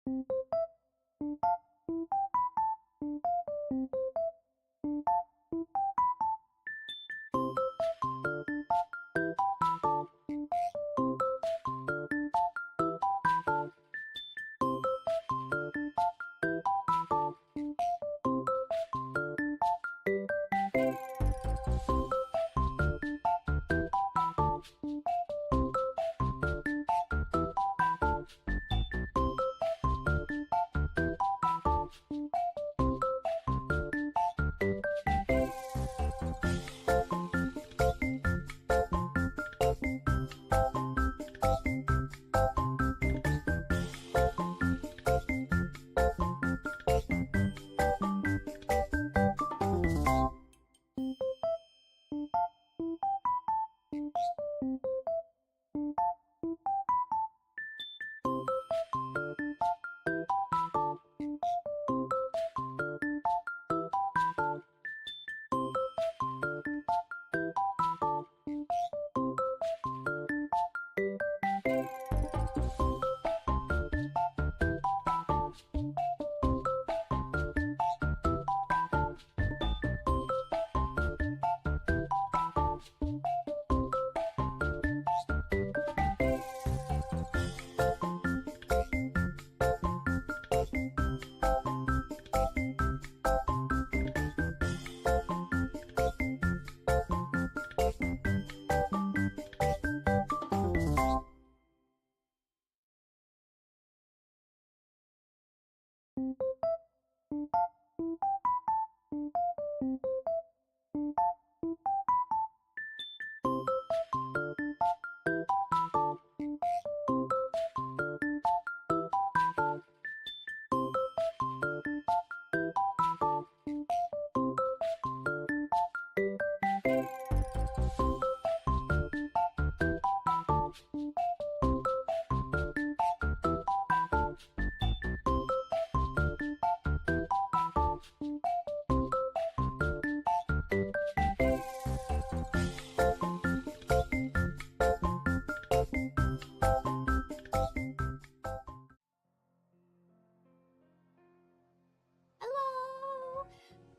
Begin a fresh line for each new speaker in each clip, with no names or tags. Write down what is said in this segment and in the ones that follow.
Hello!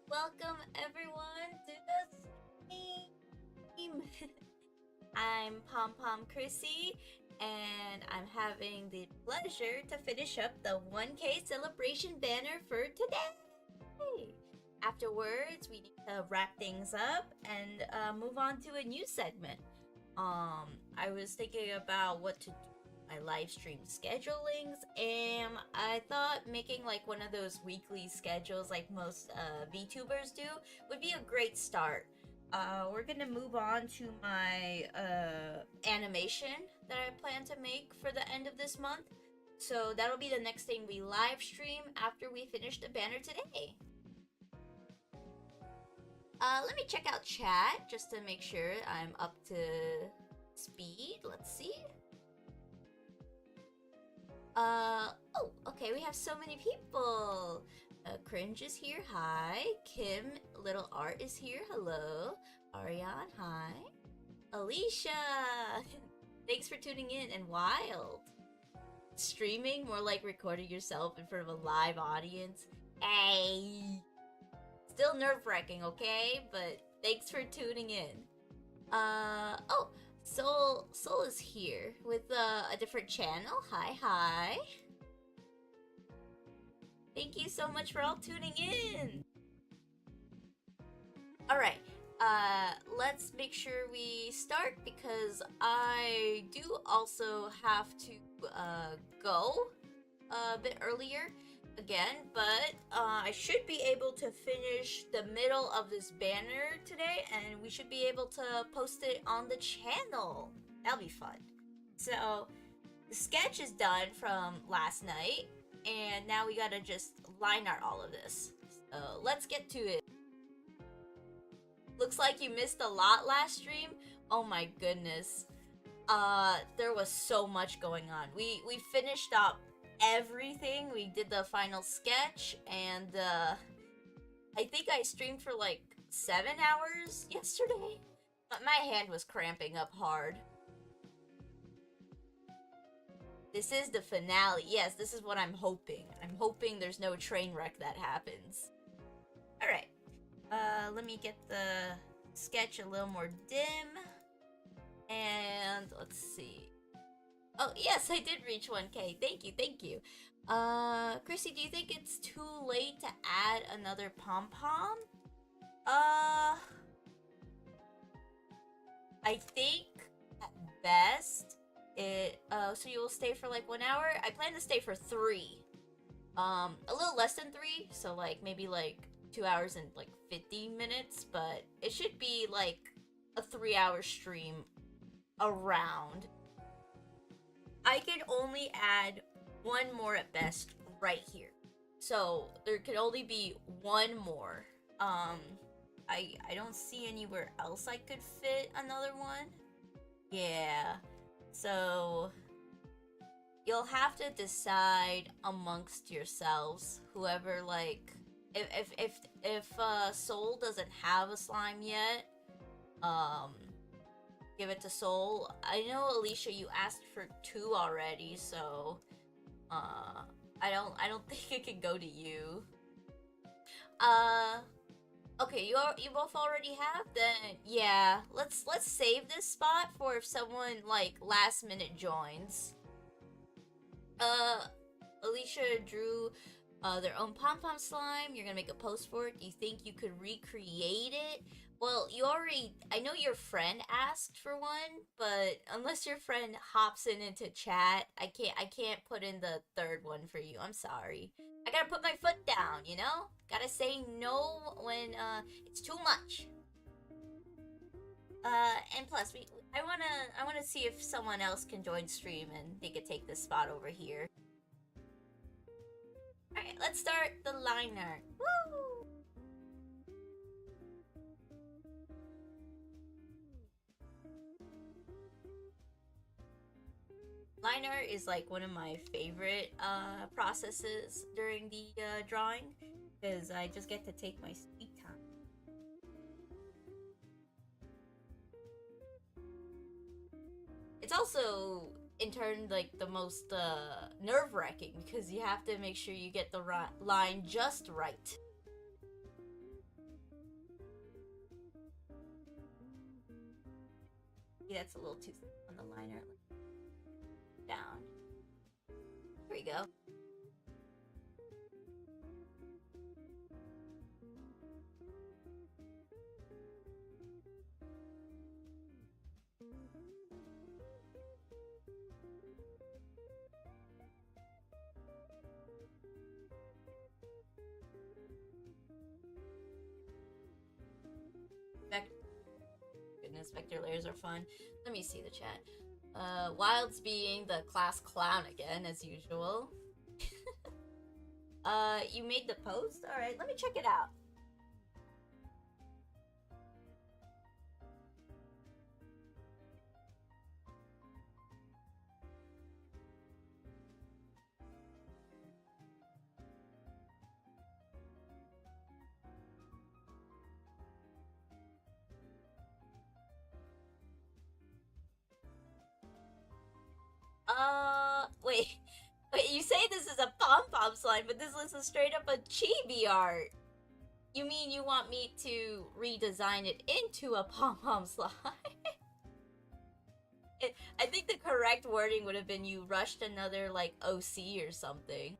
Welcome everyone to the stream! I'm Pom Pom Chrisy, and I'm having the pleasure to finish up the 1K celebration banner for today! Afterwards, we need to wrap things up and move on to a new segment. I was thinking about what to do my live stream schedulings, and I thought making like one of those weekly schedules like most VTubers do would be a great start. We're gonna move on to my animation that I plan to make for the end of this month. So that'll be the next thing we live stream after we finish the banner today. Let me check out chat just to make sure I'm up to speed. Let's see. Oh, okay, we have so many people. Cringe is here, hi. Kim Little Art is here, hello. Ariane, hi. Alicia, thanks for tuning in. And Wild. Streaming, more like recording yourself in front of a live audience. Hey! Still nerve-wracking, okay? But thanks for tuning in. Oh! Soul is here with a different channel. Hi. Thank you so much for all tuning in. Alright, let's make sure we start because I do also have to go a bit earlier again, but I should be able to finish the middle of this banner today, and we should be able to post it on the channel. That'll be fun. So the sketch is done from last night, and now we gotta just line art all of this. So let's get to it. Looks like you missed a lot last stream. Oh my goodness. There was so much going on. We finished up everything. We did the final sketch, and I think I streamed for like 7 hours yesterday, but my hand was cramping up hard. This is the finale. Yes, this is what I'm hoping. I'm hoping there's no train wreck that happens. Alright. Let me get the sketch a little more dim. And let's see. Oh, yes, I did reach 1K. Thank you, thank you. Chrissy, do you think it's too late to add another pom-pom? I think at best so you will stay for like 1 hour? I plan to stay for 3. A little less than 3, so like maybe like 2 hours and like 50 minutes, but it should be like a 3-hour stream around. I can only add 1 more at best right here. So there could only be 1 more. I don't see anywhere else I could fit another one. Yeah. So you'll have to decide amongst yourselves, whoever, like, if Soul doesn't have a slime yet, give it to Soul. I know, Alicia, you asked for 2 already, so I don't think it can go to you. Okay, you both already have? Then yeah, let's save this spot for if someone like last minute joins. Alicia drew their own pom-pom slime. You're gonna make a post for it. Do you think you could recreate it? Well, I know your friend asked for one, but unless your friend hops into chat, I can't put in the 3rd one for you. I'm sorry. I gotta put my foot down, you know? Gotta say no when it's too much. And plus I wanna see if someone else can join stream and they could take this spot over here. Alright, let's start the liner. Woo! Liner is like one of my favorite processes during the drawing, because I just get to take my sweet time. It's also in turn like the most nerve-wracking, because you have to make sure you get the line just right. Yeah, that's a little too thick on the liner. Down. There we go. Goodness, vector layers are fun. Let me see the chat. Wilds being the class clown again, as usual. You made the post? Alright, let me check it out. Wait. Wait, you say this is a pom-pom slime, but this is straight up a chibi art. You mean you want me to redesign it into a pom-pom slime? I think the correct wording would have been you rushed another, like, OC or something.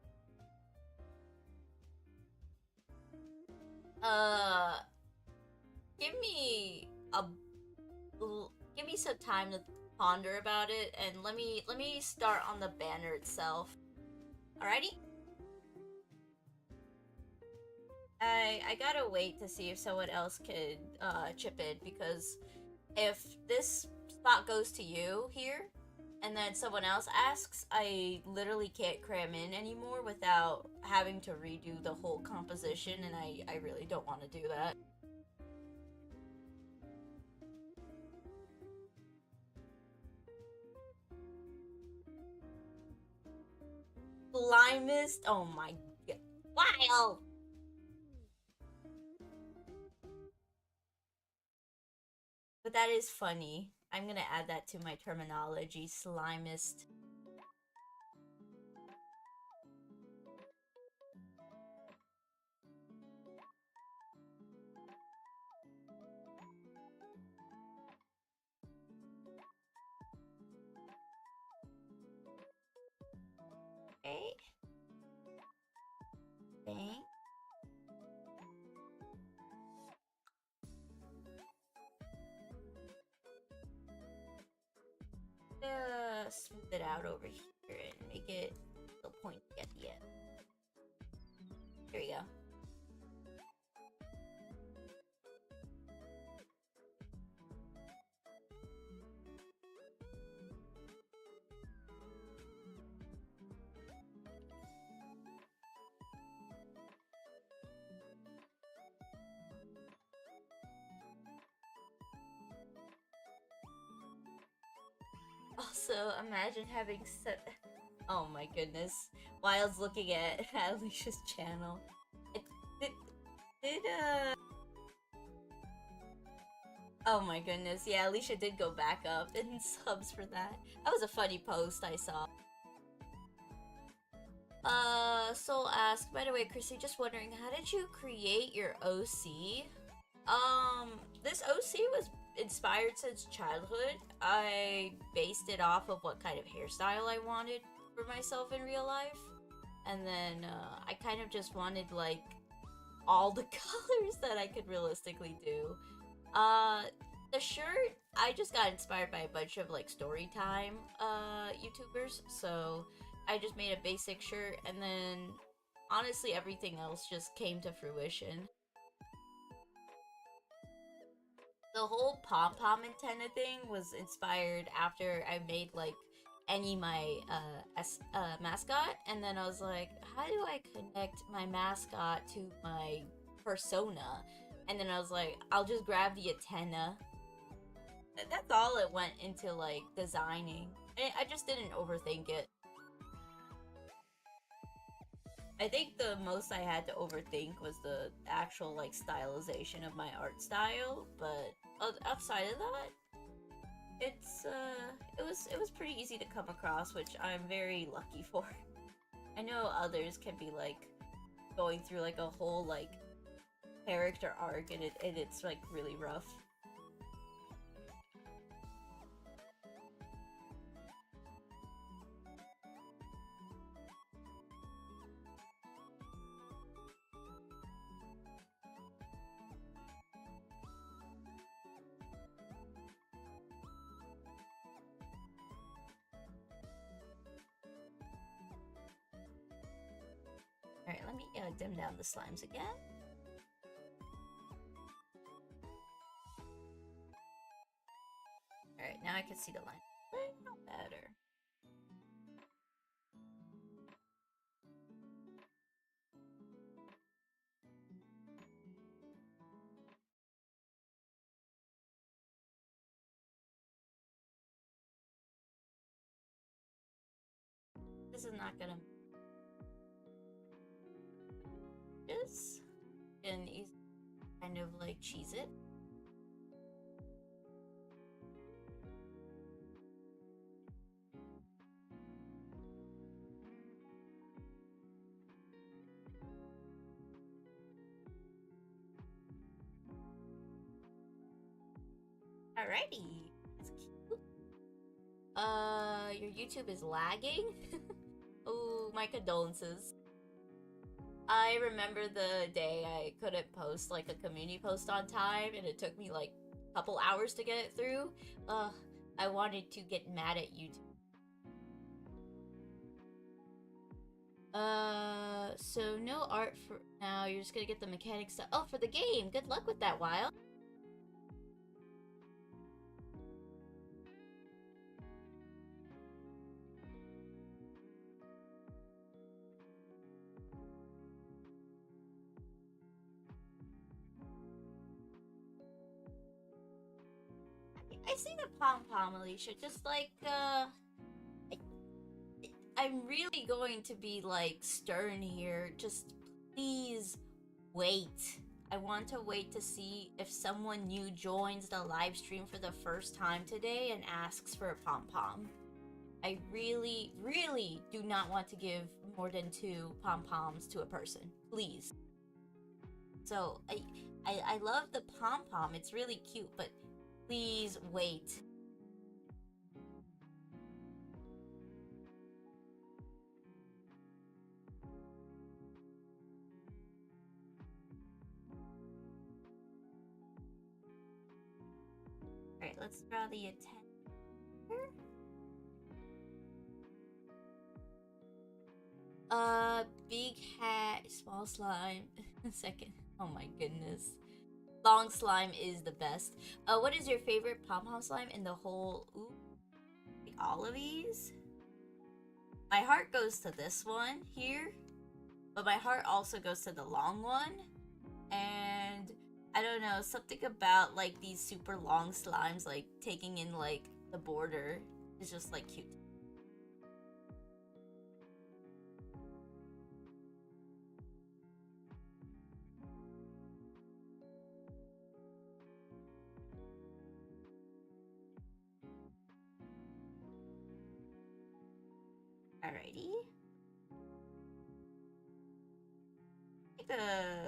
Give me some time to ponder about it, and let me start on the banner itself. Alrighty? I gotta wait to see if someone else could chip in, because if this spot goes to you here, and then someone else asks, I literally can't cram in anymore without having to redo the whole composition, and I really don't want to do that. Slimest? Oh my god. Wild! But that is funny. I'm gonna add that to my terminology. Slimest. smooth it out over here and make it a little pointy at the end. There we go. Also, imagine having oh my goodness. Wild's looking at Alicia's channel. Did oh my goodness, yeah, Alicia did go back up in subs for that. That was a funny post I saw. Soul asked, by the way, Chrissy, just wondering, how did you create your OC? This OC was inspired since childhood. I based it off of what kind of hairstyle I wanted for myself in real life. And then, I kind of just wanted, like, all the colors that I could realistically do. The shirt, I just got inspired by a bunch of, like, storytime, YouTubers. So, I just made a basic shirt, and then, honestly, everything else just came to fruition. The whole pom-pom antenna thing was inspired after I made, like, Annie my mascot, and then I was like, how do I connect my mascot to my persona? And then I was like, I'll just grab the antenna. That's all it went into, like, designing. I just didn't overthink it. I think the most I had to overthink was the actual, like, stylization of my art style, but outside of that, it was pretty easy to come across, which I'm very lucky for. I know others can be, like, going through, like, a whole, like, character arc, and it's, like, really rough. Alright, let me dim down the slimes again. Alright, now I can see the line a little better. This is not gonna... This and kind of like cheese it. Alrighty. That's cute. Your YouTube is lagging? Oh, my condolences. I remember the day I couldn't post, like, a community post on time, and it took me, like, a couple hours to get it through. I wanted to get mad at YouTube. So no art for now, you're just gonna get the mechanics stuff. Oh, for the game! Good luck with that, Wild! I see the pom-pom, Alicia, just like, I'm really going to be, like, stern here. Just please wait. I want to wait to see if someone new joins the live stream for the first time today and asks for a pom-pom. I really, really do not want to give more than 2 pom-poms to a person. Please. So, I love the pom-pom. It's really cute, but please wait. Alright, let's draw the attention. Big hat, small slime. Second. Oh my goodness. Long slime is the best. What is your favorite pom-pom slime in the whole... Ooh, all of these? My heart goes to this one here, but my heart also goes to the long one. And I don't know, something about like these super long slimes, like taking in like the border is just like cute. Alrighty. I think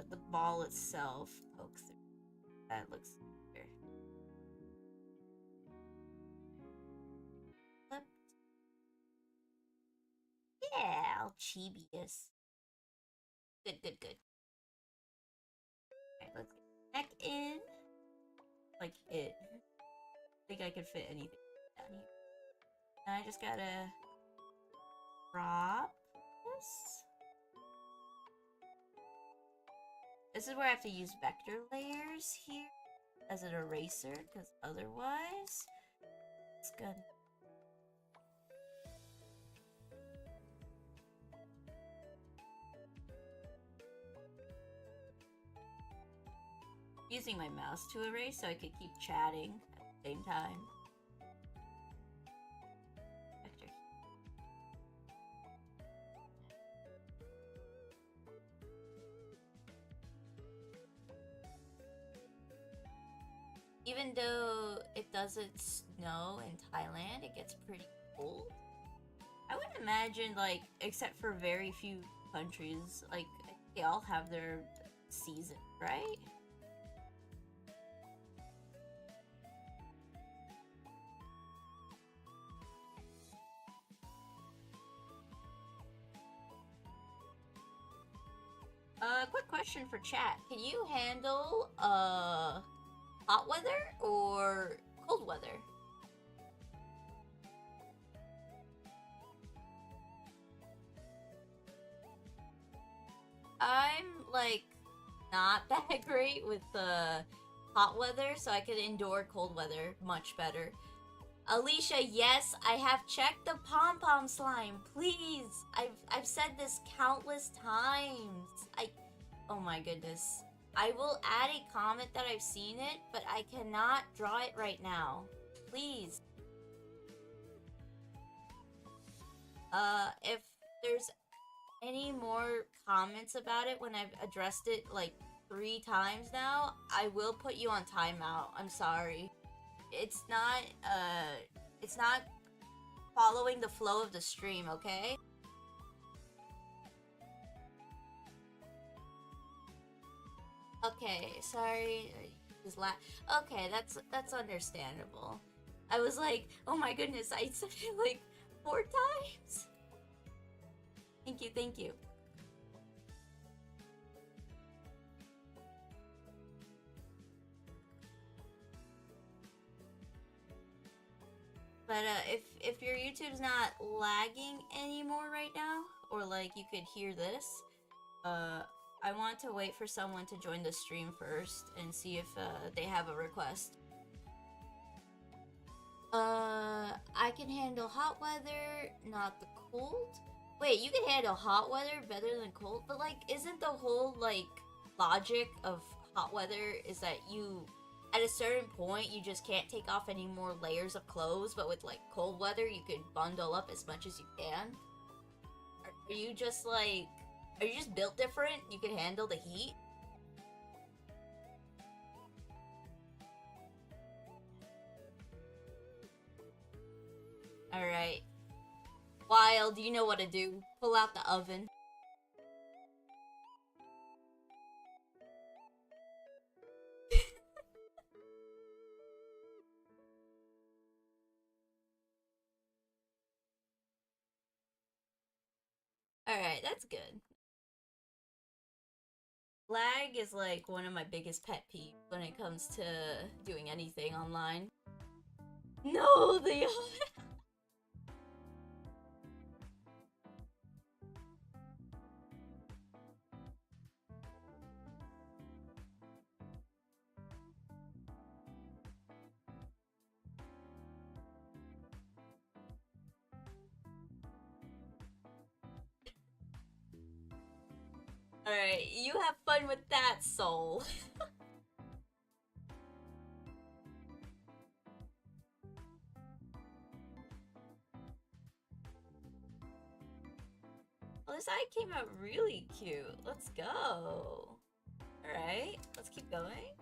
the ball itself pokes through. That looks better. Flip. Yeah, I'll chibi this. Good, good, good. Alright, let's get back in. Like it. I think I could fit anything down here. Now I just gotta drop this. This is where I have to use vector layers here as an eraser, because otherwise it's gonna... Using my mouse to erase so I could keep chatting at the same time. Vector. Even though it doesn't snow in Thailand, it gets pretty cold. I would imagine, like, except for very few countries, like, they all have their season, right? Quick question for chat. Can you handle, hot weather or cold weather? I'm, like, not that great with the hot weather, so I could endure cold weather much better. Alicia, yes, I have checked the pom-pom slime. Please, I've said this countless times. Oh my goodness. I will add a comment that I've seen it, but I cannot draw it right now. Please. If there's any more comments about it when I've addressed it like 3 times now, I will put you on timeout. I'm sorry. It's not following the flow of the stream, okay? Okay, sorry. Okay, that's understandable. I was like, oh my goodness, I said it like 4 times. Thank you, thank you. But if your YouTube's not lagging anymore right now, or like you could hear this, I want to wait for someone to join the stream first and see if they have a request. I can handle hot weather, not the cold. Wait, you can handle hot weather better than cold? But like, isn't the whole like logic of hot weather is that you, at a certain point, you just can't take off any more layers of clothes, but with like cold weather, you could bundle up as much as you can? Are you just like, are you just built different? You can handle the heat? Alright. Wild, you know what to do. Pull out the oven. Alright, that's good. Lag is like one of my biggest pet peeves when it comes to doing anything online. No, the Alright, you have fun with that, soul. Well, this eye came out really cute. Let's go. Alright, let's keep going.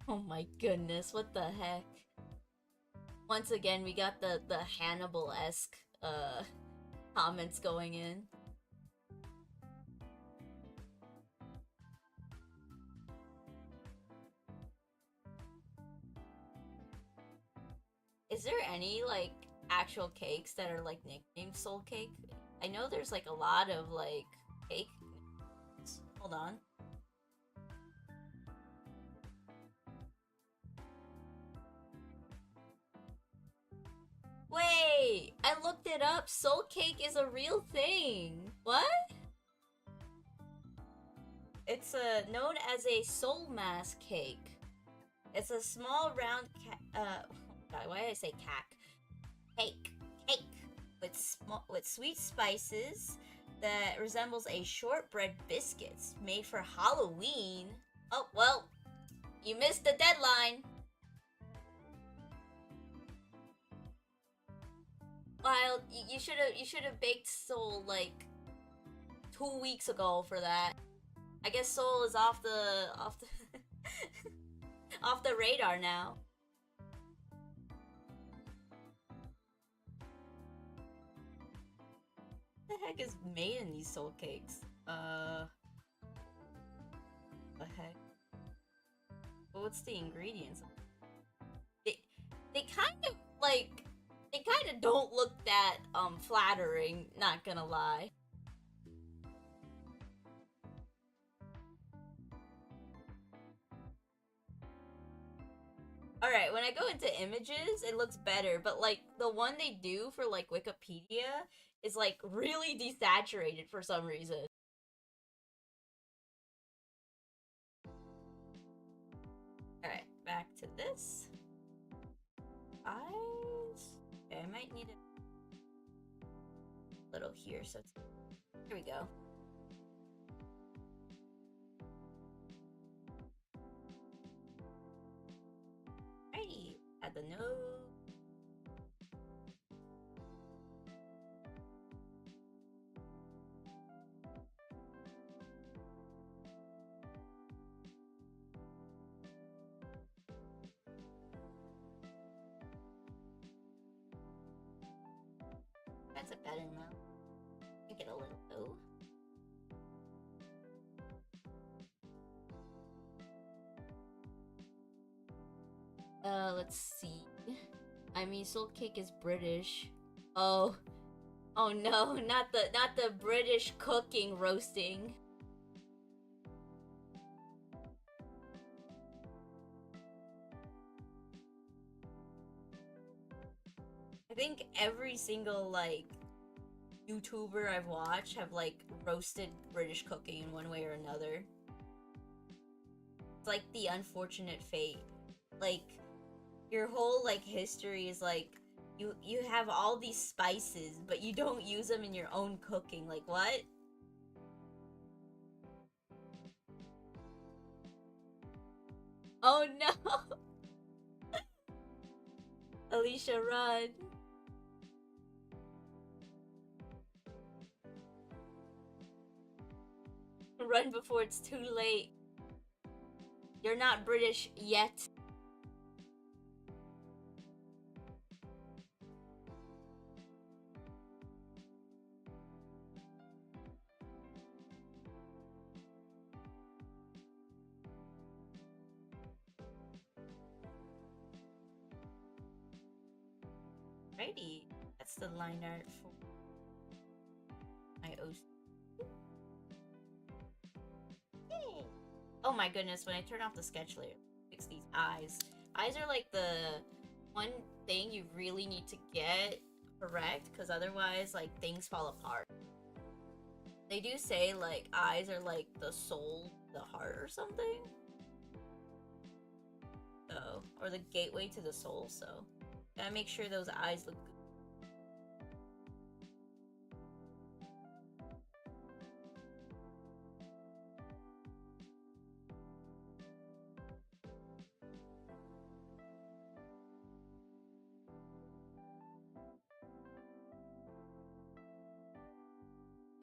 Oh my goodness, what the heck? Once again, we got the Hannibal-esque, comments going in. Is there any, like, actual cakes that are, like, nicknamed Soul Cake? I know there's, like, a lot of, like, cake. Hold on. Wait! I looked it up. Soul Cake is a real thing. What? It's known as a soul mass cake. It's a small round God, why did I say cack? Cake with sweet spices that resembles a shortbread biscuits made for Halloween. Oh well, you missed the deadline. Wild, you should have baked Soul like 2 weeks ago for that. I guess Soul is off the off the radar now. What the heck is made in these soul cakes? The heck? Well, what's the ingredients? They kind of like they kind of don't look that flattering, not gonna lie. Alright, when I go into images, it looks better, but like the one they do for like Wikipedia is like really desaturated for some reason. Alright, back to this. Eyes. Okay, I might need a little here, so it's... Here we go. Alrighty, add the nose. That's a better amount. I get a little though. Let's see. I mean, Soul Cake is British. Oh, oh no, not the British cooking roasting. I think every single like YouTuber I've watched have like roasted British cooking in one way or another. It's like the unfortunate fate. Like your whole like history is like you have all these spices, but you don't use them in your own cooking. Like what? Oh no! Alicia, run! Run before it's too late. You're not British yet. Alrighty, that's the line art for my OC. Yay! Oh my goodness, when I turn off the sketch layer, fix these eyes. Eyes are like the one thing you really need to get correct, because otherwise, like, things fall apart. They do say, like, eyes are like the soul, the heart, or something. So, or the gateway to the soul, so gotta make sure those eyes look good.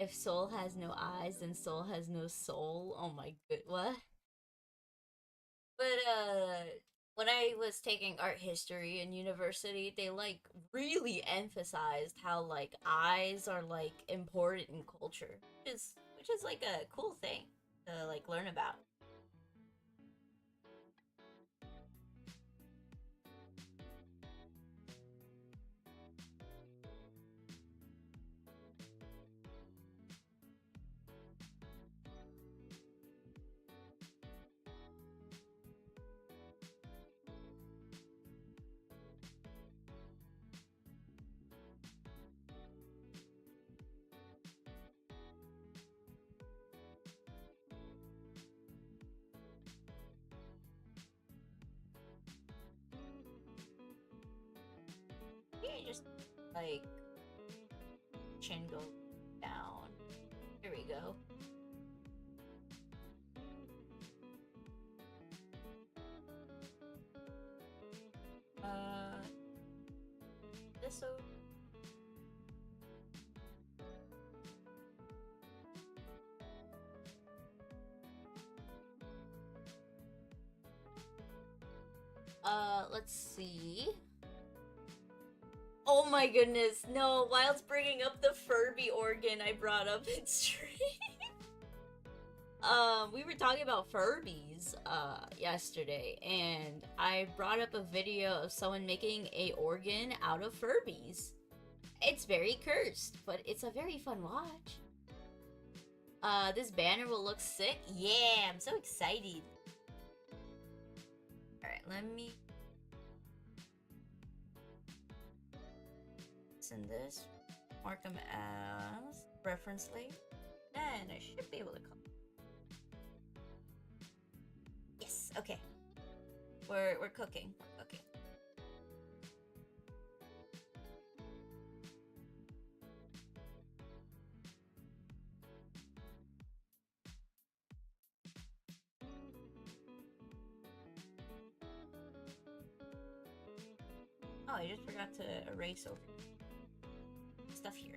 If soul has no eyes, then soul has no soul. Oh my good, what? But when I was taking art history in university, they like really emphasized how like eyes are like important in culture, which is like a cool thing to like learn about. Yeah, just like chin go down. Here we go. This over. Let's see. Oh my goodness, no, Wild's bringing up the Furby organ I brought up in stream. We were talking about Furbies, yesterday, and I brought up a video of someone making a organ out of Furbies. It's very cursed, but it's a very fun watch. This banner will look sick. Yeah, I'm so excited. Alright, let me send this. Mark them as reference layer. And I should be able to come. Yes, okay. We're cooking. We're cooking. Oh, I just forgot to erase over stuff here.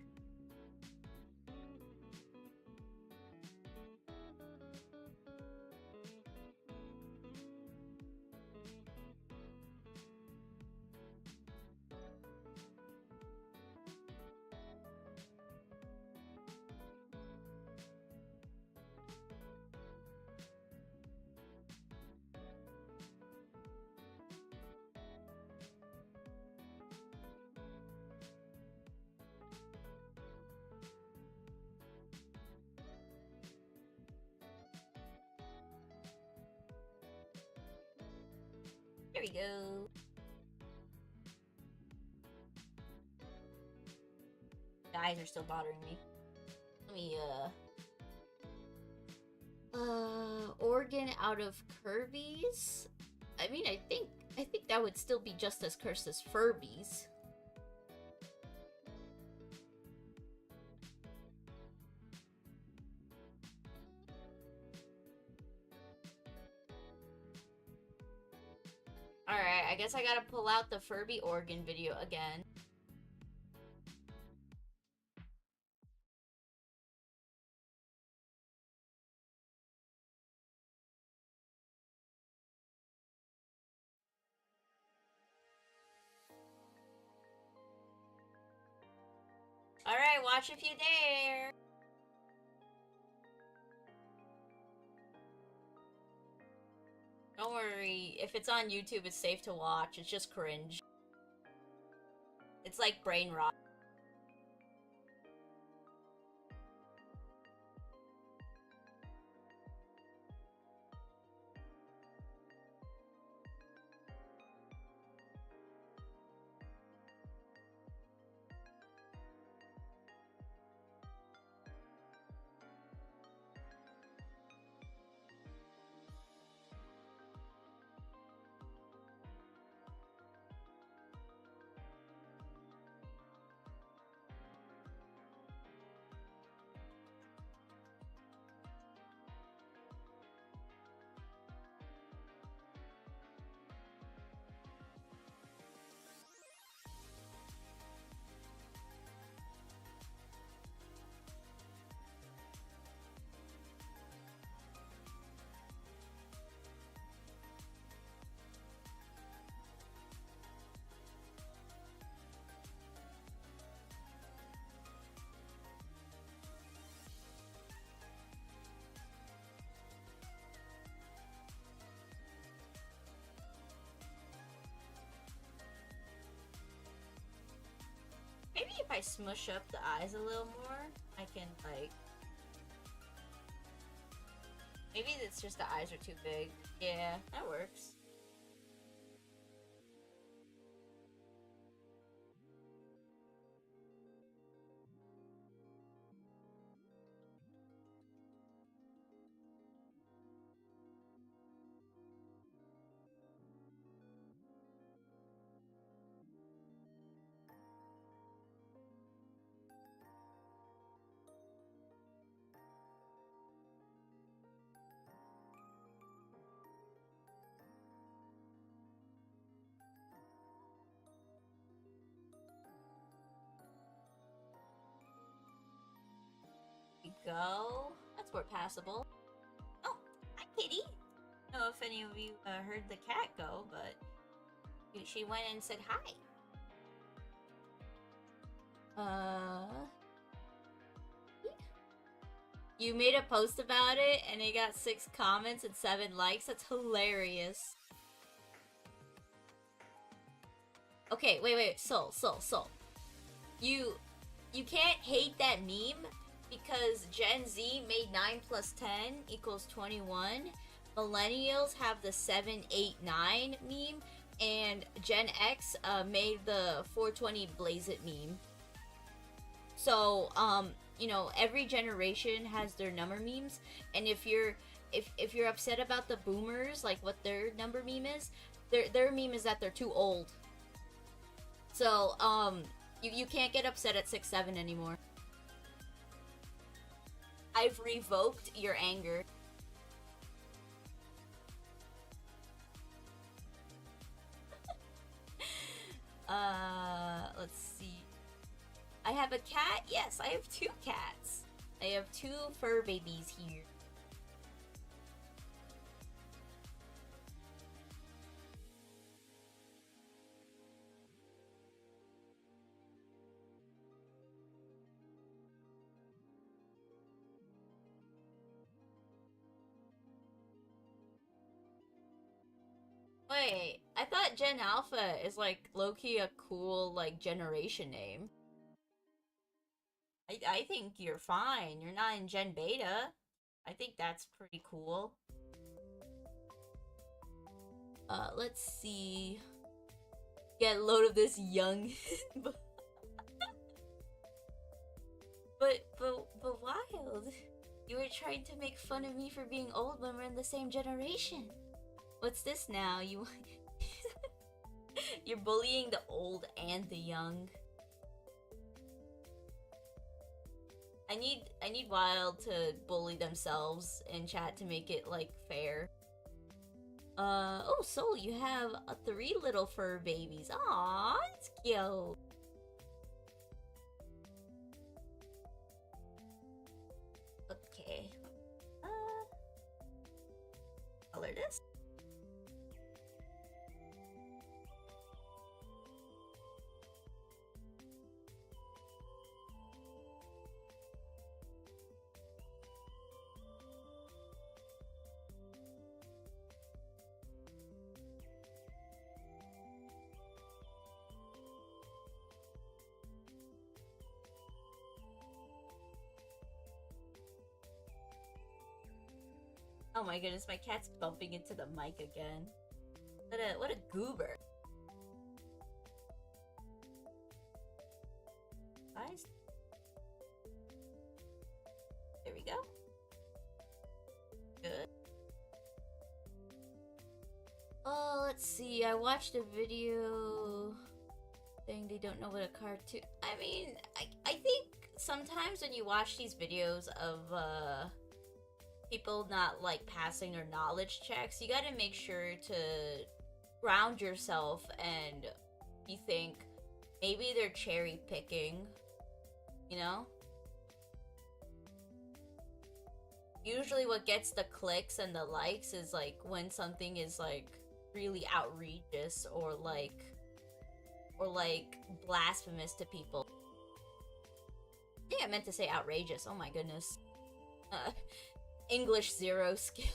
There we go. The eyes are still bothering me. Let me, organ out of Kirby's? I mean, I think that would still be just as cursed as Furbies. Alright, I guess I gotta pull out the Furby organ video again. Alright, watch if you dare! Don't worry, if it's on YouTube, it's safe to watch. It's just cringe. It's like brain rot. Maybe if I smush up the eyes a little more, I can, like... Maybe it's just the eyes are too big. Yeah, that works. Go. That's more passable. Oh, hi, kitty. I don't know if any of you heard the cat go, but she went and said hi. You made a post about it and it got 6 comments and 7 likes. That's hilarious. Okay, wait. Soul. You can't hate that meme because Gen Z made 9 plus 10 equals 21. Millennials have the 7, 8, 9 meme, and Gen X made the 420 Blaze It meme. So, you know, every generation has their number memes, and if you're upset about the boomers, like what their number meme is, their meme is that they're too old. So, you can't get upset at 6, 7 anymore. I've revoked your anger. Let's see. I have a cat? Yes, I have 2 cats. I have 2 fur babies here. Wait, I thought Gen Alpha is like low-key a cool like generation name. I think you're fine. You're not in Gen Beta. I think that's pretty cool. Let's see. Get a load of this young but wild. You were trying to make fun of me for being old when we're in the same generation. What's this now? You're bullying the old and the young. I need Wild to bully themselves in chat to make it like fair. Oh, Soul, you have 3 little fur babies. Aww, it's cute. Okay. Color this. Oh my goodness, my cat's bumping into the mic again. What a goober. Guys. There we go. Good. Oh, let's see. I watched a video saying they don't know what a cartoon. I mean, I think sometimes when you watch these videos of people not like passing their knowledge checks, you gotta make sure to ground yourself and you think maybe they're cherry picking, you know? Usually what gets the clicks and the likes is like when something is like really outrageous or like blasphemous to people. I think I meant to say outrageous. Oh my goodness. English 0 skill.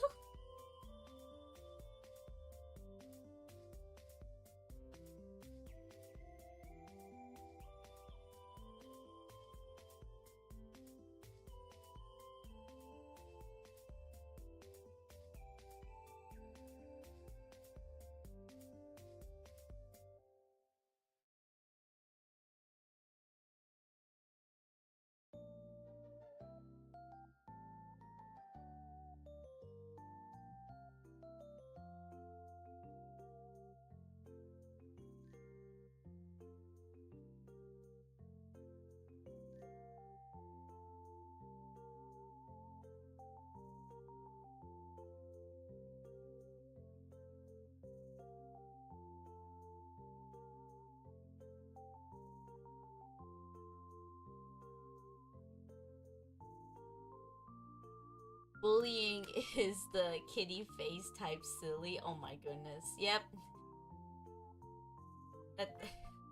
Bullying is the kitty face type silly. Oh my goodness. Yep.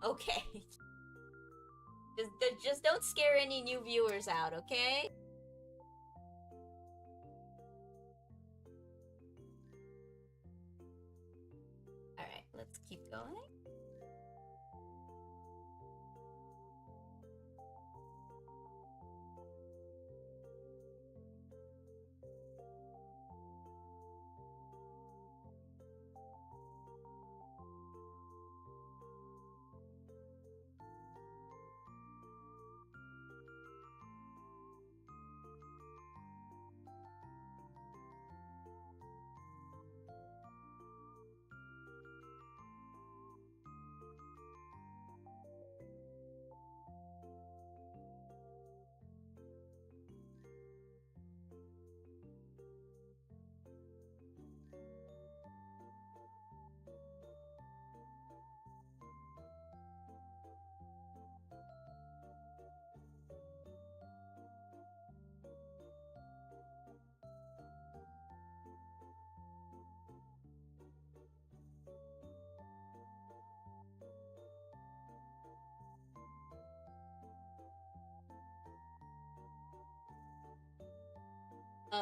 Okay. Just don't scare any new viewers out, okay? Alright, let's keep going.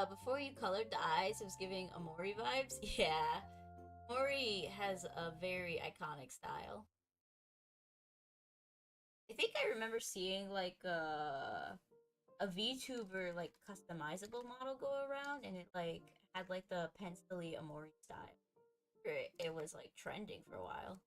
Before you colored the eyes, it was giving Amori vibes. Yeah. Amori has a very iconic style. I think I remember seeing like a VTuber like customizable model go around and it like had like the pencil-y Amori style. It was like trending for a while.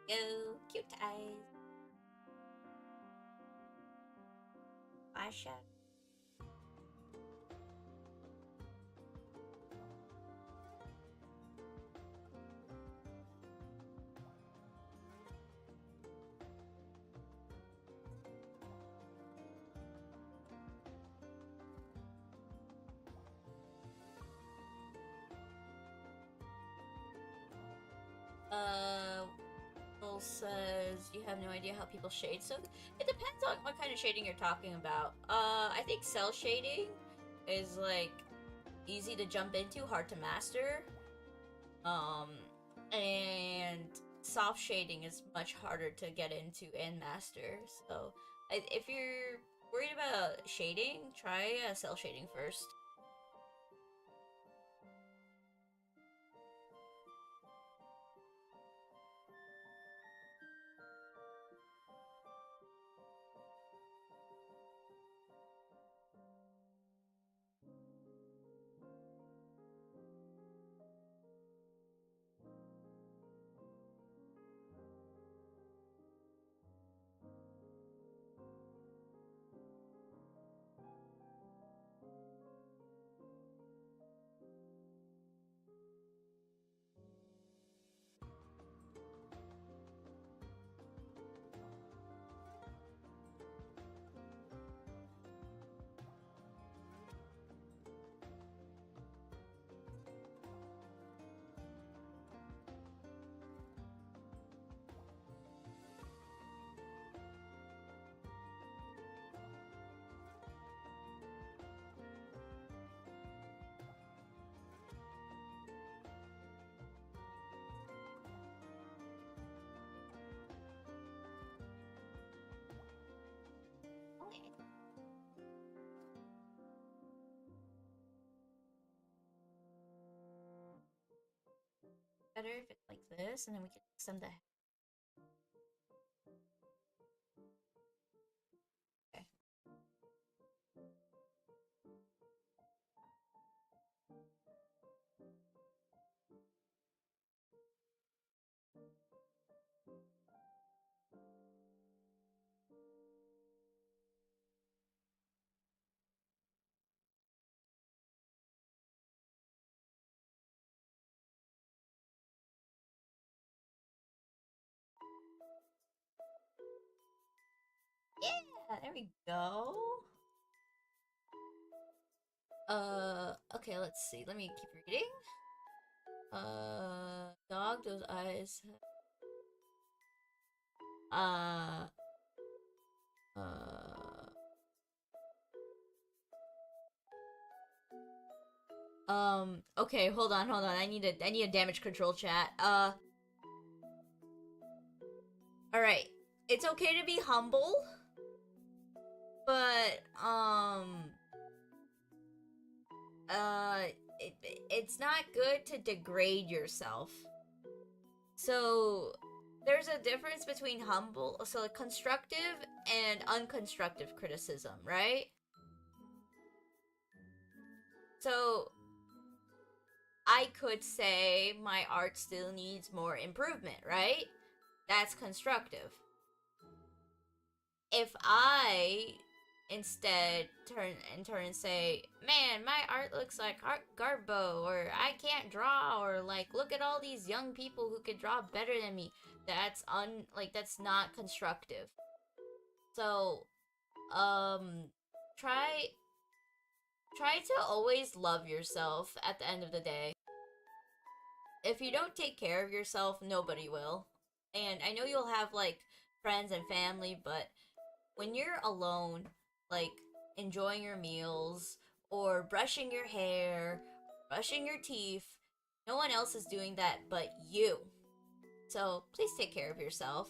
Go, cute eyes. Flash out. Will says you have no idea how people shade, so it depends on what kind of shading you're talking about. I think cell shading is like easy to jump into, hard to master. And soft shading is much harder to get into and master. So If you're worried about shading, try cell shading first. Better if it's like this, and then we can extend the. Okay. Yeah, there we go. Okay, let's see. Let me keep reading. Dog, those eyes. Uh, uh, okay, hold on. I need a damage control chat. Alright. It's okay to be humble, but, uh, it's not good to degrade yourself. So, there's a difference between like constructive and unconstructive criticism, right? So, I could say my art still needs more improvement, right? That's constructive. If I instead turn and say, man, my art looks like art garbo, or I can't draw, or like look at all these young people who could draw better than me, that's not constructive. So try to always love yourself at the end of the day. If you don't take care of yourself, nobody will. And I know you'll have like friends and family, but when you're alone, like enjoying your meals or brushing your hair, brushing your teeth, no one else is doing that but you. So please take care of yourself.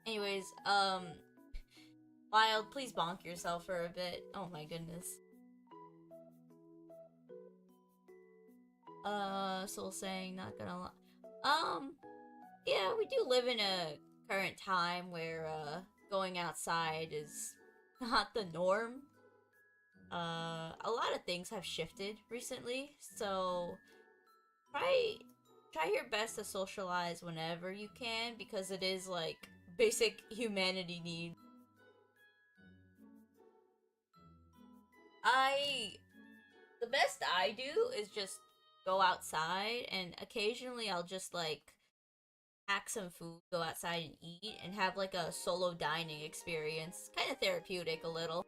Anyways, Wild, please bonk yourself for a bit. Oh my goodness. Soul saying, not gonna lie. Yeah, we do live in a current time where, going outside is not the norm. A lot of things have shifted recently, so try your best to socialize whenever you can, because it is like basic humanity need. I the best I do is just go outside, and occasionally I'll just like pack some food, go outside and eat, and have like a solo dining experience. Kind of therapeutic a little.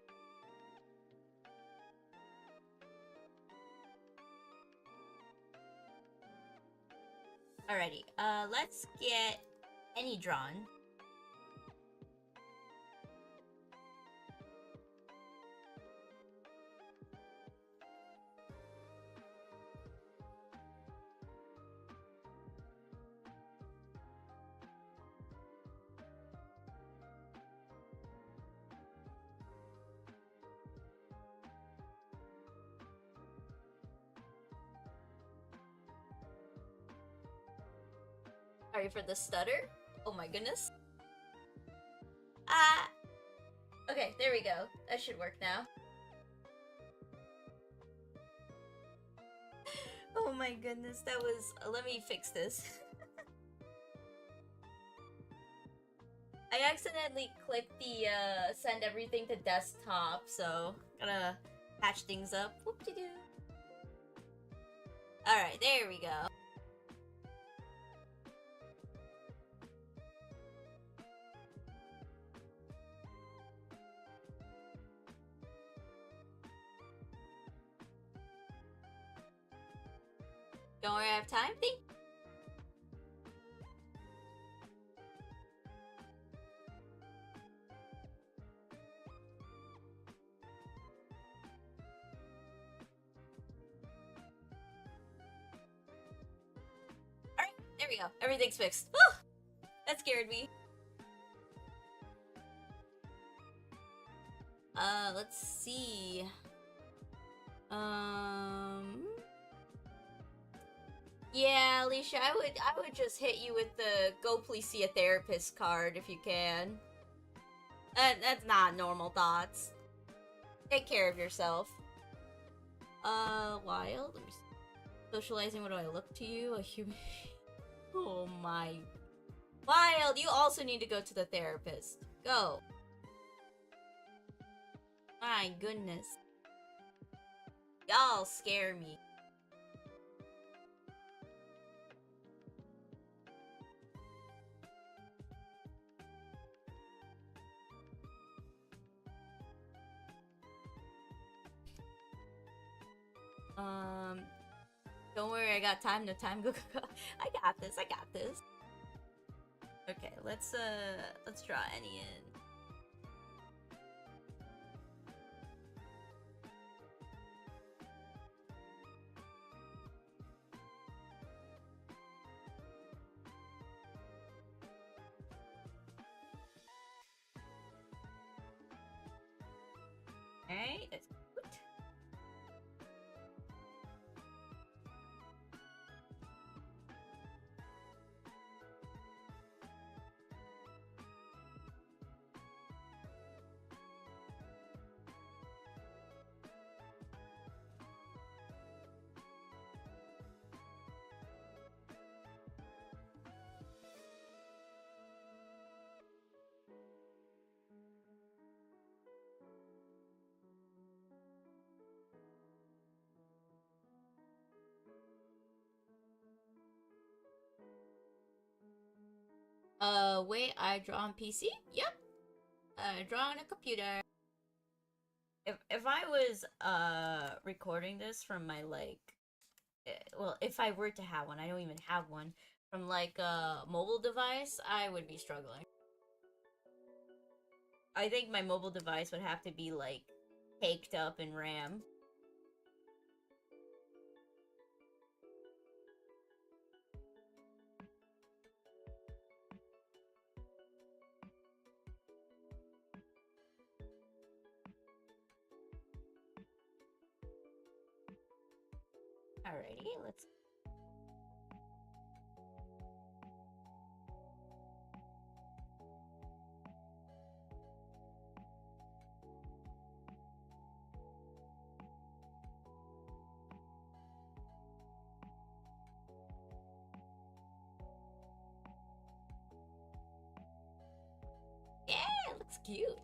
Alrighty, let's get any drawn. Sorry for the stutter. Oh my goodness. Ah! Okay, there we go. That should work now. Oh my goodness, that was... let me fix this. I accidentally clicked the send everything to desktop, so gotta patch things up. Whoop-de-doo. Alright, there we go. Don't worry, I have time. Thank you. Alright, there we go. Everything's fixed. Woo! That scared me. Let's see. Yeah, Alicia, I would just hit you with the go please see a therapist card if you can. That's not normal thoughts. Take care of yourself. Wild. Let me see. Socializing, what do I look to you? A human. Oh my. Wild, you also need to go to the therapist. Go. My goodness. Y'all scare me. Don't worry, I got time, no time, go, go, go. I got this, I got this. Okay, let's draw Annie in. Okay, that's good. Wait, I draw on PC? Yep. I draw on a computer. If I was, recording this from my, like, well, if I were to have one, I don't even have one, from, like, a mobile device, I would be struggling. I think my mobile device would have to be, like, caked up in RAM. Alrighty, let's... Yeah, it looks cute.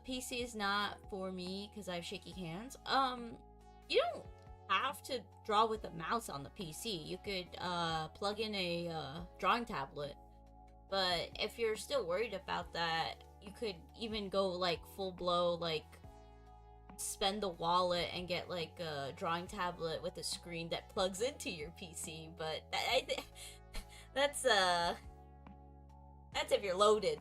PC is not for me because I have shaky hands. You don't have to draw with a mouse on the PC. You could, plug in a, drawing tablet. But if you're still worried about that, you could even go, like, full blow, like, spend the wallet and get, like, a drawing tablet with a screen that plugs into your PC. But that's if you're loaded.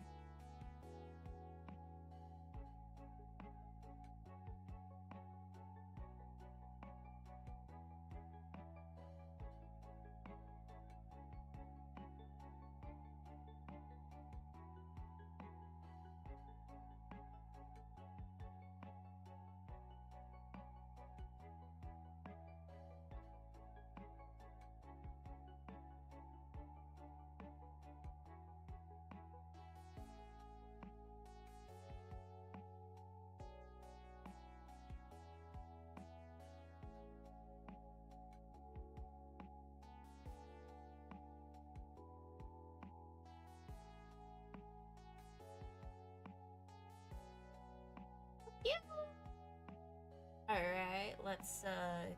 let's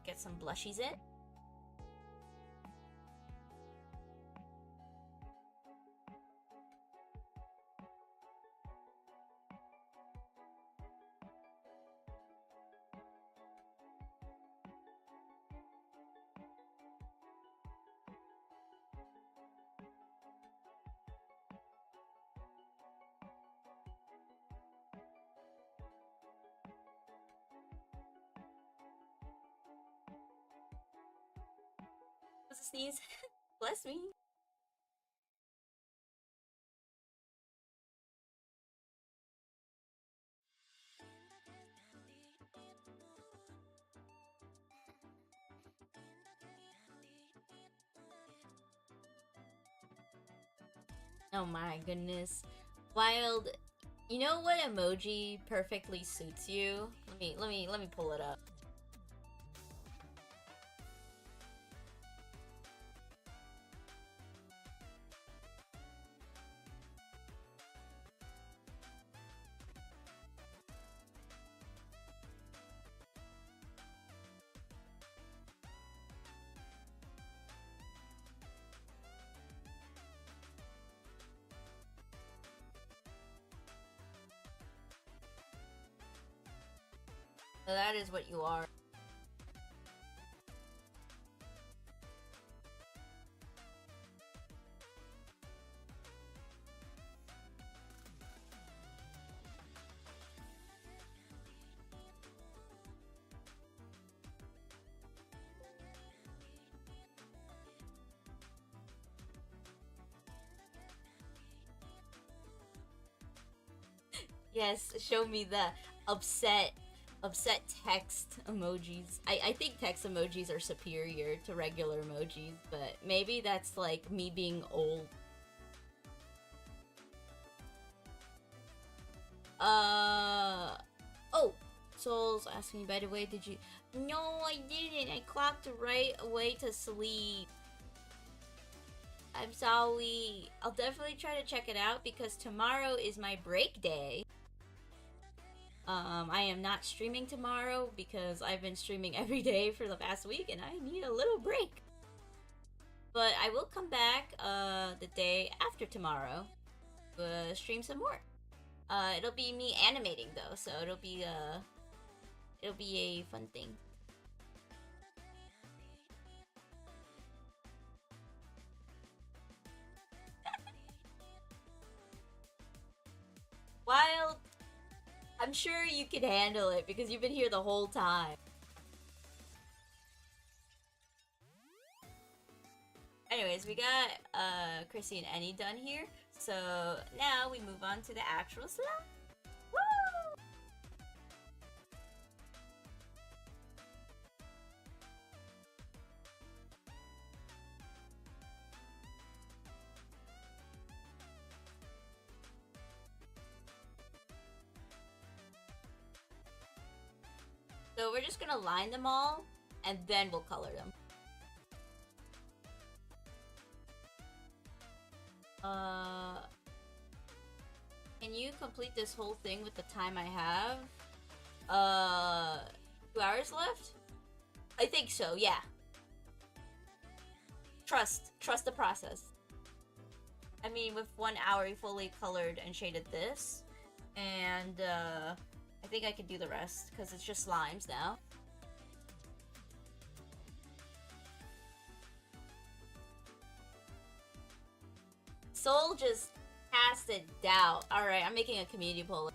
get some blushies in. Was a sneeze. Bless me. Oh my goodness. Wild, you know what emoji perfectly suits you? Let me pull it up. So that is what you are. Yes, show me the upset text emojis. I think text emojis are superior to regular emojis, but maybe that's like me being old. Oh, Soul's asking me, by the way, did you? No, I didn't. I clocked right away to sleep. I'm sorry. I'll definitely try to check it out because tomorrow is my break day. I am not streaming tomorrow because I've been streaming every day for the past week and I need a little break. But I will come back the day after tomorrow to stream some more. It'll be me animating though, so it'll be a fun thing. Wild, I'm sure you can handle it because you've been here the whole time. Anyways, we got Chrissy and Annie done here. So now we move on to the actual slide. Woo! So we're just gonna line them all and then we'll color them. Can you complete this whole thing with the time I have? 2 hours left? I think so, yeah. Trust the process. I mean, with 1 hour, we fully colored and shaded this. And, I think I can do the rest, because it's just slimes now. Soul just casted doubt. Alright, I'm making a community poll.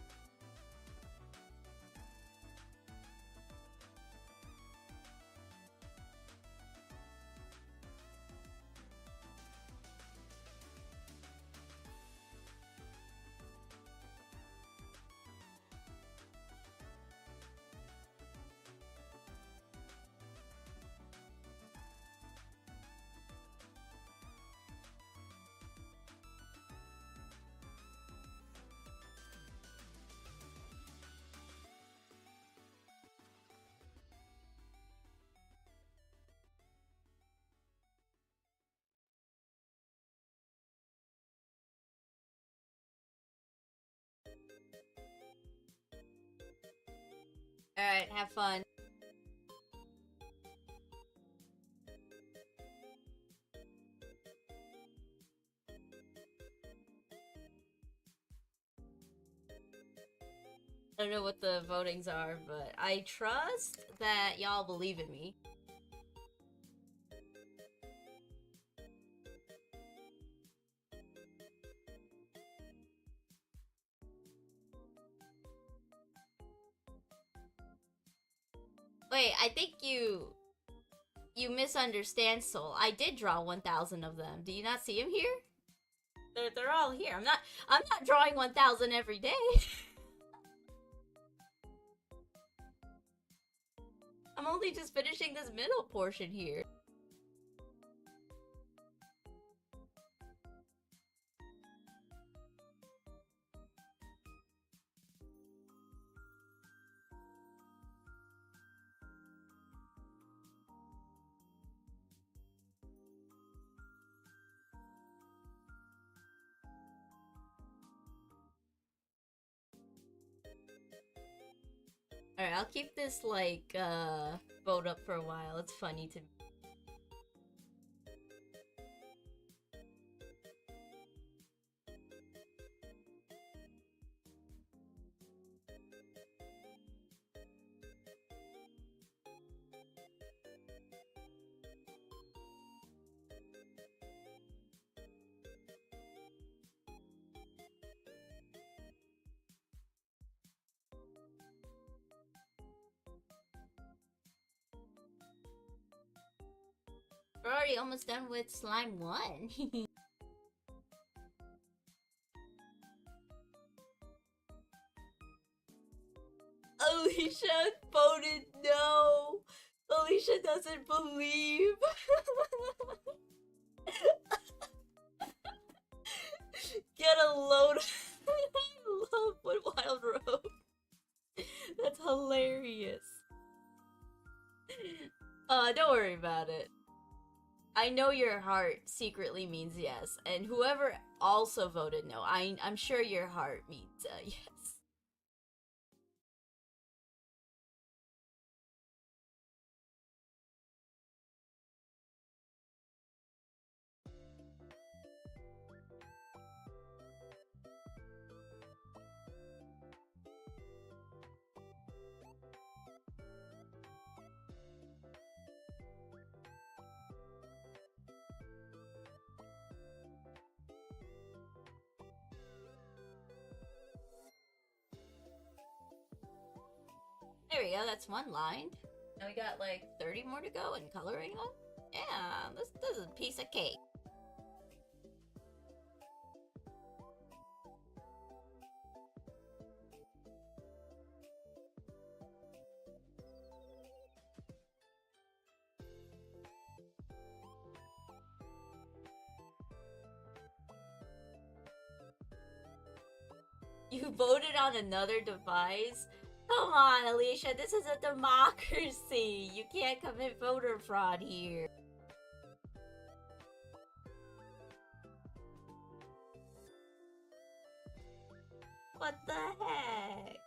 Alright, have fun. I don't know what the votings are, but I trust that y'all believe in me. Wait, I think you misunderstand, Soul. I did draw 1,000 of them. Do you not see them here? They're all here. I'm not drawing 1,000 every day. I'm only just finishing this middle portion here. Alright, I'll keep this, like, vote up for a while. It's funny to me. We're already almost done with Slime 1. Alicia voted no! Alicia doesn't believe! Get a load of... I love what Wild wrote. That's hilarious. Don't worry about it. I know your heart secretly means yes, and whoever also voted no, I'm sure your heart means yes. There we go, that's one line. Now we got like 30 more to go in coloring them? Yeah, this is a piece of cake. You voted on another device? Come on, Alicia, this is a democracy. You can't commit voter fraud here. What the heck?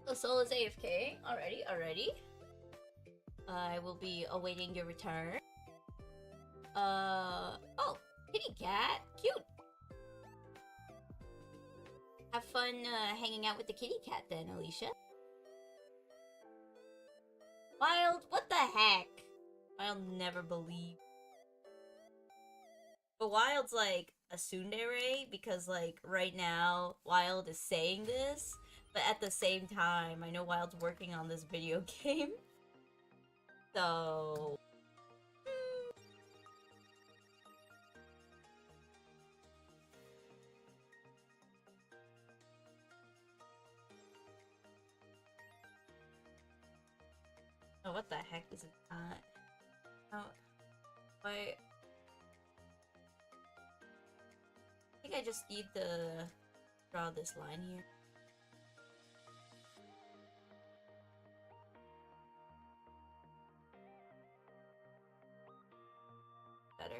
Oh, Soul is AFK. Already. I will be awaiting your return. Oh, kitty cat. Cute. Have fun, hanging out with the kitty cat then, Alicia. Wild, what the heck? I'll never believe. But Wild's like a tsundere because, like, right now, Wild is saying this, but at the same time, I know Wild's working on this video game. So... what the heck is it not? Oh, why? I think I just need to draw this line here. Better.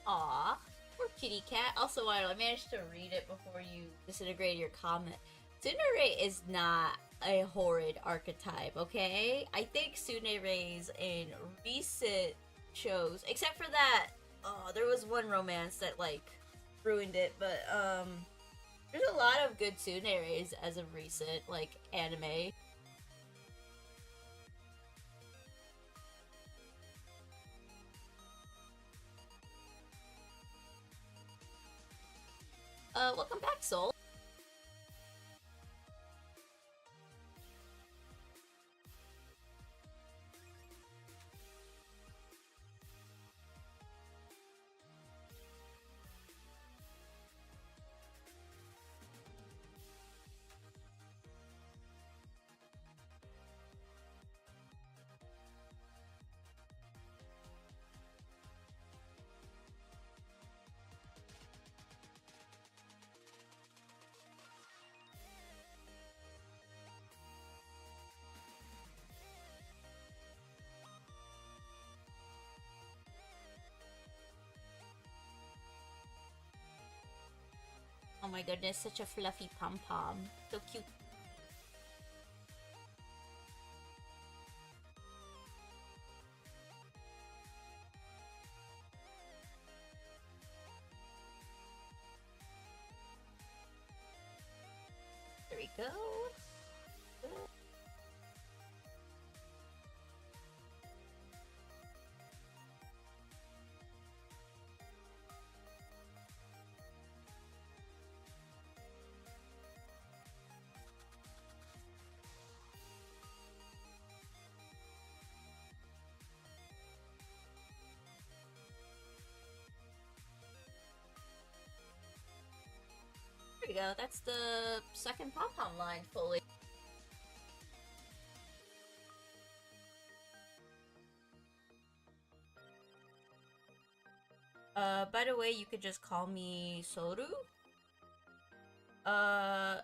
Aw, poor kitty cat. Also, while I managed to read it before you disintegrated your comment, Tsundere is not a horrid archetype, okay? I think Tsunderes in recent shows, except for that, there was one romance that, like, ruined it, but, there's a lot of good Tsunderes as of recent, like, anime. Welcome back, Soul. Oh my goodness, such a fluffy pom-pom. So cute. There we go. There we go. That's the second pom-pom line fully. By the way, you could just call me Soru?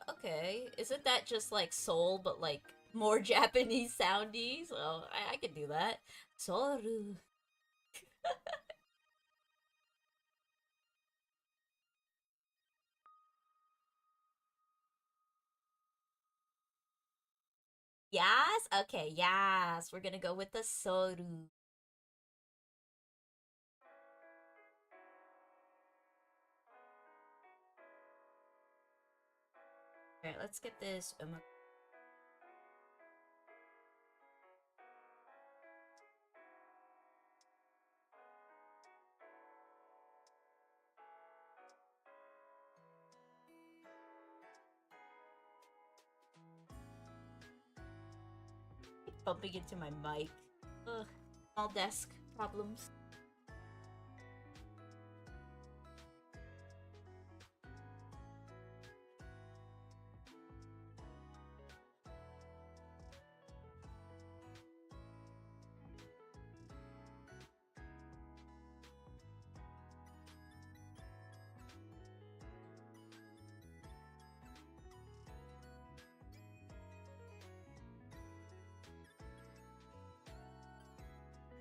Okay. Isn't that just like Soul, but like more Japanese soundy? So I could do that. Soru. Yes? Okay, yes. We're gonna go with the Soru. Alright, let's get this. Bumping into my mic. Ugh. Small desk problems.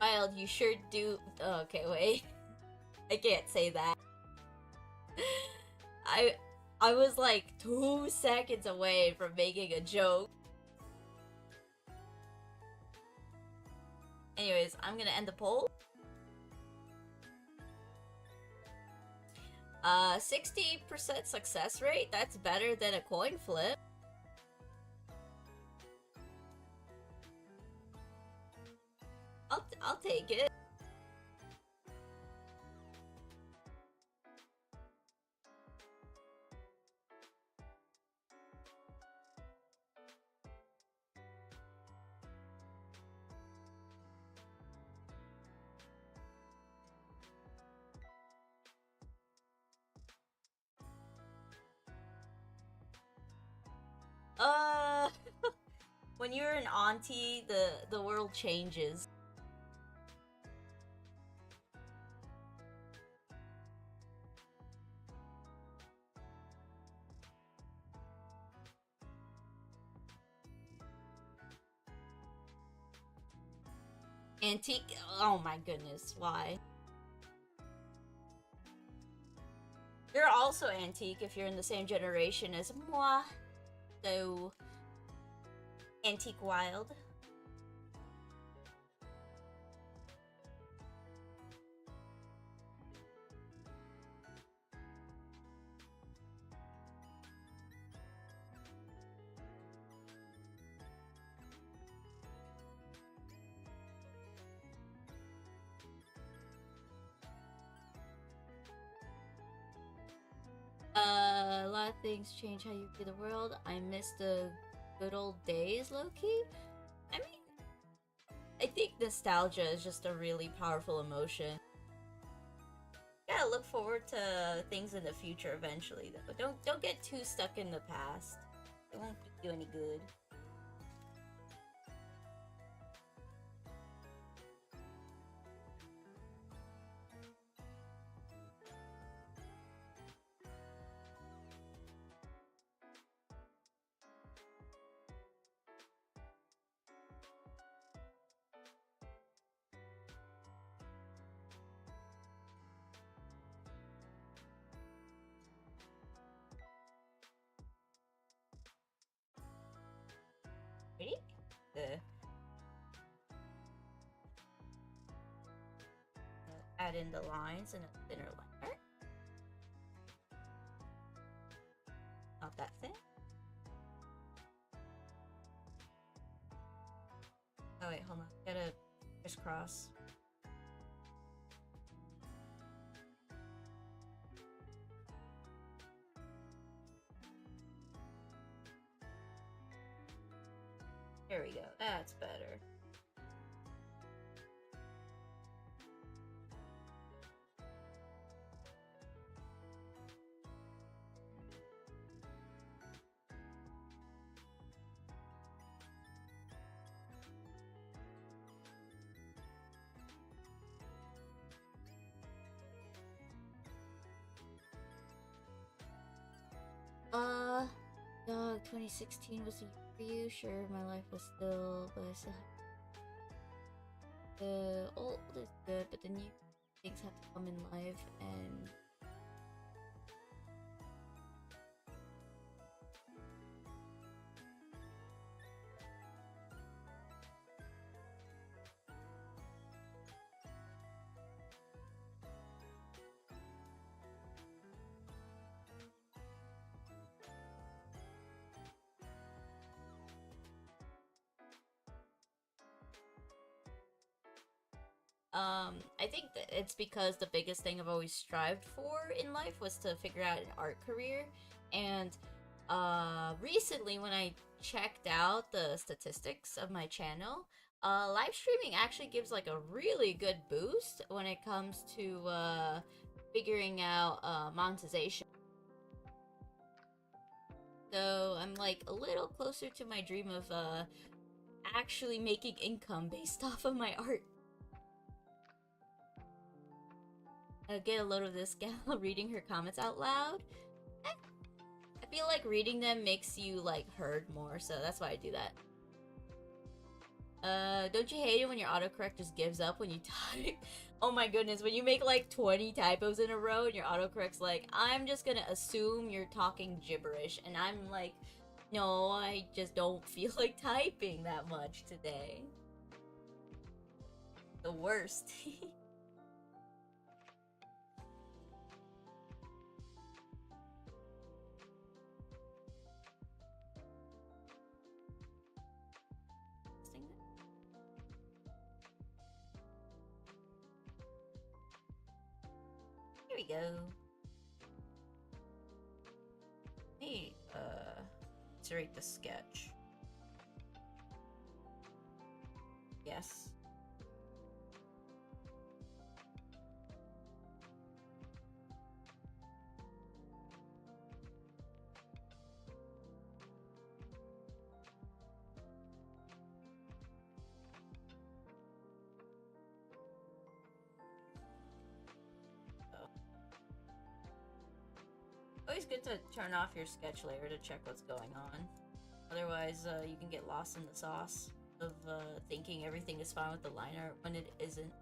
Wild, you sure do. Oh, okay, wait. I can't say that. I was like 2 seconds away from making a joke. Anyways, I'm gonna end the poll. 60% success rate. That's better than a coin flip. I'll take it. When you're an auntie, the world changes. Antique? Oh my goodness, why? You're also antique if you're in the same generation as moi. So, antique wild. A lot of things change how you view the world. I miss the good old days, low-key. I mean, I think nostalgia is just a really powerful emotion. Gotta look forward to things in the future eventually, though. Don't get too stuck in the past. It won't do you any good. Ready? Add in the lines and a thinner liner. Not that thin. Oh wait, hold on. Gotta crisscross. There we go. That's better. Dog, 2016 was a year for you. Sure, my life was still, but I still have... The old is good, but the new things have to come in life, and... I think that it's because the biggest thing I've always strived for in life was to figure out an art career. And recently when I checked out the statistics of my channel, live streaming actually gives like a really good boost when it comes to figuring out monetization. So I'm like a little closer to my dream of actually making income based off of my art. Get a load of this gal reading her comments out loud. I feel like reading them makes you like heard more, so that's why I do that. Don't you hate it when your autocorrect just gives up when you type? Oh my goodness, when you make like 20 typos in a row and your autocorrect's like, I'm just gonna assume you're talking gibberish, and I'm like, no, I just don't feel like typing that much today. The worst. Here we go. Hey, iterate the sketch. Yes. Always good to turn off your sketch layer to check what's going on. Otherwise, you can get lost in the sauce of thinking everything is fine with the line art when it isn't.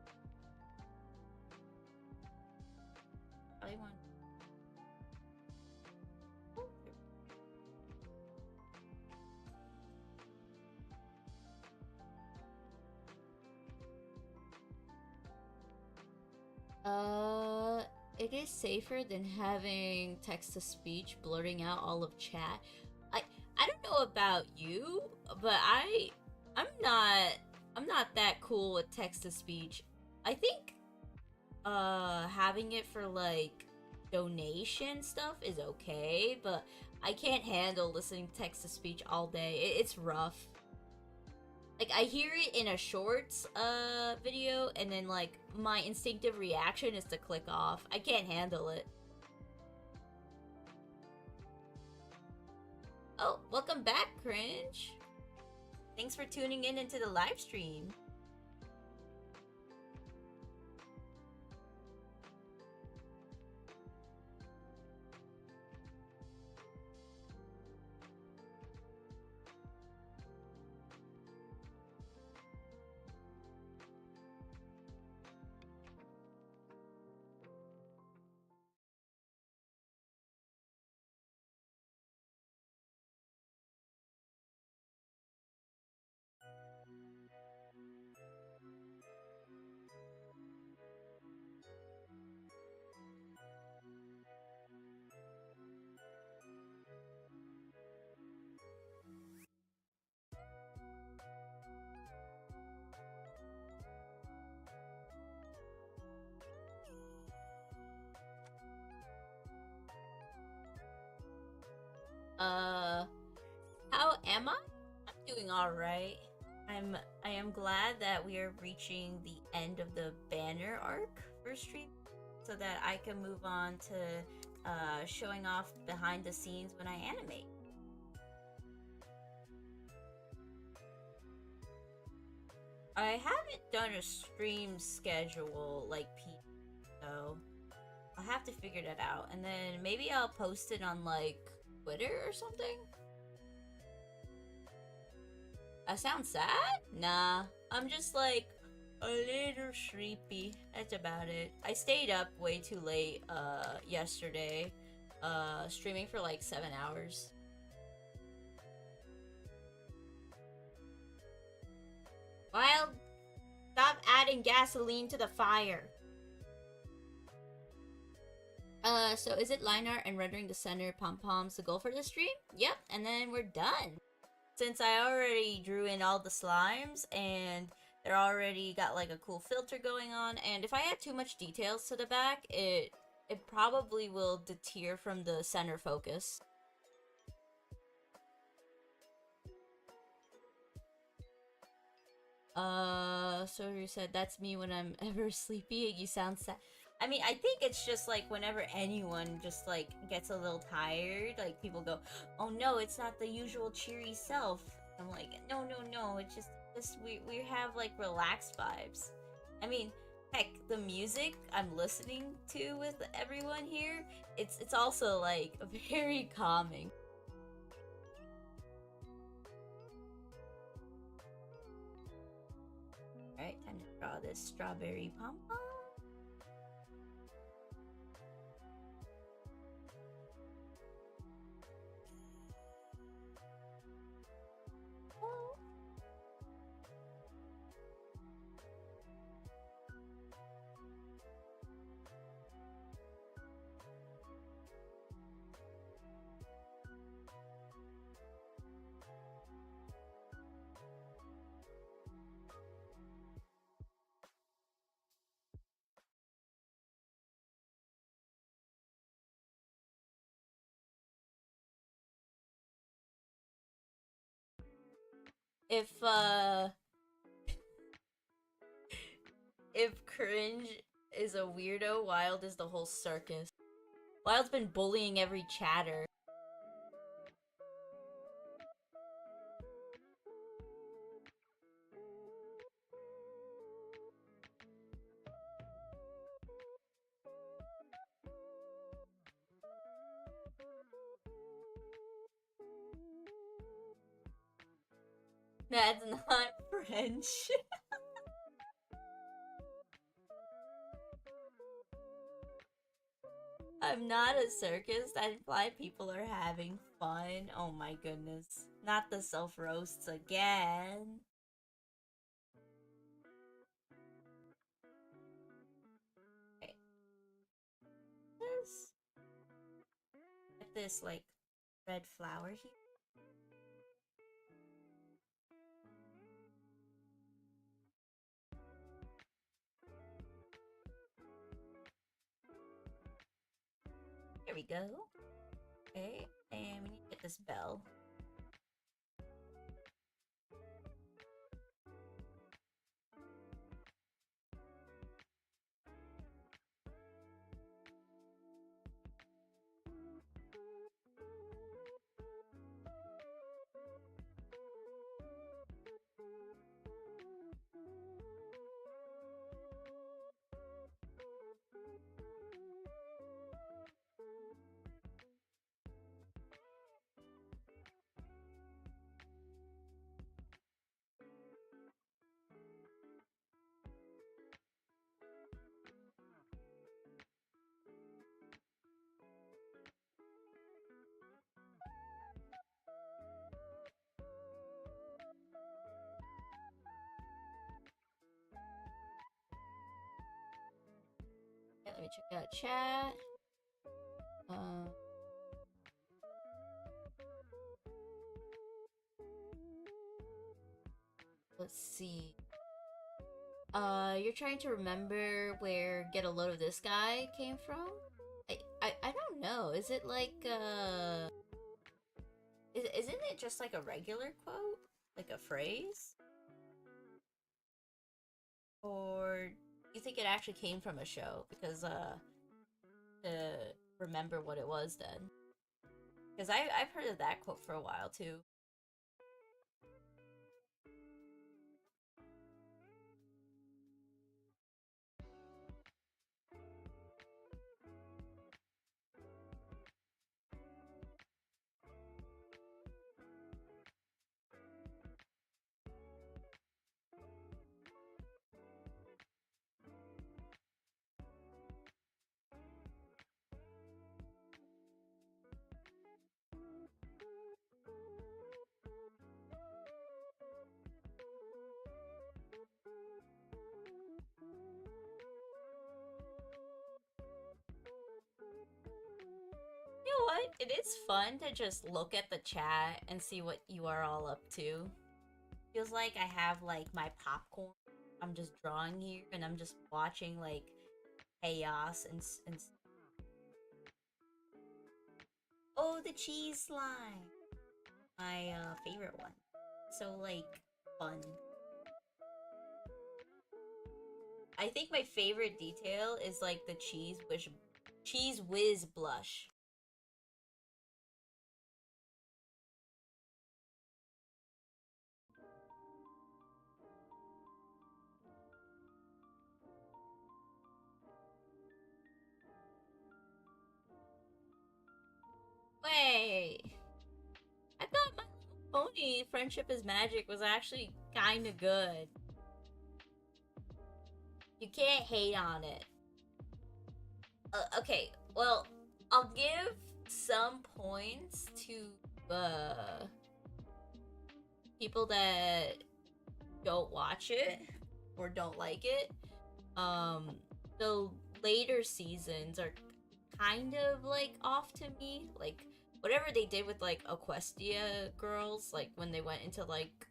Probably one. It is safer than having text-to-speech blurting out all of chat. I don't know about you, but I'm not that cool with text-to-speech. I think having it for like donation stuff is okay, but I can't handle listening to text-to-speech all day. It's rough. Like, I hear it in a shorts video, and then like my instinctive reaction is to click off. I can't handle it. Oh, welcome back, Cringe. Thanks for tuning in into the live stream. How am I? I'm doing alright. I am glad that we are reaching the end of the banner arc for stream, so that I can move on to showing off behind the scenes when I animate. I haven't done a stream schedule like so I'll have to figure that out, and then maybe I'll post it on like Twitter or something. I sound sad? Nah, I'm just like a little sleepy. That's about it. I stayed up way too late yesterday, streaming for like 7 hours. Wild, stop adding gasoline to the fire. So is it line art and rendering the center pom-poms the goal for this stream? Yep, and then we're done. Since I already drew in all the slimes, and they're already got like a cool filter going on, and if I add too much details to the back, it probably will deter from the center focus. So you said that's me when I'm ever sleepy. You sound sad. I mean, I think it's just like whenever anyone just like gets a little tired, like people go, "Oh no, it's not the usual cheery self." I'm like, "No, no, no. It's just we have like relaxed vibes." I mean, heck, the music I'm listening to with everyone here, it's also like very calming. Alright, time to draw this strawberry pom-pom. If if cringe is a weirdo, Wild is the whole circus. Wild's been bullying every chatter. That's not French. I'm not a circus. That implies people are having fun. Oh my goodness. Not the self roasts again. Okay. Get this like red flower here. Here we go. Okay, and we need to get this bell. Okay, let me check out chat. Let's see. You're trying to remember where "Get a Load of This Guy" came from? I don't know. Is it like isn't it just like a regular quote, like a phrase, or do you think it actually came from a show? Because to remember what it was then, because I've heard of that quote for a while too. You know what? It is fun to just look at the chat and see what you are all up to. Feels like I have like my popcorn. I'm just drawing here and I'm just watching like chaos and oh, the cheese slime. My favorite one. So like fun. I think my favorite detail is like the cheese whiz blush. Wait. I thought My Little Pony Friendship is Magic was actually kinda good. You can't hate on it. Okay, well, I'll give some points to people that don't watch it or don't like it. The later seasons are kind of like off to me. Like whatever they did with like Equestria girls, like when they went into like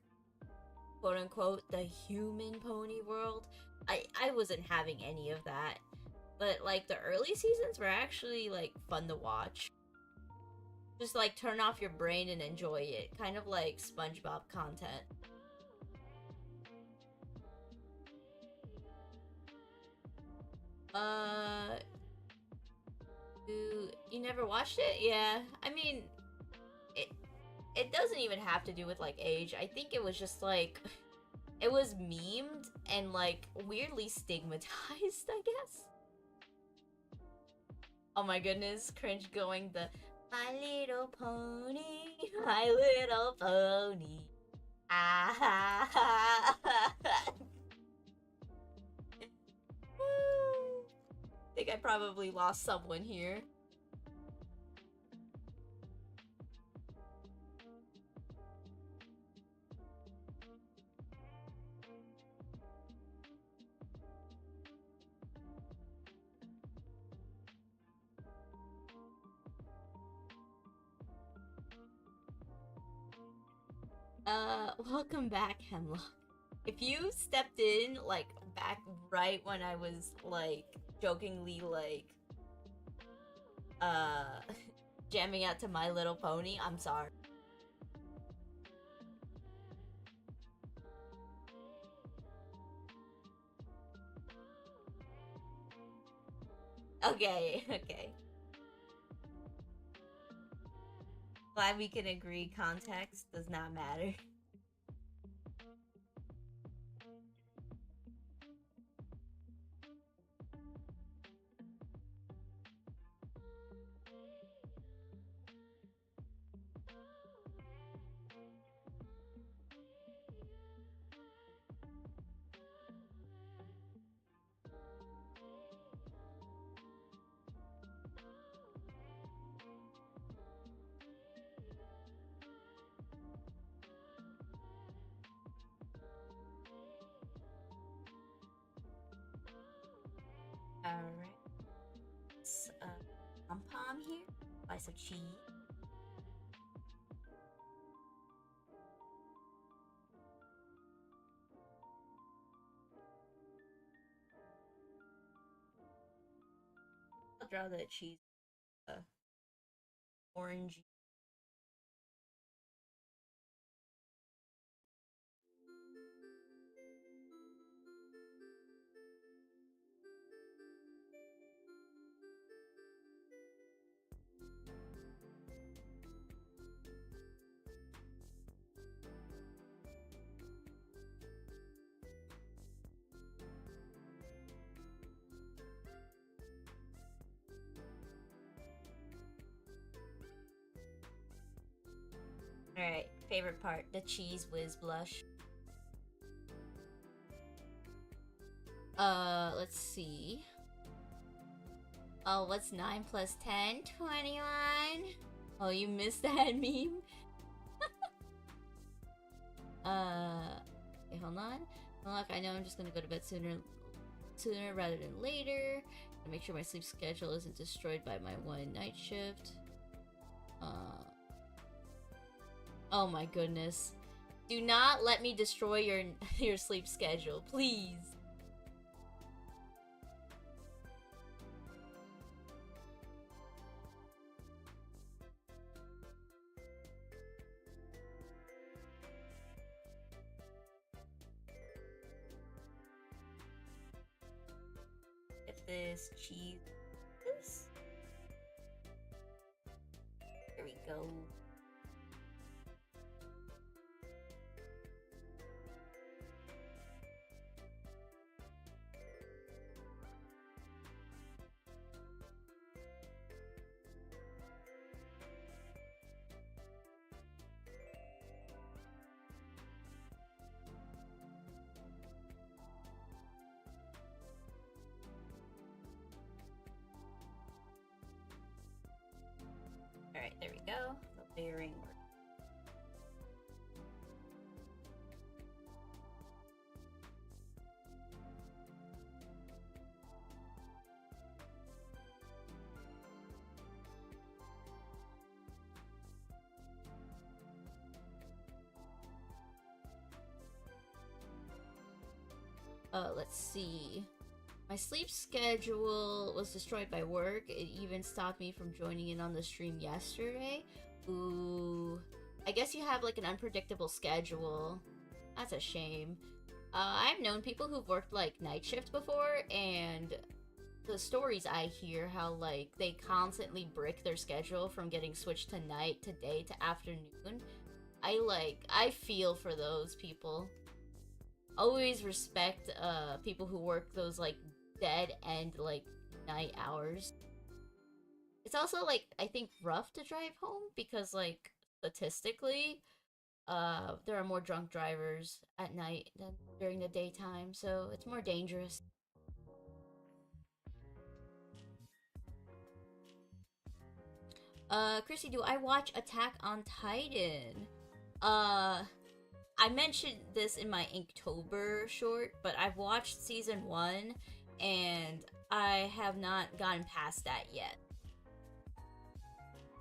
quote unquote the human pony world, I wasn't having any of that. But like the early seasons were actually like fun to watch. Just like turn off your brain and enjoy it, kind of like SpongeBob content. You never watched it? Yeah, I mean, it doesn't even have to do with like age. I think it was just like it was memed and like weirdly stigmatized, I guess. Oh my goodness, cringe going the My Little Pony, My Little Pony. Ah, I think I probably lost someone here. Welcome back, Hemlock. If you stepped in, like, back right when I was, like, jokingly, like, jamming out to My Little Pony, I'm sorry. Okay, okay. Glad we can agree context does not matter. Alright. It's pom-pom here. Buy some cheese. I'll draw the cheese orange. Alright, favorite part, the cheese whiz blush. Let's see. Oh, what's 9 plus 10? 21. Oh, you missed that meme? Okay, hold on. Look, I know I'm just gonna go to bed sooner rather than later. To make sure my sleep schedule isn't destroyed by my one night shift. Oh my goodness. Do not let me destroy your sleep schedule, please. Get this cheese. There we go. Let's see. My sleep schedule was destroyed by work. It even stopped me from joining in on the stream yesterday. Ooh. I guess you have like an unpredictable schedule. That's a shame. I've known people who've worked like night shift before, and the stories I hear how like they constantly break their schedule from getting switched to night to day to afternoon. I feel for those people. Always respect people who work those like dead end like night hours. It's also like I think rough to drive home because like statistically there are more drunk drivers at night than during the daytime, so it's more dangerous. Chrissy, do I watch Attack on Titan? Uh, I mentioned this in my Inktober short, but I've watched season 1, and I have not gotten past that yet.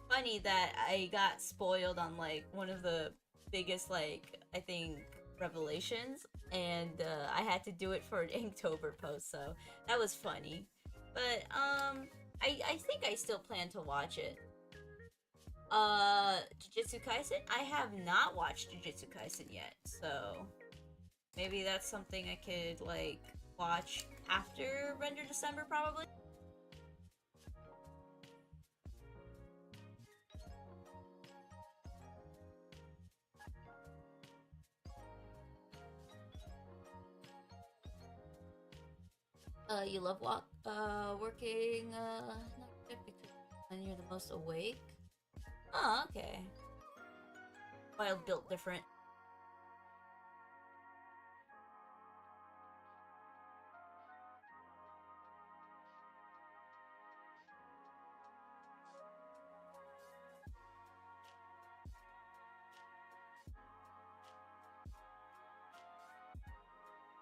Funny that I got spoiled on, like, one of the biggest, like, I think, revelations, and I had to do it for an Inktober post, so that was funny. But, I think I still plan to watch it. Jujutsu Kaisen? I have not watched Jujutsu Kaisen yet, so maybe that's something I could, like, watch after Render December, probably? You love working, not good because when you're the most awake? Oh, okay. Wild built different.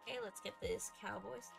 Okay, let's get this Cowboys.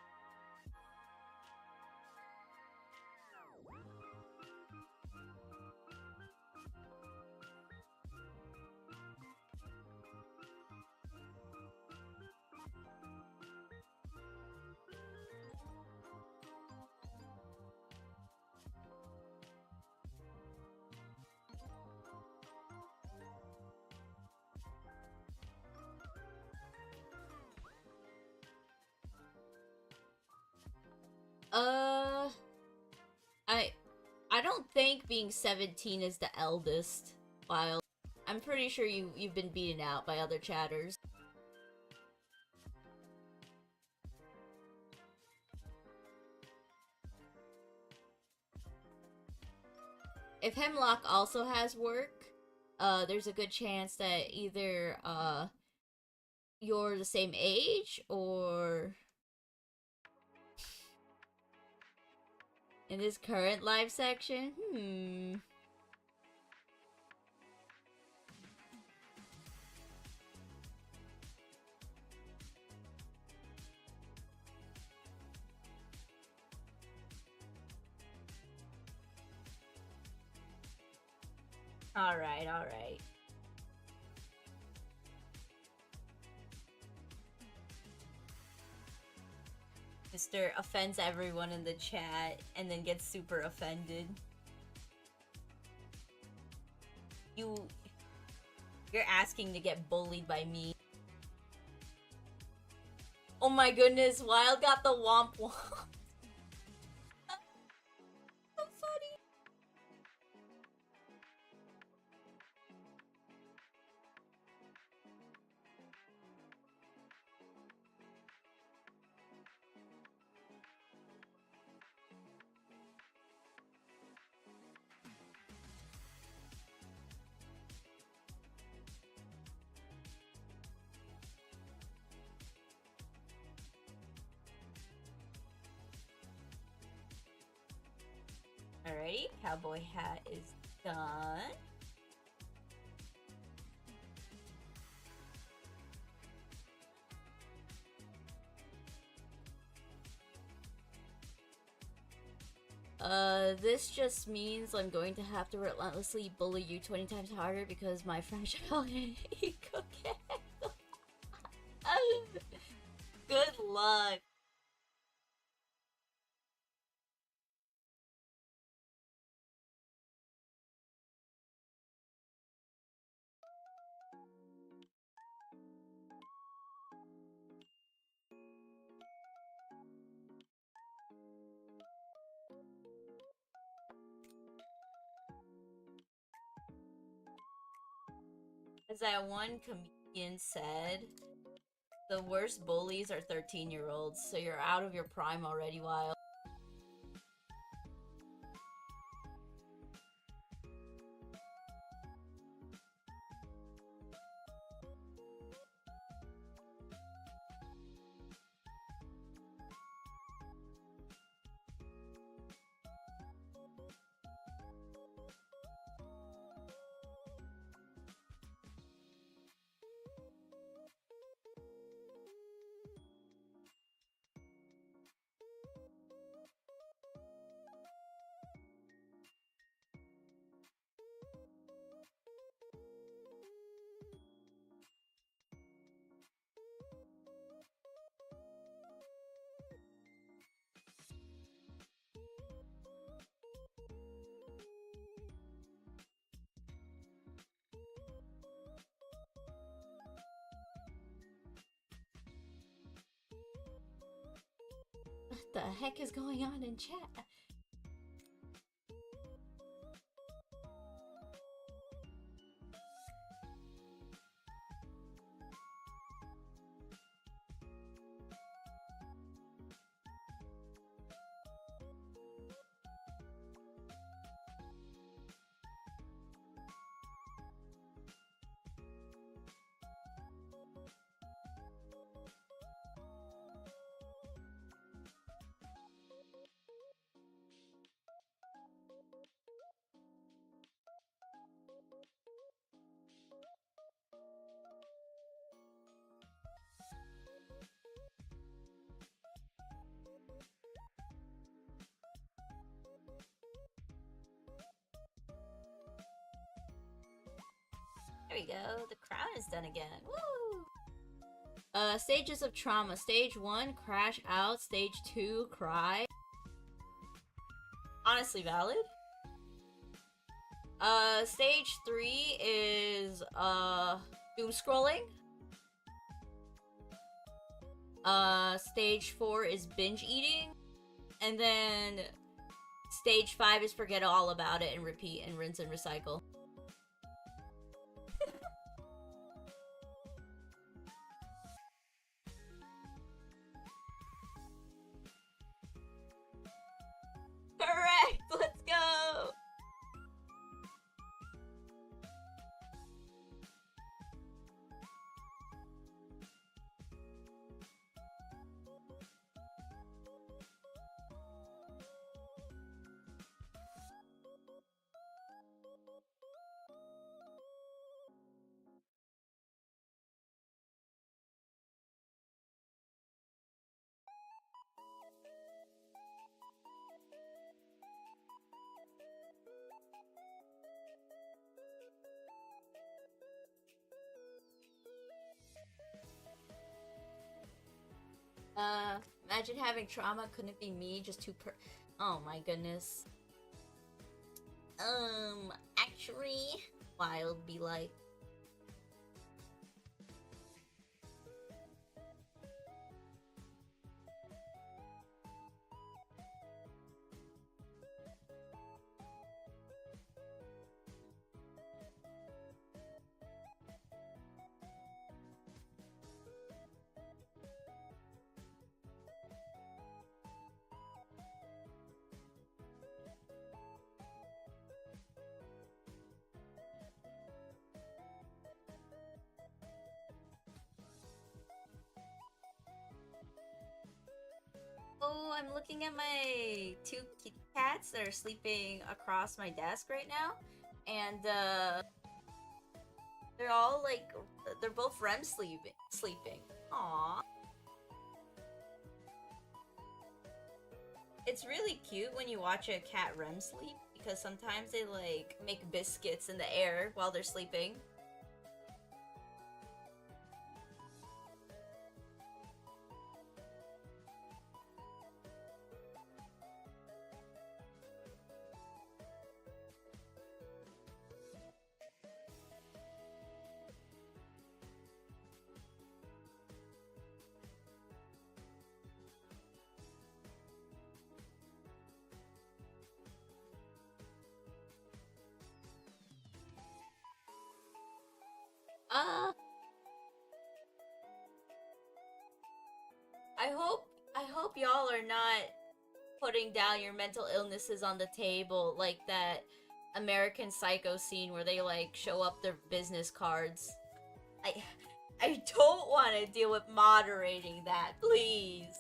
Uh, I I don't think being 17 is the eldest. While I'm pretty sure you've been beaten out by other chatters. If Hemlock also has work, there's a good chance that either you're the same age or in this current live section. Alright, alright. Mr. offends everyone in the chat and then gets super offended. You're asking to get bullied by me. Oh my goodness, Wild got the womp womp. So funny. Alrighty, cowboy hat is done. This just means I'm going to have to relentlessly bully you 20 times harder because my friends are all gonna eat cookies. Good luck. fuck? As that one comedian said, the worst bullies are 13-year-olds, so you're out of your prime already, Wild. What the heck is going on in chat? There we go. The crown is done again. Woo! Stages of trauma. Stage 1, crash out. Stage 2, cry. Honestly valid. Stage 3 is, doom scrolling. Stage 4 is binge eating. And then stage 5 is forget all about it and repeat and rinse and recycle. Correct! Let's go! Imagine having trauma. Couldn't it be me? Just oh my goodness. Actually, Wild be like. Oh, I'm looking at my 2 kitty cats that are sleeping across my desk right now. And, they're all, like, they're both REM sleeping. Aww. It's really cute when you watch a cat REM sleep, because sometimes they, like, make biscuits in the air while they're sleeping. Uh, I hope y'all are not putting down your mental illnesses on the table like that American Psycho scene where they like show up their business cards. I I don't want to deal with moderating that, please.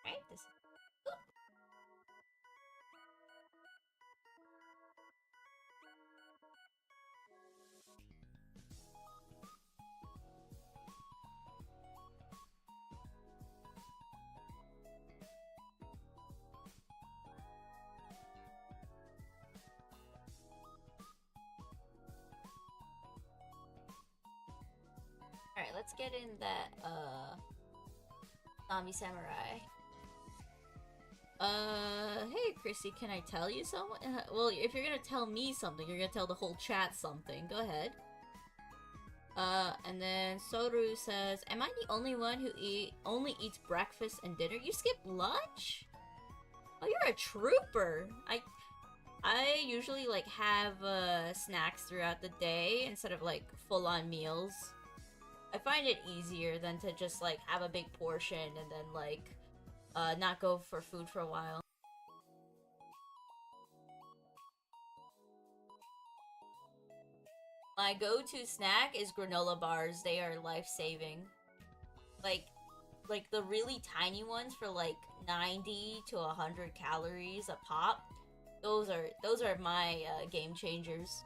Right? This. Alright, let's get in that, zombie samurai. Hey, Chrissy, can I tell you something? Well, if you're gonna tell me something, you're gonna tell the whole chat something. Go ahead. And then Soru says, am I the only one who only eats breakfast and dinner? You skip lunch? Oh, you're a trooper! I usually, like, have, snacks throughout the day instead of, like, full-on meals. I find it easier than to just, like, have a big portion and then, like, not go for food for a while. My go-to snack is granola bars. They are life-saving. Like the really tiny ones for like 90 to 100 calories a pop. Those are my game changers.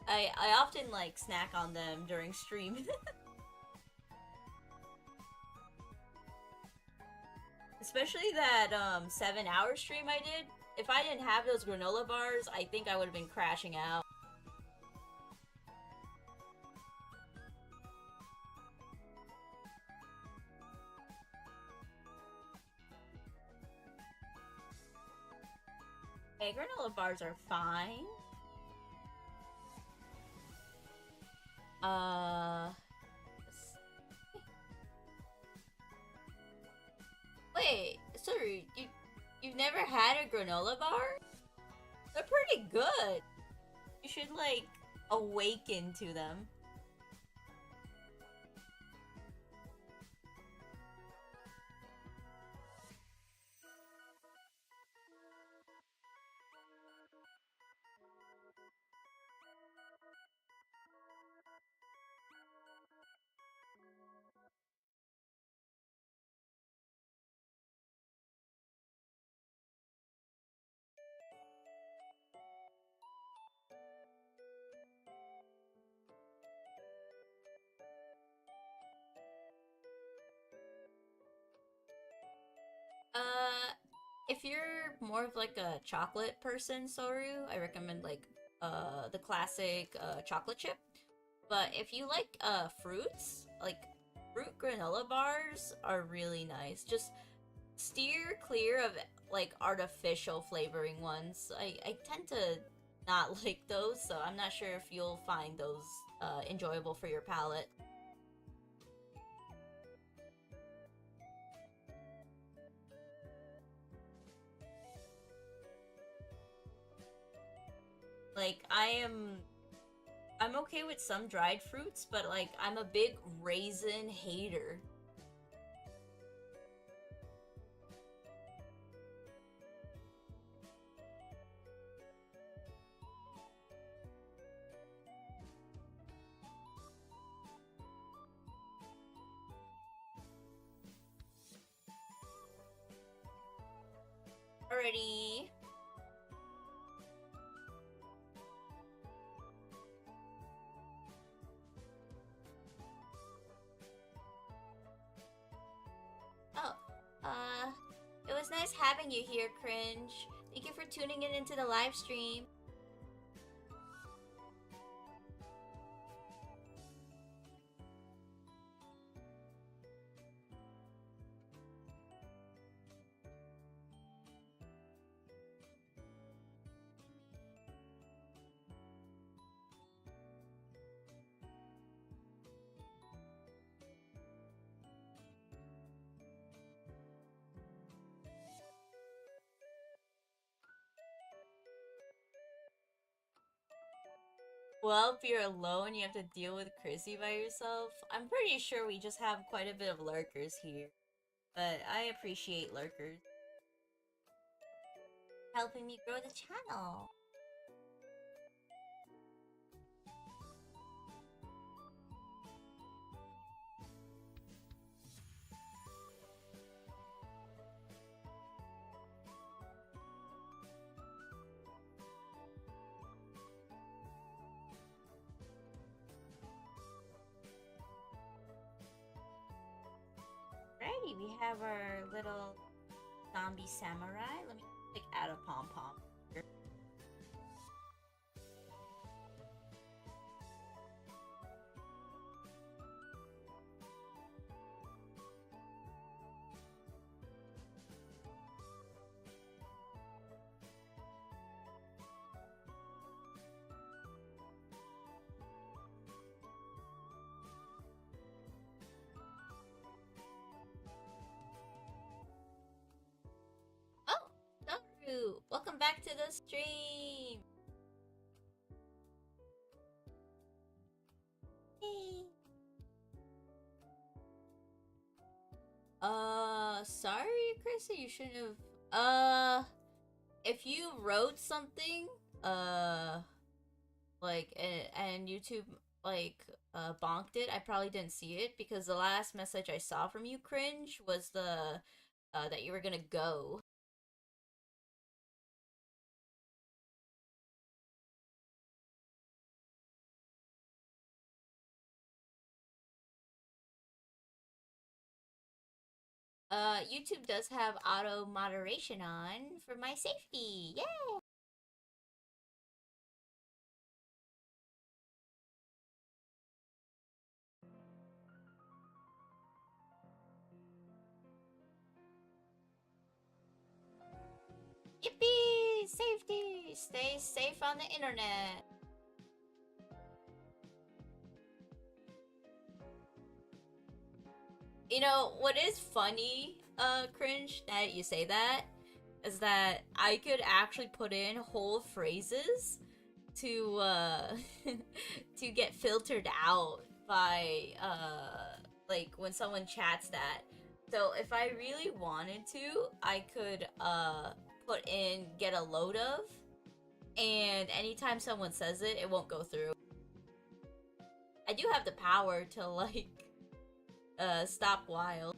I often like snack on them during stream. Especially that 7-hour stream I did. If I didn't have those granola bars, I think I would have been crashing out. Hey, granola bars are fine. Wait, sorry, you've never had a granola bar? They're pretty good. You should, like, awaken to them. If you're more of like a chocolate person, Soru, I recommend like the classic chocolate chip. But if you like fruits, like fruit granola bars are really nice. Just steer clear of like artificial flavoring ones. I tend to not like those, so I'm not sure if you'll find those enjoyable for your palate. Like I'm okay with some dried fruits, but like I'm a big raisin hater. already. Oh, it was nice having you here, Cringe. Thank you for tuning in into the live stream. Well, if you're alone, you have to deal with Chrissy by yourself. I'm pretty sure we just have quite a bit of lurkers here. But I appreciate lurkers. Helping me grow the channel. Alrighty, we have our little zombie samurai. Let me like add a pom-pom here. Oh, Doru! Welcome back to the stream! Hey! Sorry, Chrissy, you shouldn't have... if you wrote something, like, and YouTube, like, bonked it, I probably didn't see it, because the last message I saw from you, Cringe, was the, that you were gonna go. YouTube does have auto moderation on for my safety. Yay! Yippee! Safety! Stay safe on the internet. You know, what is funny, Cringe, that you say that, is that I could actually put in whole phrases to, to get filtered out by, like, when someone chats that. So if I really wanted to, I could, put in get a load of, and anytime someone says it, it won't go through. I do have the power to, like, stop wild.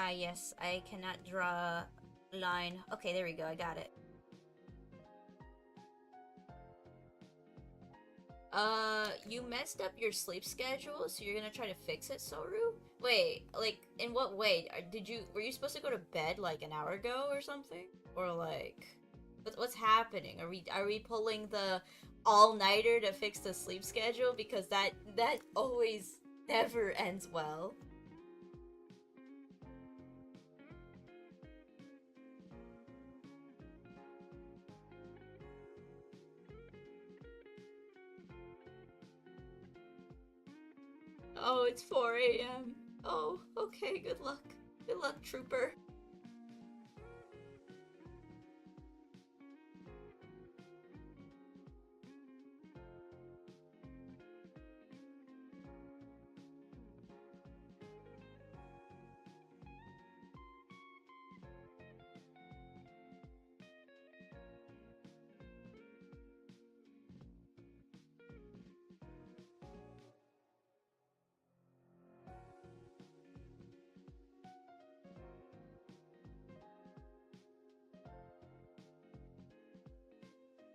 Ah, yes, I cannot draw a line. Okay, there we go, I got it. You messed up your sleep schedule, so you're gonna try to fix it, Soru? Wait, like, in what way? Were you supposed to go to bed, like, an hour ago or something? Or, like, what's happening? Are we pulling the all-nighter to fix the sleep schedule? Because that always never ends well. Oh, it's 4 a.m. Oh, okay, good luck. Good luck, trooper.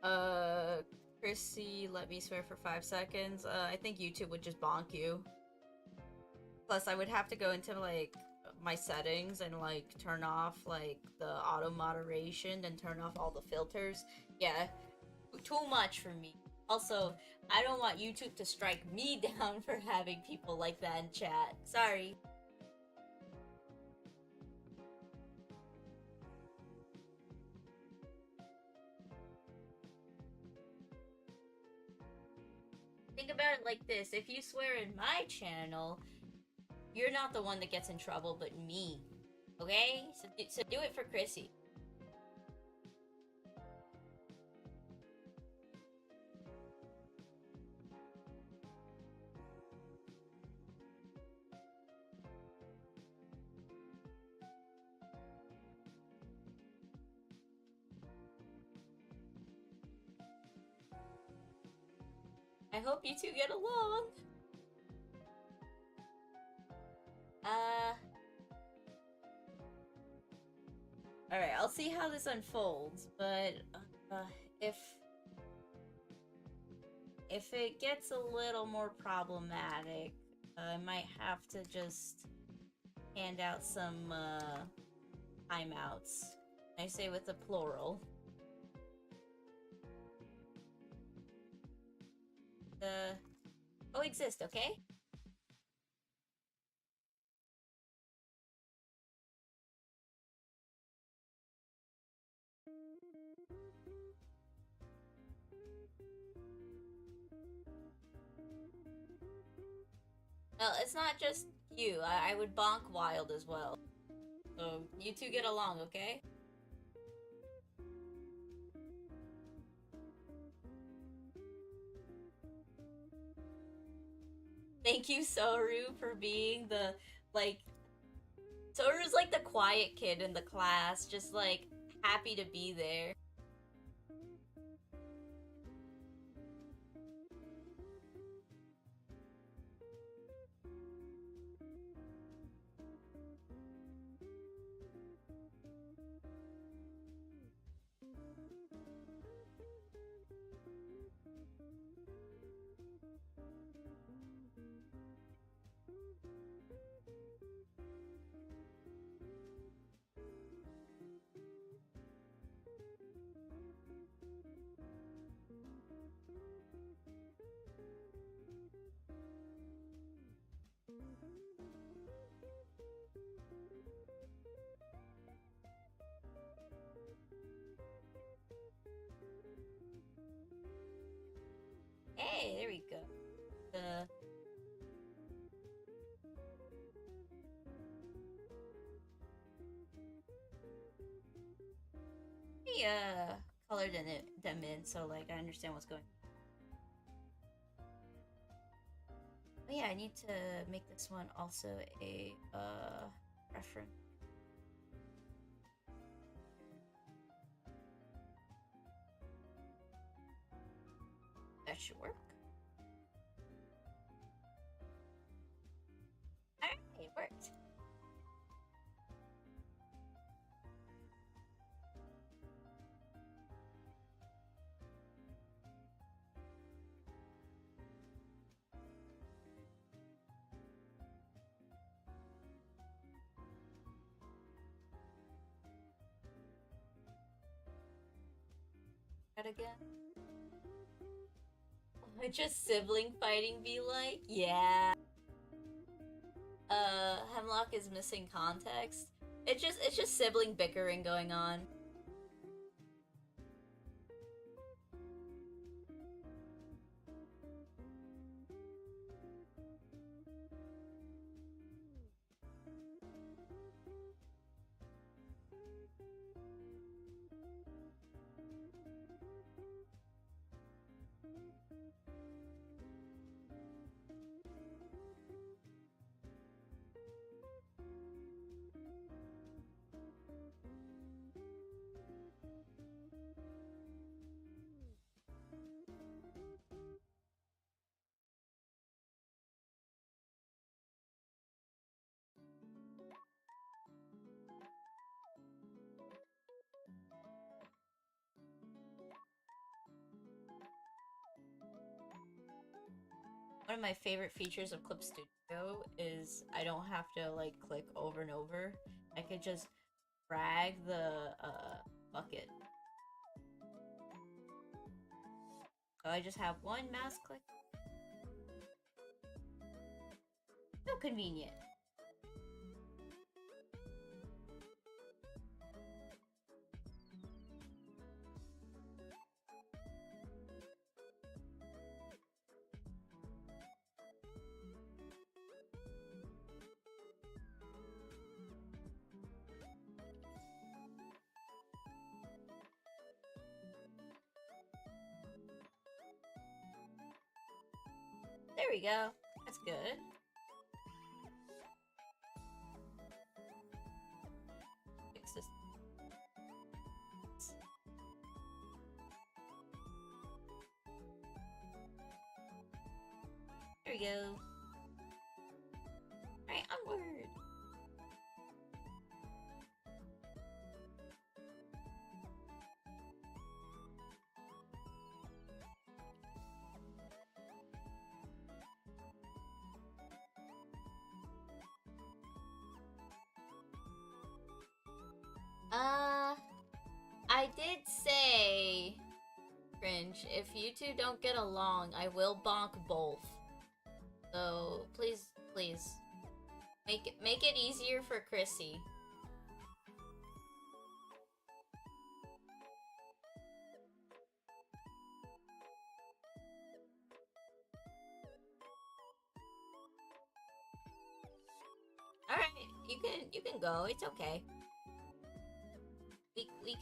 Uh, Chrissy, let me swear for 5 seconds. I think YouTube would just bonk you. Plus, I would have to go into, like, my settings and, like, turn off, like, the auto moderation and turn off all the filters. Yeah, too much for me. Also, I don't want YouTube to strike me down for having people like that in chat. Sorry. Think about it like this. If you swear in my channel, you're not the one that gets in trouble, but me. Okay? So do it for Chrissy. I hope you two get along. Alright, I'll see how this unfolds, but, if it gets a little more problematic, I might have to just hand out some, timeouts. I say with the plural. Coexist, okay? Well, it's not just you. I would bonk Wild as well. So, you two get along, okay? Thank you, Soru, for being the, like... Soru's like the quiet kid in the class, just, like, happy to be there. Hey, there we go. We, colored them in, so, like, I understand what's going on. Oh yeah, I need to make this one also a, reference. That should work. Alright, it worked. That again? What just sibling fighting be like? Yeah. Hemlock is missing context. It's just sibling bickering going on. of my favorite features of Clip Studio is I don't have to like click over and over. I could just drag the bucket. So I just have one mouse click. So convenient. There we go. That's good. Fix this. There we go. Alright, onward. I did say, Cringe, if you two don't get along, I will bonk both. So please, please, make it easier for Chrissy. All right, you can go. It's okay. We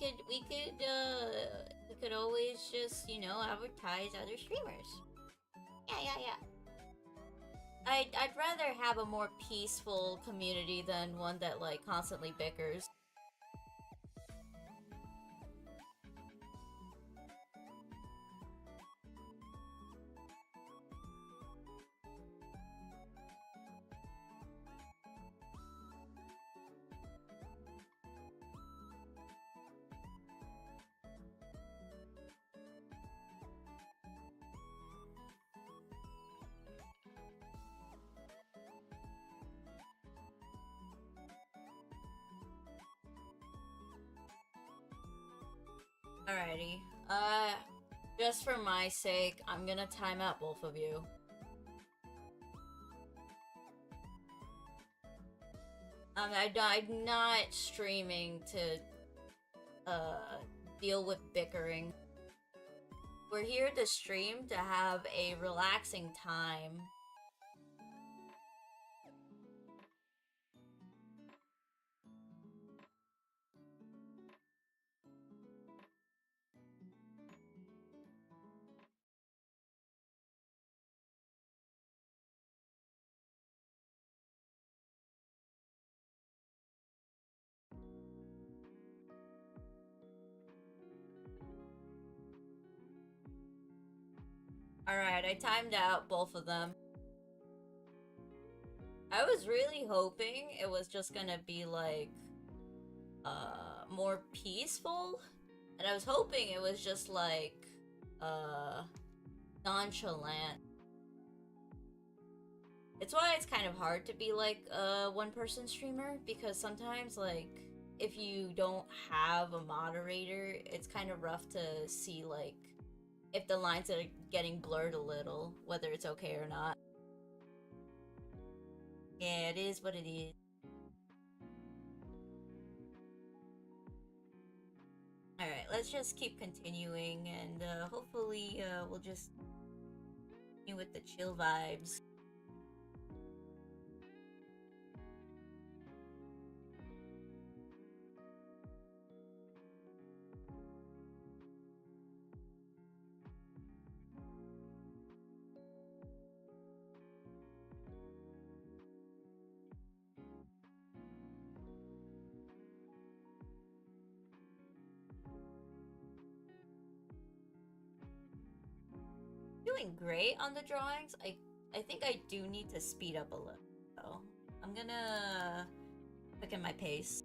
could always just, you know, advertise other streamers. Yeah. I'd rather have a more peaceful community than one that like constantly bickers. Alrighty. Just for my sake, I'm gonna time out both of you. I'm not streaming to, deal with bickering. We're here to stream to have a relaxing time. Alright, I timed out both of them. I was really hoping it was just gonna be like, more peaceful. And I was hoping it was just like, nonchalant. It's why it's kind of hard to be like a one-person streamer, because sometimes, like, if you don't have a moderator, it's kind of rough to see, like, if the lines are getting blurred a little, whether it's okay or not. Yeah, it is what it is. Alright, let's just keep continuing, and hopefully we'll just continue with the chill vibes. Doing great on the drawings. I think I do need to speed up a little, so I'm gonna quicken my pace.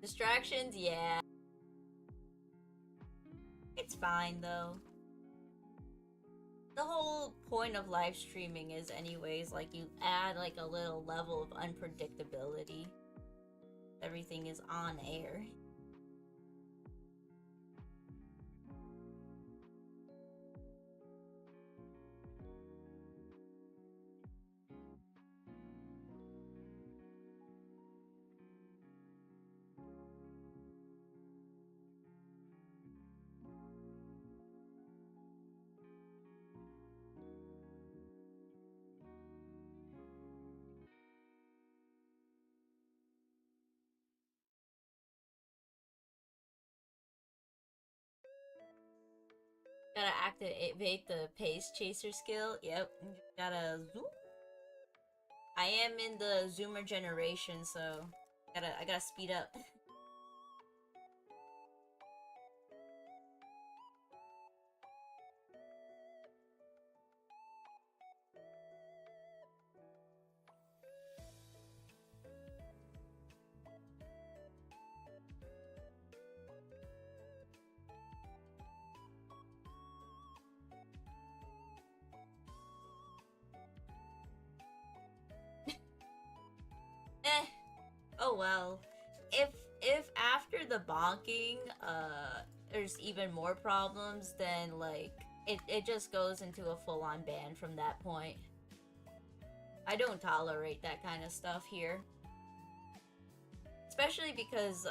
Distractions, yeah. It's fine though. The whole point of live streaming is anyways like you add like a little level of unpredictability. Everything is on air. Gotta activate the pace chaser skill. Yep. Gotta zoom. I am in the zoomer generation, so I gotta speed up. Eh. Oh well. If after the bonking, there's even more problems, then like it just goes into a full-on ban from that point. I don't tolerate that kind of stuff here. Especially because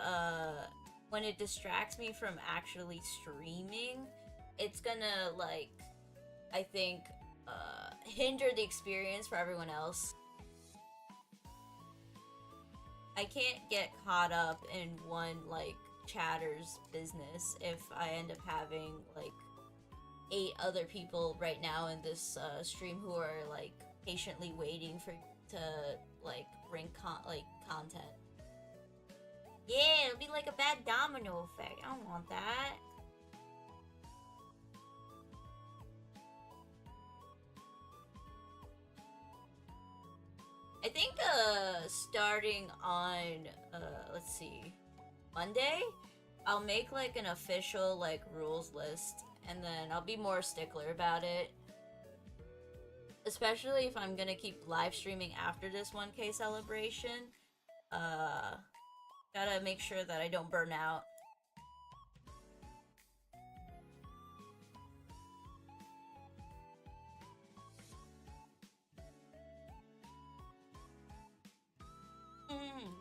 when it distracts me from actually streaming, it's gonna like I think hinder the experience for everyone else. I can't get caught up in one like chatter's business if I end up having like 8 other people right now in this stream who are like patiently waiting for to like bring content. Yeah, it'll be like a bad domino effect. I don't want that. I think starting on let's see, Monday, I'll make like an official like rules list and then I'll be more stickler about it. Especially if I'm gonna keep live streaming after this 1K celebration. Gotta make sure that I don't burn out.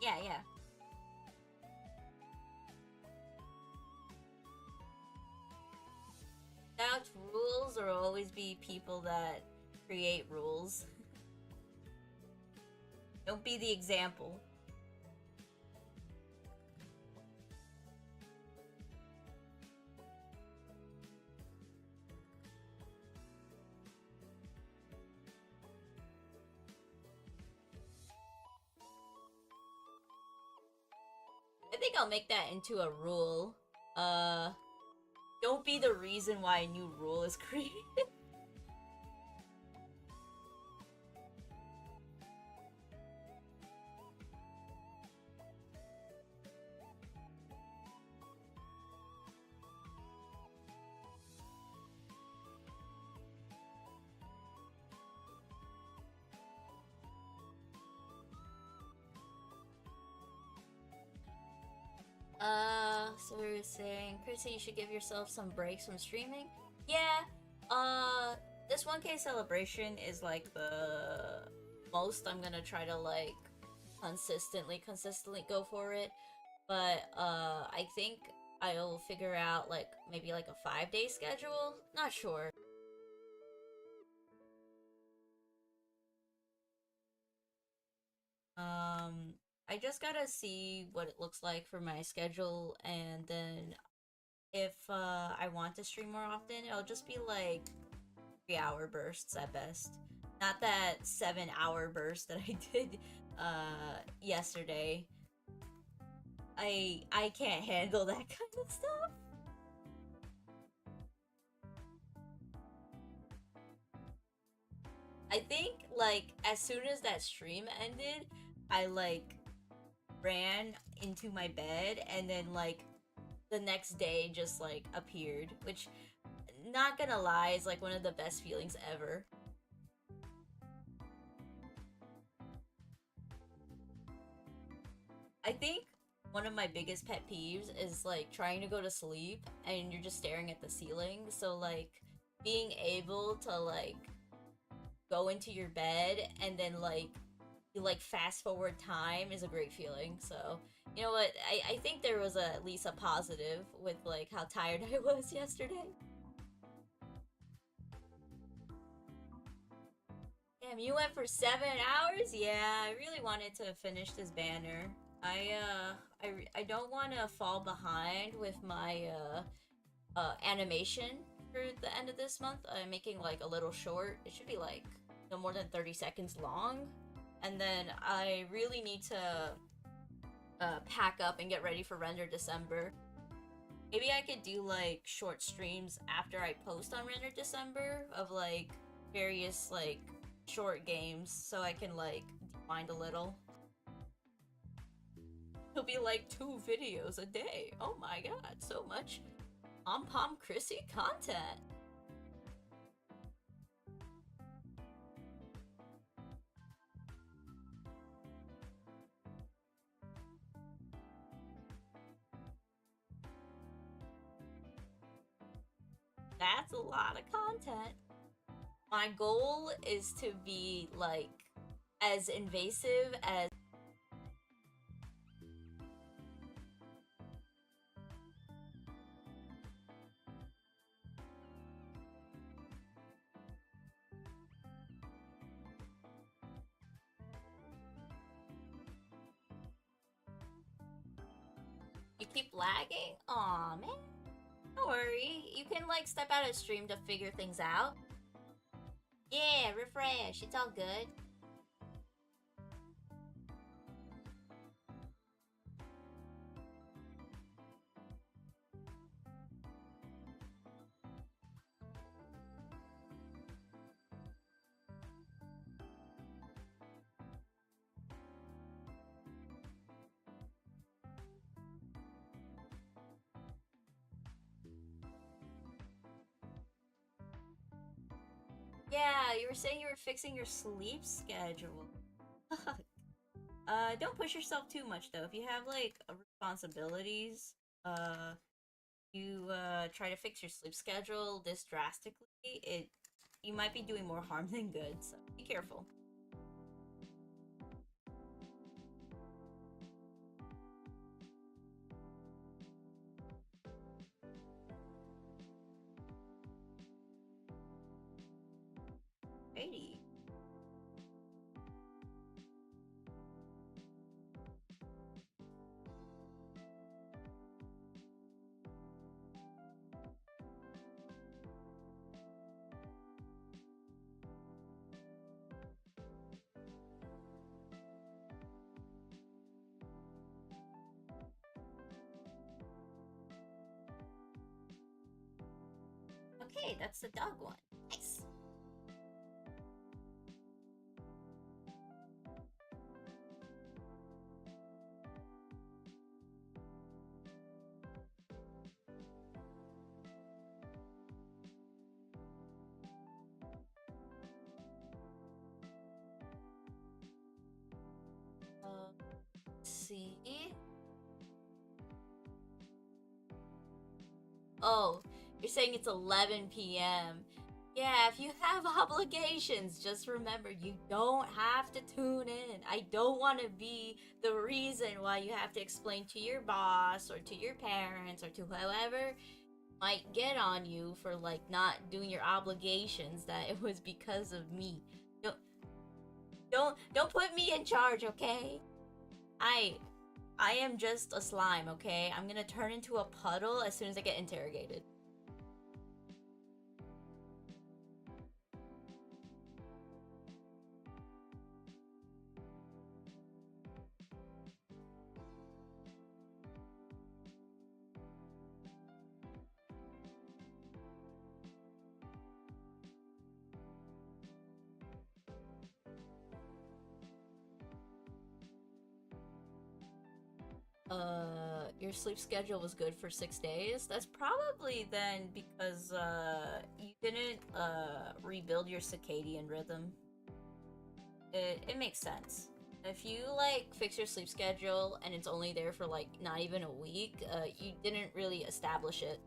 Yeah, yeah. Without rules, there will always be people that create rules. Don't be the example. I think I'll make that into a rule. Don't be the reason why a new rule is created. So we were saying, Chrisy, you should give yourself some breaks from streaming. Yeah, this 1K celebration is like the most I'm gonna try to like consistently go for it. But I think I'll figure out like maybe like a 5-day schedule. Not sure. I just gotta see what it looks like for my schedule, and then if I want to stream more often, it'll just be like 3-hour bursts at best. Not that 7-hour burst that I did yesterday. I can't handle that kind of stuff. I think like as soon as that stream ended, I like ran into my bed, and then like the next day just like appeared, which, not gonna lie, is like one of the best feelings ever. I think one of my biggest pet peeves is like trying to go to sleep and you're just staring at the ceiling. So like being able to like go into your bed and then like you like fast forward time is a great feeling. So you know what? I think there was at least a positive with like how tired I was yesterday. Damn, you went for 7 hours? Yeah, I really wanted to finish this banner. I don't want to fall behind with my animation for the end of this month. I'm making like a little short. It should be like no more than 30 seconds long. And then I really need to pack up and get ready for Render December. Maybe I could do like short streams after I post on Render December of like various like short games so I can like find a little. It'll be like 2 videos a day. Oh my god, so much pom Chrisy content. That's a lot of content. My goal is to be like as invasive as you keep lagging? Aw, man. Don't worry. You can like step out of stream to figure things out. Yeah, refresh. It's all good. Yeah, you were saying you were fixing your sleep schedule. Don't push yourself too much though. If you have like responsibilities, uh, you try to fix your sleep schedule this drastically, it you might be doing more harm than good. So be careful. Righty. Okay, that's the dog one. Nice. Let's see. Oh, you're saying it's 11 p.m. Yeah, if you have obligations, just remember you don't have to tune in. I don't want to be the reason why you have to explain to your boss or to your parents or to whoever might get on you for like not doing your obligations that it was because of me. Don't don't put me in charge, okay? I I am just a slime, okay? I'm gonna turn into a puddle as soon as I get interrogated. your sleep schedule was good for 6 days, that's probably then because you didn't rebuild your circadian rhythm. It makes sense. If you like fix your sleep schedule and it's only there for like not even a week, you didn't really establish it.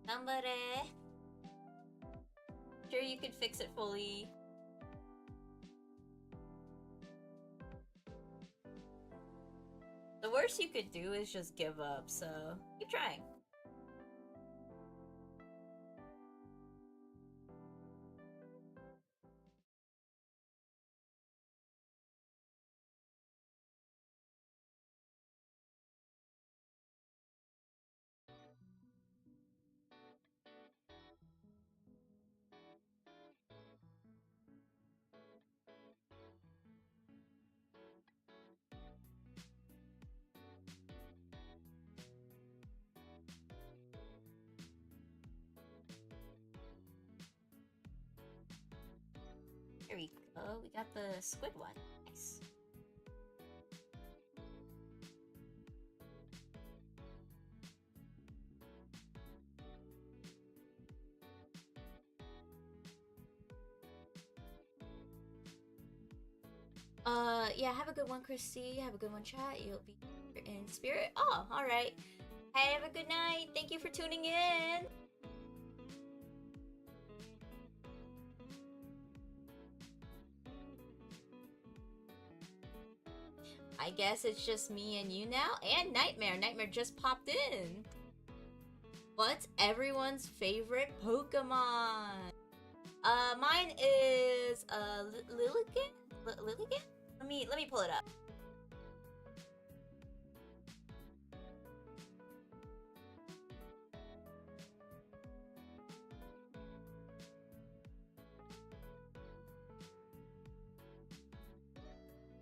Somebody. Sure, you could fix it fully. The worst you could do is just give up, so keep trying. Here we go. We got the squid one. Nice. Yeah, have a good one, Chrisy. Have a good one, chat. You'll be here in spirit. Oh, alright. Hey, have a good night. Thank you for tuning in. I guess it's just me and you now. And Nightmare. Nightmare just popped in. What's everyone's favorite Pokemon? Mine is, Lilligant? Lilligant? Let me pull it up.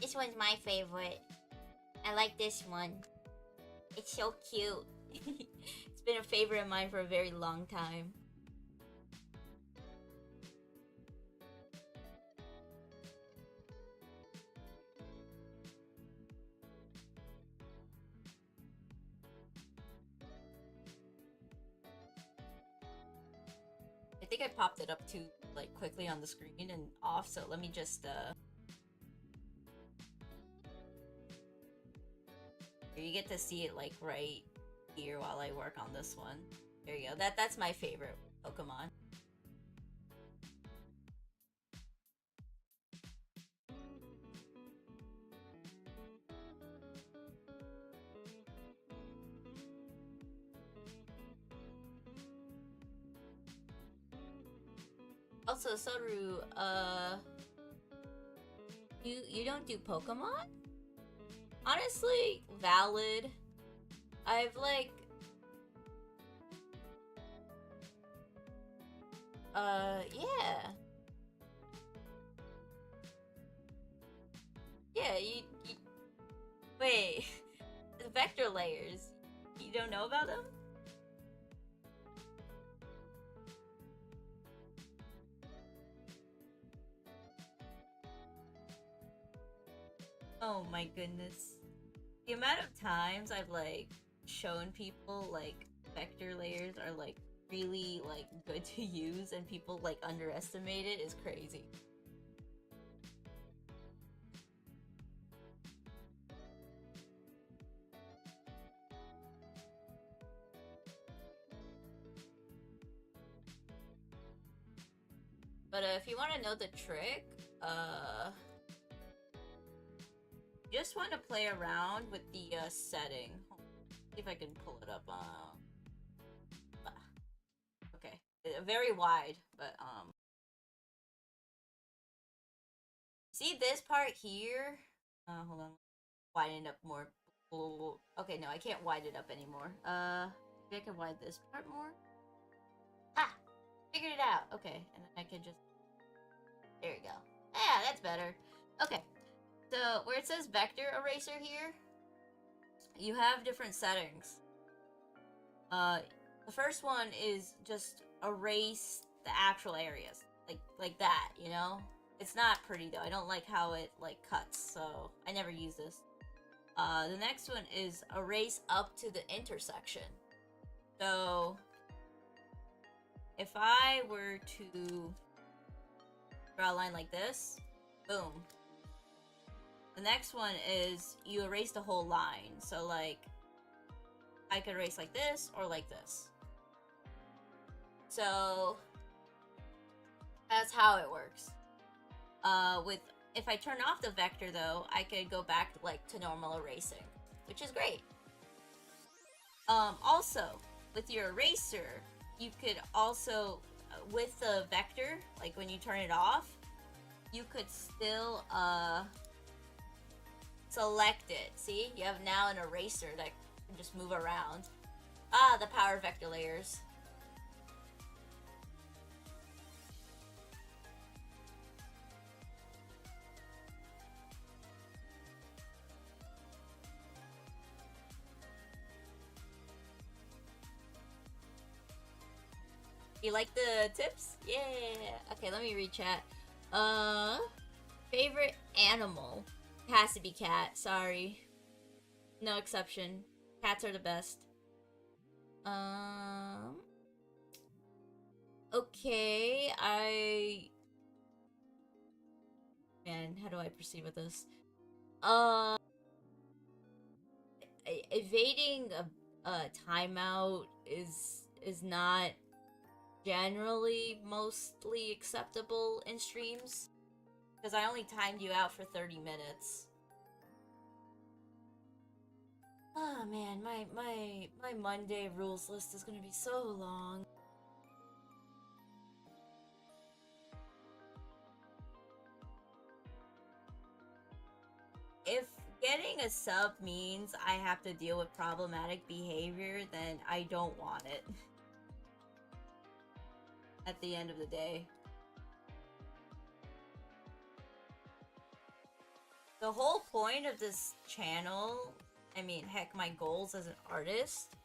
This one's my favorite. I like this one. It's so cute. It's been a favorite of mine for a very long time. I think I popped it up too, like, quickly on the screen and off, so let me just, you get to see it, like, right here while I work on this one. There you go. That's my favorite Pokemon. Also, Soru, you don't do Pokemon? Honestly, valid. I've like... yeah. Yeah, you... Wait. The vector layers. You don't know about them? Oh my goodness. The amount of times I've, like, shown people, like, vector layers are, like, really, like, good to use and people, like, underestimate it is crazy. But if you want to know the trick, you just want to play around with the setting. See if I can pull it up. Okay, very wide, but see this part here? Hold on, widen it up more. Okay, no, I can't widen it up anymore. Maybe I can widen this part more. Ah, figured it out. Okay, and then I can just. There you go. Yeah, that's better. Okay. So, where it says vector eraser here, you have different settings. The first one is just erase the actual areas, like that, you know? It's not pretty though. I don't like how it like cuts, so I never use this. The next one is erase up to the intersection. So if I were to draw a line like this, boom. The next one is you erase the whole line. So like I could erase like this or like this. So that's how it works. If I turn off the vector though, I could go back like to normal erasing, which is great. Also, with your eraser, you could also, with the vector, like when you turn it off, you could still select it. See, you have now an eraser that can just move around. Ah, the power vector layers. You like the tips? Yeah. Okay, let me read chat. Favorite animal has to be cat. Sorry, no exception. Cats are the best. Okay, man, how do I proceed with this? Evading a timeout is not generally mostly acceptable in streams because I only timed you out for 30 minutes. Oh man, my Monday rules list is gonna be so long. If getting a sub means I have to deal with problematic behavior, then I don't want it. At the end of the day. The whole point of this channel, I mean, heck, my goals as an artist,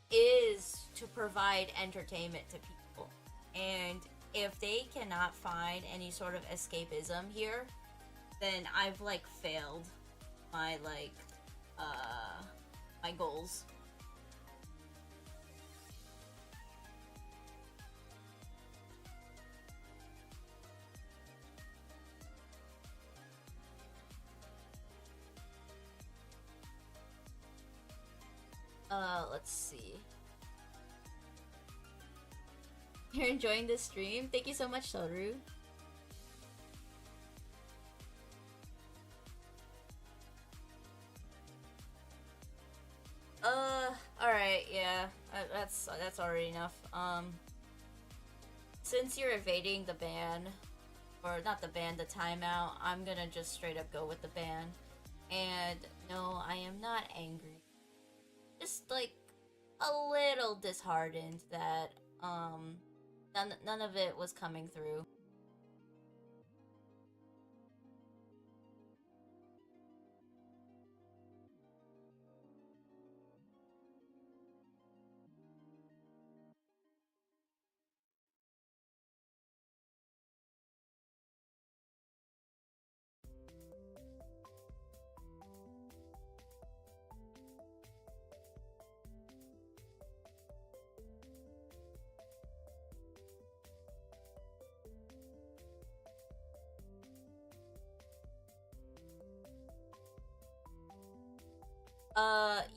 is to provide entertainment to people. And if they cannot find any sort of escapism here, then I've, like, failed my, like, my goals. Let's see. You're enjoying this stream? Thank you so much, Soru. Alright, yeah. That's already enough. Since you're evading the ban, or not the ban, the timeout, I'm gonna just straight up go with the ban. And no, I am not angry. Just like a little disheartened that none of it was coming through.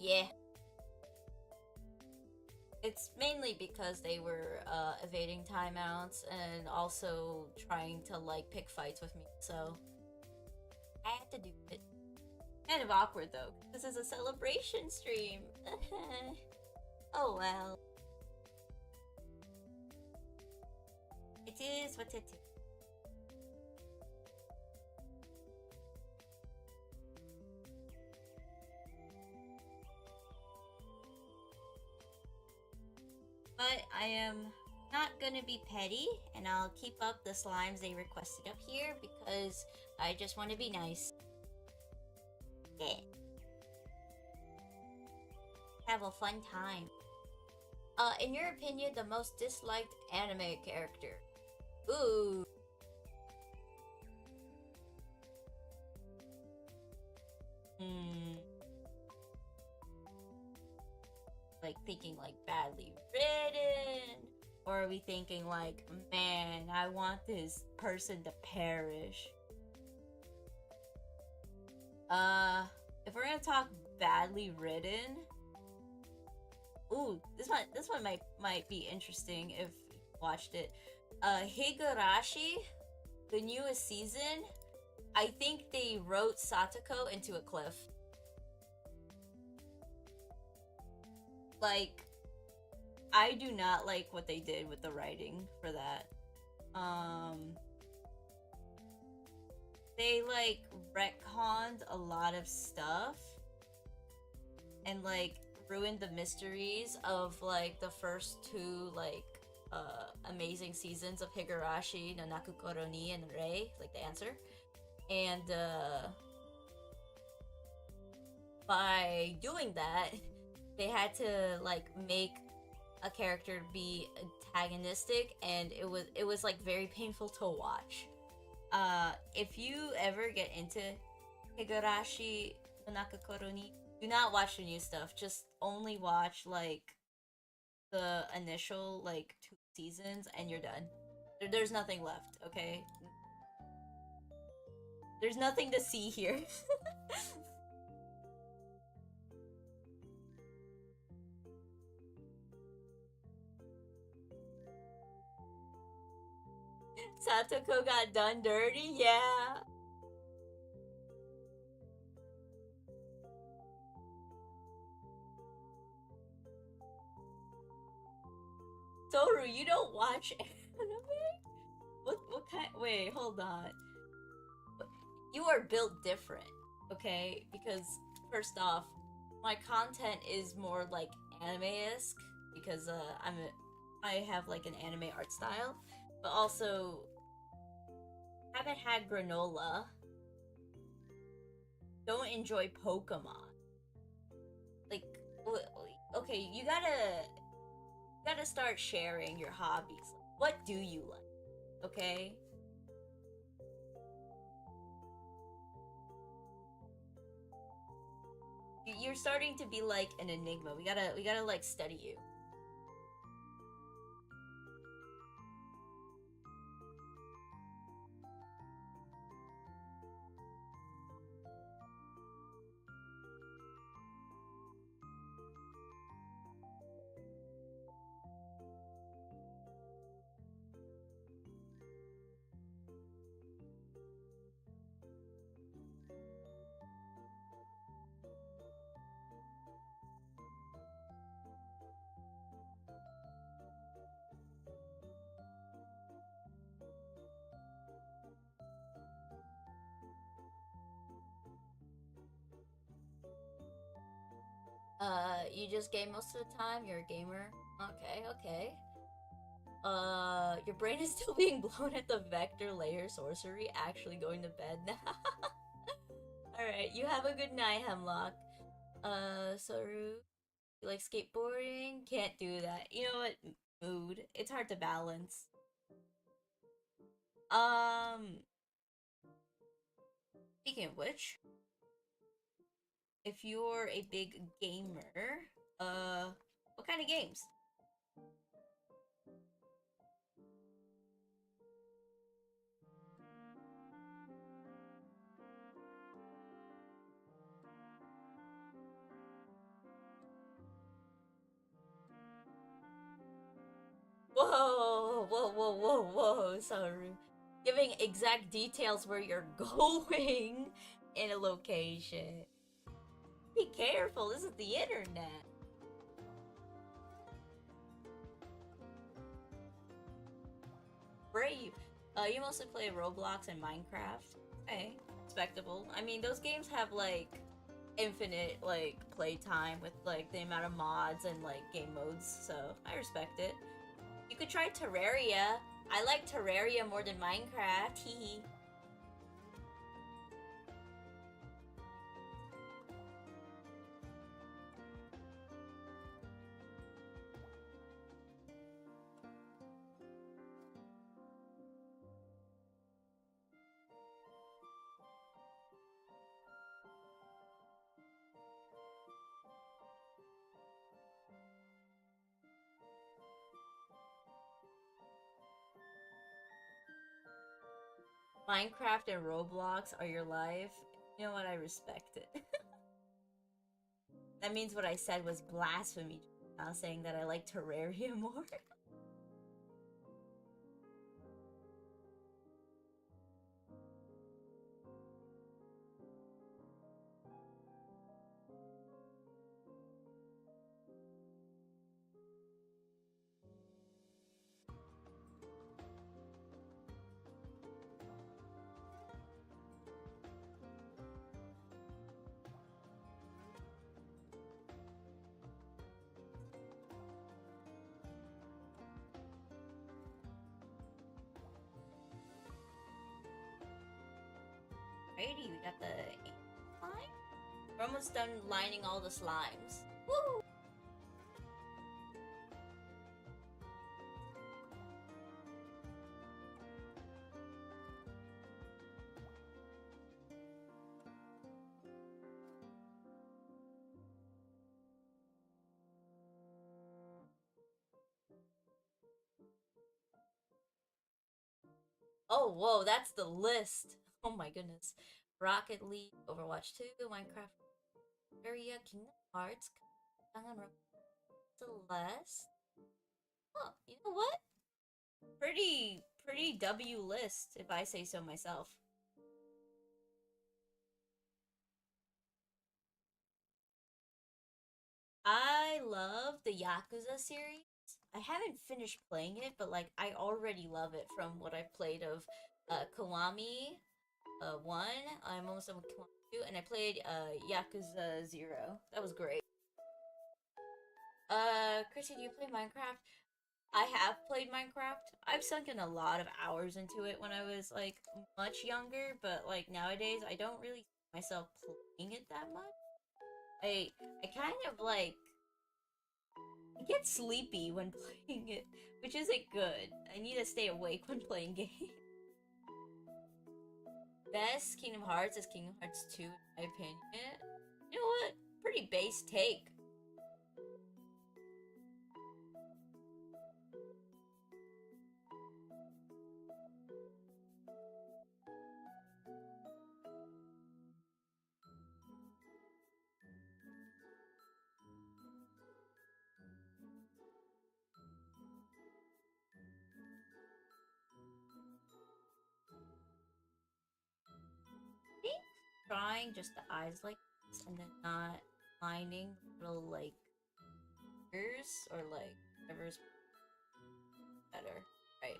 Yeah. It's mainly because they were evading timeouts and also trying to like pick fights with me, so I had to do it. Kind of awkward though. This is a celebration stream. Oh well. It is what it is. But I am not gonna be petty, and I'll keep up the slimes they requested up here because I just want to be nice. Yeah. Have a fun time. In your opinion, the most disliked anime character? Ooh. Hmm. Like thinking like badly written, or are we thinking like, man, I want this person to perish? Uh, if we're gonna talk badly written, ooh, this one might be interesting if you watched it. Higurashi, the newest season, I think they wrote Satoko into a cliff. Like, I do not like what they did with the writing for that. Um, they like retconned a lot of stuff and like ruined the mysteries of like the first two like amazing seasons of Higurashi no Nakukoro ni and Rei, like the answer. And by doing that, they had to like make a character be antagonistic, and it was like very painful to watch. If you ever get into Higurashi no Nakukoro ni, do not watch the new stuff. Just only watch like the initial like 2 seasons, and you're done. There's nothing left. Okay, there's nothing to see here. Satoko got done dirty. Yeah. Toru, you don't watch anime? What kind? Wait, hold on. You are built different, okay? Because first off, my content is more like anime-esque because I have like an anime art style, but also haven't had granola. Don't enjoy Pokemon. Like, okay, you gotta start sharing your hobbies. What do you like? Okay. You're starting to be like an enigma. We gotta like study you. You just game most of the time? You're a gamer? Okay, okay. Your brain is still being blown at the vector layer sorcery, actually going to bed now. Alright, you have a good night, Hemlock. Soru, you like skateboarding? Can't do that. You know what? Mood. It's hard to balance. Um, Speaking of which, if you're a big gamer, what kind of games? Whoa, whoa, whoa, whoa, whoa, Saru. Giving exact details where you're going in a location. Be careful, this is the internet. Brave. You mostly play Roblox and Minecraft. Okay, respectable. I mean, those games have like infinite like playtime with like the amount of mods and like game modes, so I respect it. You could try Terraria. I like Terraria more than Minecraft. Hee. Minecraft and Roblox are your life. You know what? I respect it. That means what I said was blasphemy. Now saying that I like Terraria more. Alrighty, we got the line. We're almost done lining all the slimes. Woo! Oh, whoa, that's the list. Oh my goodness. Rocket League, Overwatch 2, Minecraft, Area, Kingdom Hearts, Celeste. Oh, you know what? Pretty W list, if I say so myself. I love the Yakuza series. I haven't finished playing it, but like I already love it from what I've played of Kiwami 1. I'm almost done with Kiwami 2, and I played Yakuza 0. That was great. Chrissy, do you play Minecraft? I have played Minecraft. I've sunk in a lot of hours into it when I was like much younger, but like nowadays I don't really see myself playing it that much. I kind of like I get sleepy when playing it, which isn't good. I need to stay awake when playing games. Best Kingdom Hearts is Kingdom Hearts 2, in my opinion. You know what? Pretty base take. Trying just the eyes like this and then not lining little like ears or like whatever's better. Right.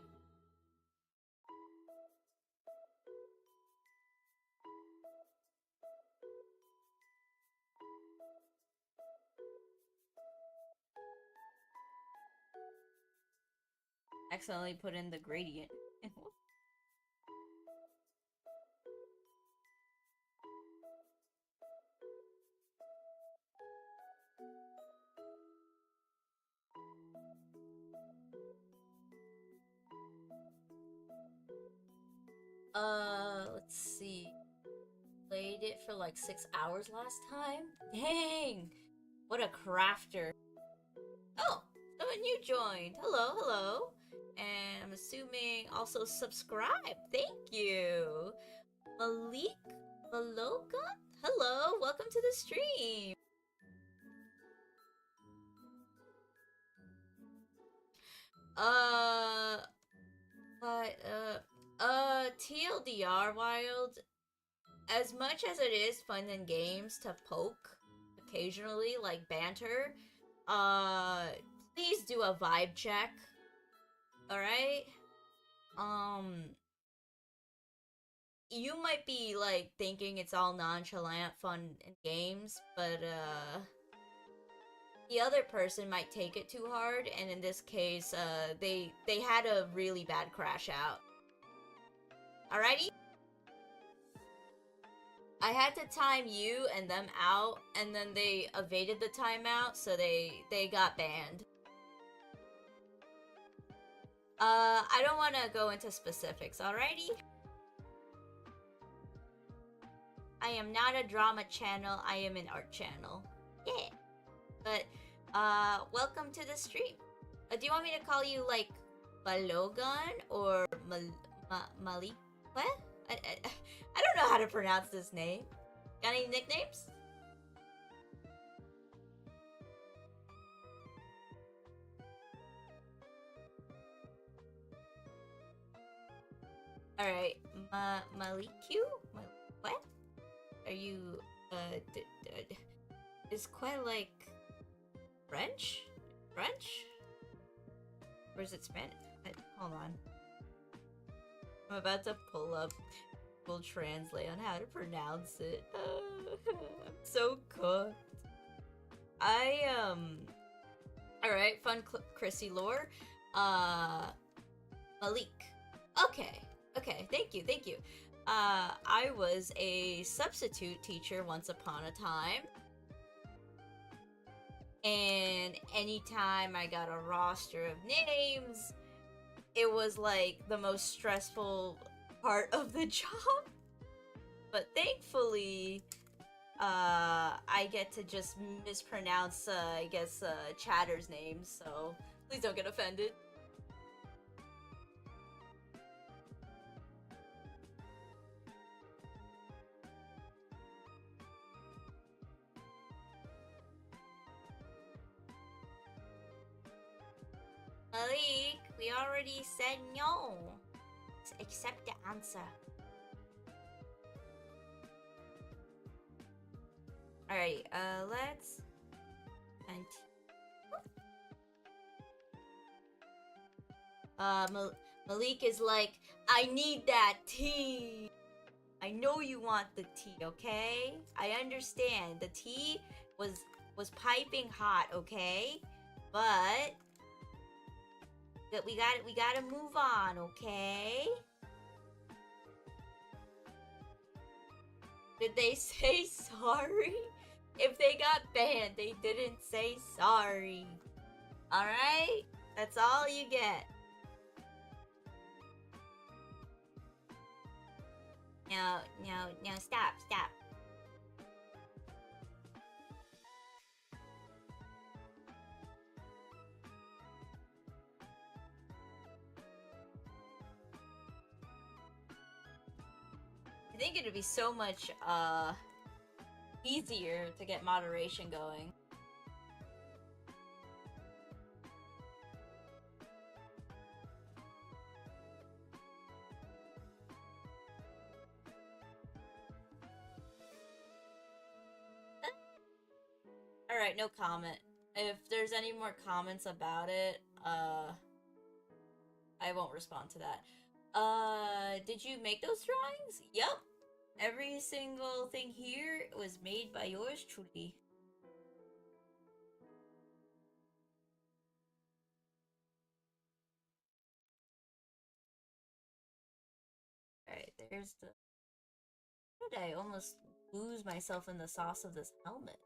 Accidentally put in the gradient. Let's see. Played it for like 6 hours last time. Dang! What a crafter. Oh, someone new joined. Hello, hello. And I'm assuming also subscribe. Thank you. Malik Malogan? Hello, welcome to the stream. Uh, but, TLDR, Wild, as much as it is fun in games to poke occasionally, like banter, uh, please do a vibe check. Alright? Um, you might be, like, thinking it's all nonchalant fun in games, but, the other person might take it too hard, and in this case, they had a really bad crash out. Alrighty? I had to time you and them out, and then they evaded the timeout, so they got banned. I don't want to go into specifics, alrighty? I am not a drama channel, I am an art channel. Yeah. But, welcome to the stream. Do you want me to call you, like, Balogan or Malik? What? I don't know how to pronounce this name. Got any nicknames? Alright, Maliku? What? Are you, it's quite like French? French? Or is it Spanish? Hold on. I'm about to pull up Google Translate on how to pronounce it. I'm so cooked. Alright, fun Chrisy lore. Malik. Okay, thank you. I was a substitute teacher once upon a time. And anytime I got a roster of names, it was like the most stressful part of the job. But thankfully, I get to just mispronounce, I guess, Chatter's name, so please don't get offended. Malik, we already said no. Accept the answer. Alright, let's... Malik is like, I need that tea. I know you want the tea, okay? I understand. The tea was piping hot, okay? But we gotta move on, okay? Did they say sorry? If they got banned, they didn't say sorry. Alright? That's all you get. No, stop. I think it'd be so much, easier to get moderation going. Alright, no comment. If there's any more comments about it, I won't respond to that. Did you make those drawings? Yup. Every single thing here was made by yours truly. Alright, there's the... How did I almost lose myself in the sauce of this helmet?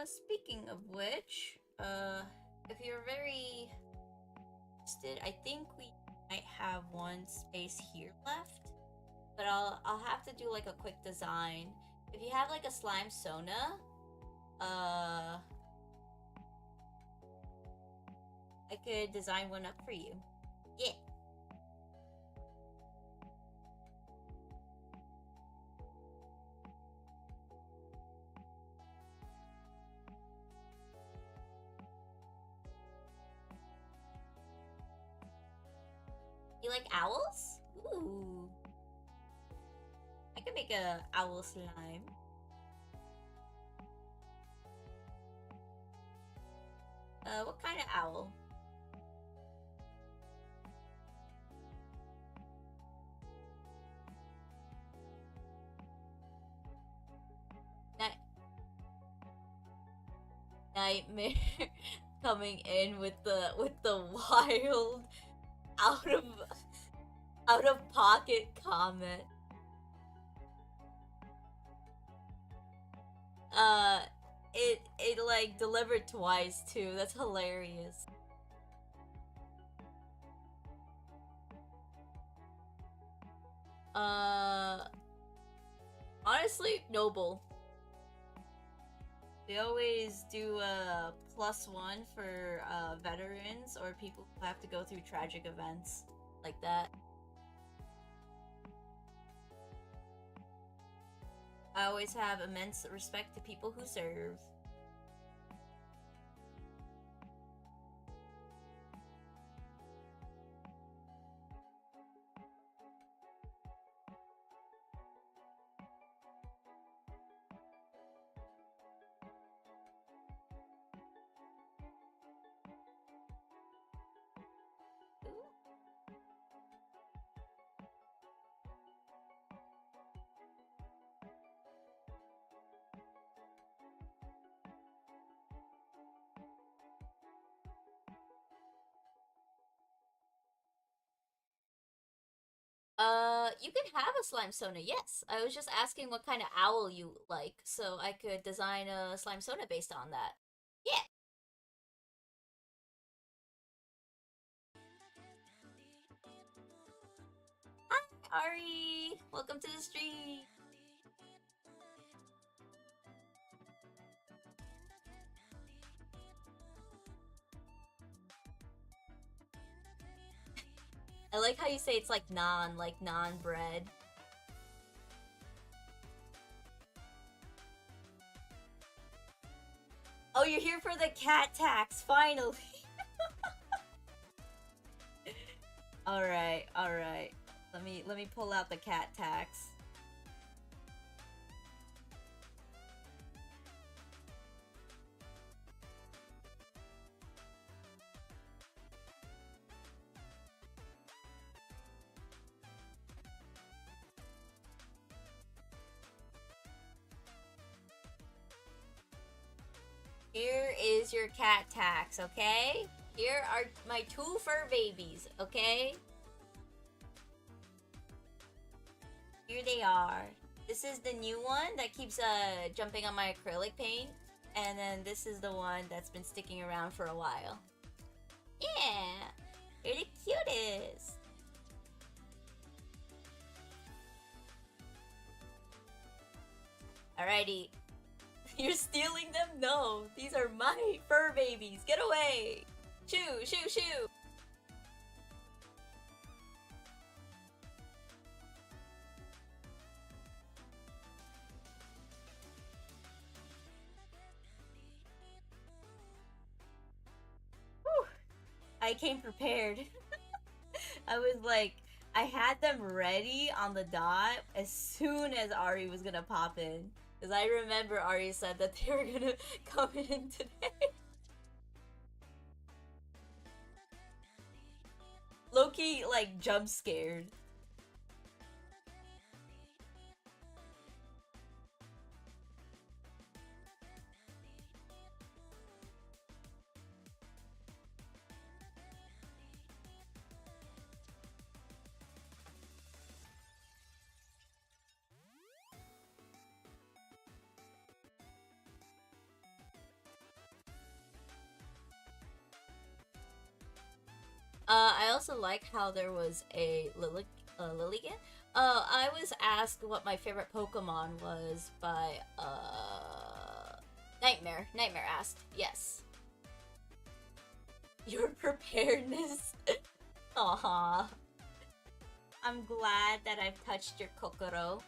Speaking of which, if you're very interested, I think we might have one space here left, but I'll have to do like a quick design. If you have like a slime Sona, I could design one up for you. Yeah. You like owls? Ooh. I could make a owl slime. What kind of owl? Nightmare coming in with the wild out of pocket comment. it like delivered twice too. That's hilarious. Uh, honestly, noble. They always do a +1 for veterans or people who have to go through tragic events like that. I always have immense respect to people who serve. You can have a slime sona, yes. I was just asking what kind of owl you like, so I could design a slime sona based on that. Yeah. Hi, Ari. Welcome to the stream. I like how you say it's like non bread. Oh, you're here for the cat tax, finally. Alright, alright. Let me pull out the cat tax. Here is your cat tax, okay? Here are my 2 fur babies, okay? Here they are. This is the new one that keeps jumping on my acrylic paint. And then this is the one that's been sticking around for a while. Yeah! You're the cutest! Alrighty. You're stealing them? No. These are my fur babies. Get away! Shoo! Shoo! Shoo! Whew. I came prepared. I was like, I had them ready on the dot as soon as Ari was gonna pop in. Because I remember Ari said that they were gonna come in today. Loki, like, jump scared. I also like how there was a Lilligan. I was asked what my favorite Pokemon was by, Nightmare. Nightmare asked, yes. Your preparedness? Aw. I'm glad that I've touched your kokoro.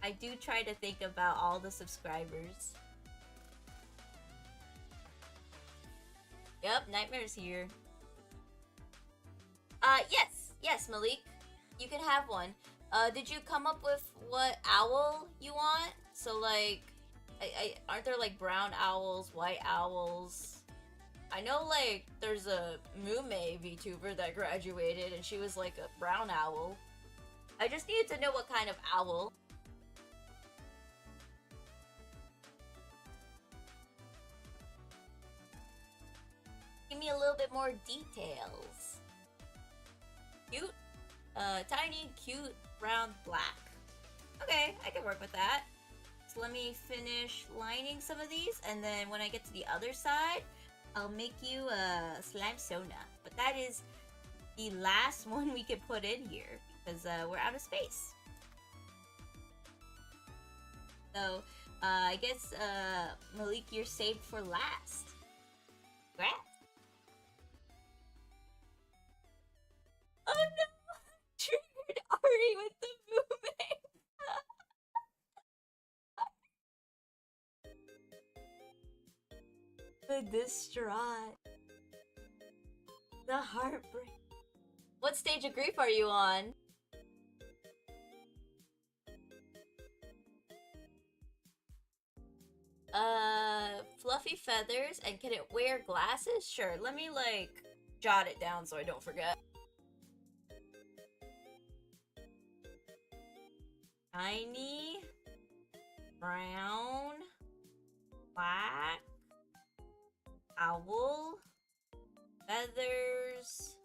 I do try to think about all the subscribers. Yep, Nightmare's here. Yes. Yes, Malik. You can have one. Did you come up with what owl you want? So, like, aren't there, like, brown owls, white owls? I know, like, there's a Mume VTuber that graduated, and she was, like, a brown owl. I just needed to know what kind of owl. Give me a little bit more details. Cute? Tiny, cute, brown, black. Okay, I can work with that. So let me finish lining some of these, and then when I get to the other side, I'll make you a slime sona. But that is the last one we could put in here because we're out of space. So I guess Malik, you're saved for last. Congrats. Oh no! Triggered Ari with the booming. The distraught. The heartbreak. What stage of grief are you on? Fluffy feathers, and can it wear glasses? Sure, let me, like, jot it down so I don't forget. Shiny, brown, black, owl, feathers,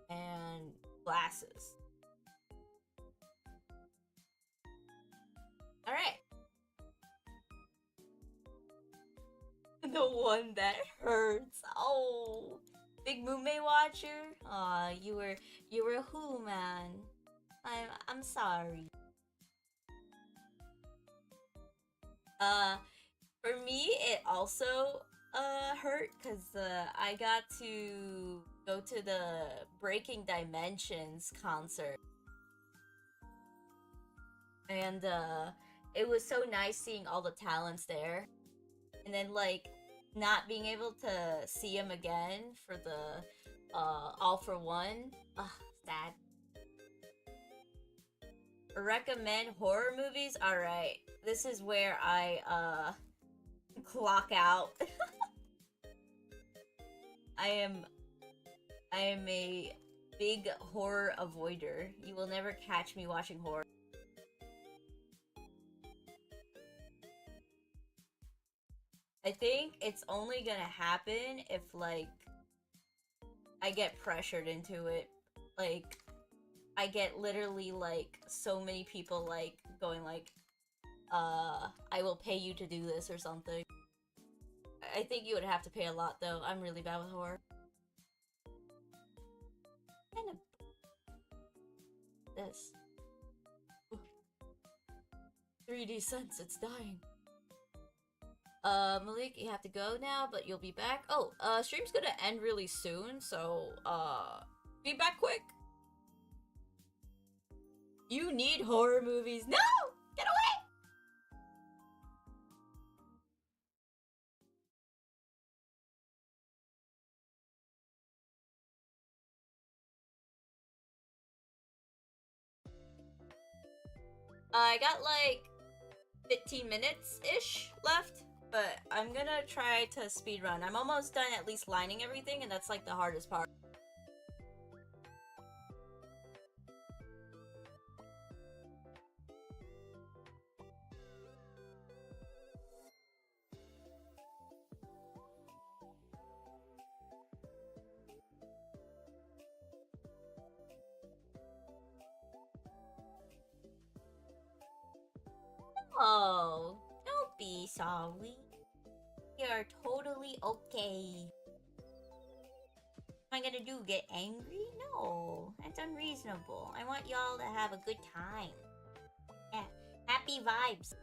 and glasses. Alright. The one that hurts. Oh, big Mume watcher. Aw, you were a who man. I'm sorry. For me, it also hurt because I got to go to the Breaking Dimensions concert, and it was so nice seeing all the talents there. And then, like, not being able to see him again for the All for One. Ugh, sad. Recommend horror movies? Alright. This is where I clock out. I am a big horror avoider. You will never catch me watching horror. I think it's only gonna happen if, like, I get pressured into it. Like, I get literally, like, so many people, like, going, like, I will pay you to do this or something. I think you would have to pay a lot, though. I'm really bad with horror. Kind of... This. 3D sense, it's dying. Malik, you have to go now, but you'll be back. Oh, stream's gonna end really soon, so, be back quick. You need horror movies. No! Get away! I got, like, 15 minutes-ish left, but I'm gonna try to speedrun. I'm almost done at least lining everything, and that's, like, the hardest part. Oh, don't be sorry. You're totally okay. What am I gonna do? Get angry? No, that's unreasonable. I want y'all to have a good time. Yeah, happy vibes.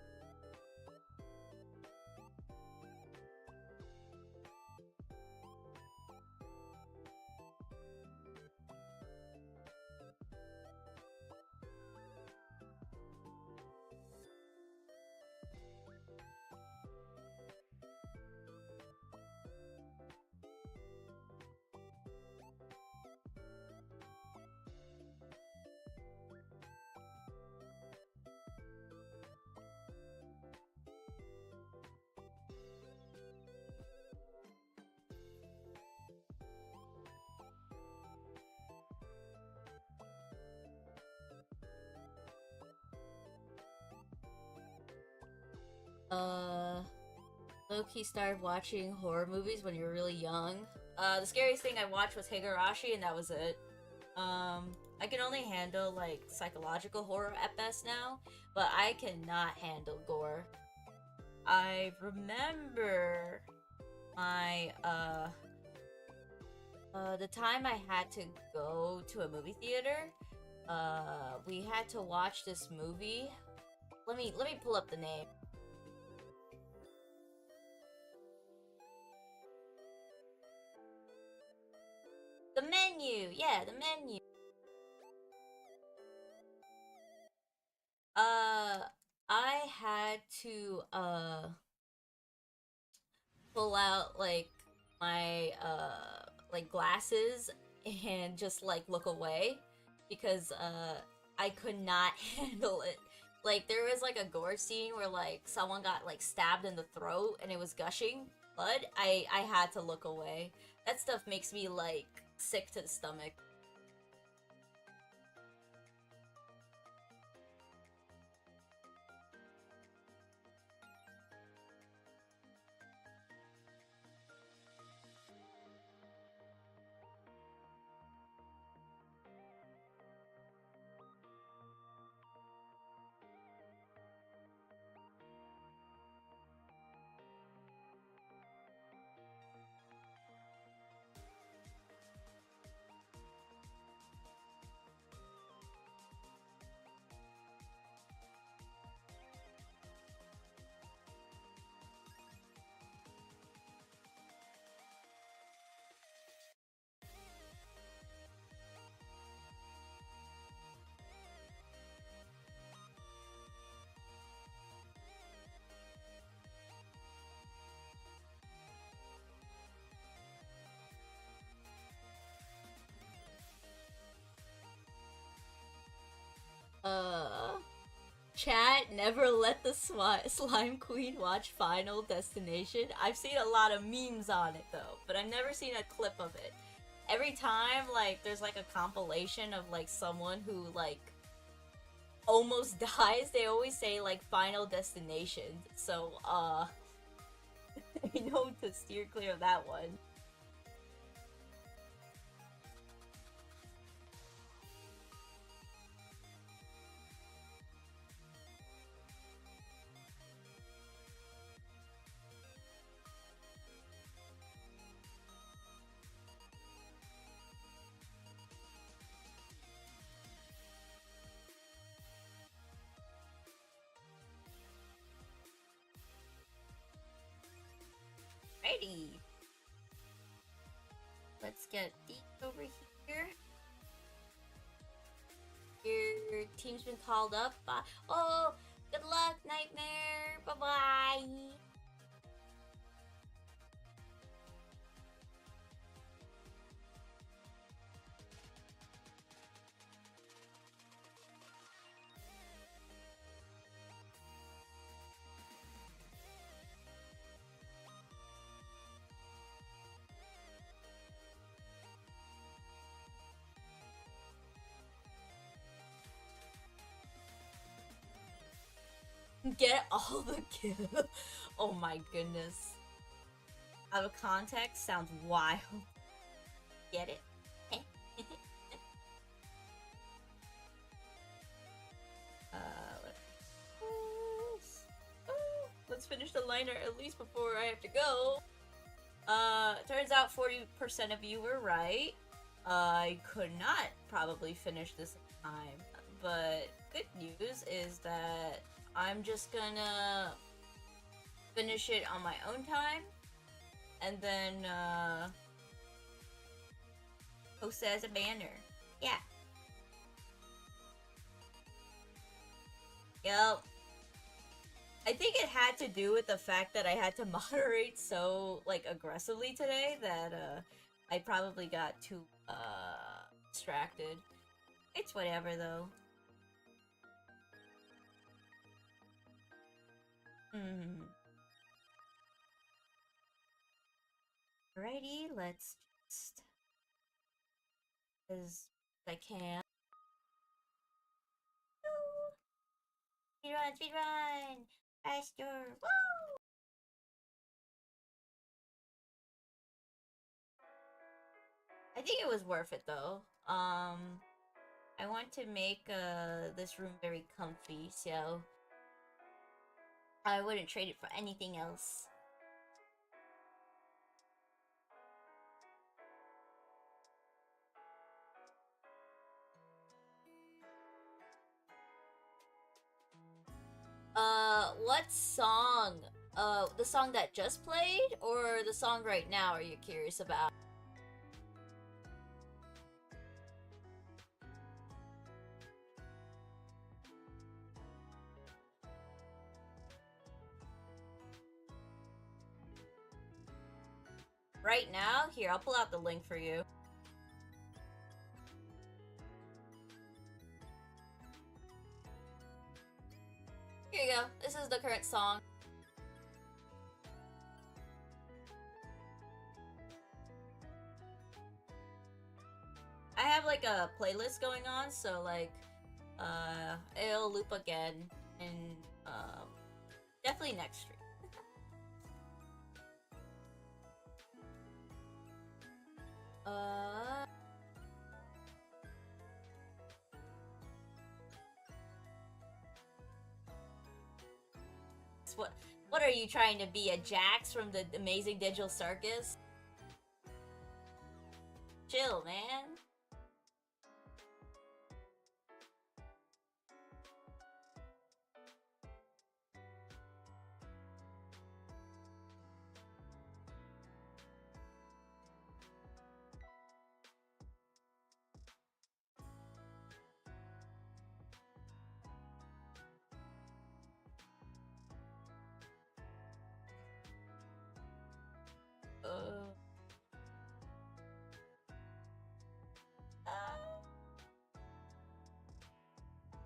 Low-key started watching horror movies when you were really young. The scariest thing I watched was Higurashi, and that was it. I can only handle like psychological horror at best now, but I cannot handle gore. I remember my the time I had to go to a movie theater. We had to watch this movie. Let me pull up the name. The Menu. Yeah, The Menu. Uh I had to pull out like my like glasses and just like look away because I could not handle it. Like there was like a gore scene where like someone got like stabbed in the throat and it was gushing blood. I had to look away. That stuff makes me like sick to the stomach. Uh Chat, never let the slime queen watch Final Destination. I've seen a lot of memes on it though, but I've never seen a clip of it. Every time like there's like a compilation of like someone who like almost dies, they always say like Final Destination. So I know to steer clear of that one. Righty. Let's get deep over here. Your team's been called up. Oh, good luck, Nightmare. Bye bye. Get all the kills. Oh my goodness. Out of context sounds wild. Get it? Let's finish the liner at least before I have to go. Turns out 40% of you were right. I could not probably finish this in time, but good news is that I'm just gonna finish it on my own time, and then post it as a banner. Yeah. Yep. I think it had to do with the fact that I had to moderate so like aggressively today that I probably got too distracted. It's whatever though. Hmm. Alrighty, let's just as I can. Speed run, speed run! Faster! Woo! I think it was worth it though. I want to make this room very comfy, so I wouldn't trade it for anything else. What song? The song that just played, or the song right now are you curious about? Right now? Here, I'll pull out the link for you. Here you go. This is the current song. I have like a playlist going on, so like it'll loop again and definitely next stream. What are you trying to be, a Jax from the Amazing Digital Circus? Chill, man.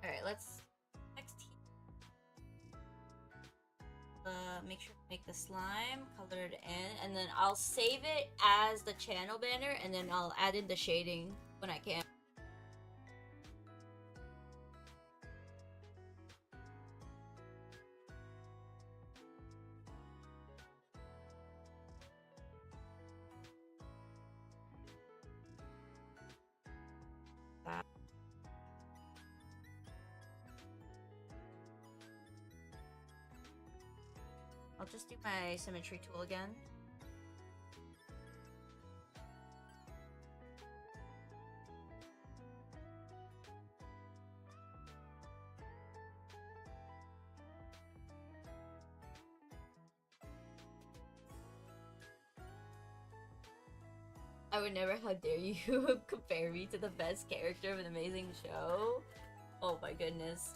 Alright, let's next make sure to make the slime colored in, and then I'll save it as the channel banner, and then I'll add in the shading when I can. I'll just do my symmetry tool again. I would never, how dare you compare me to the best character of an amazing show? Oh my goodness.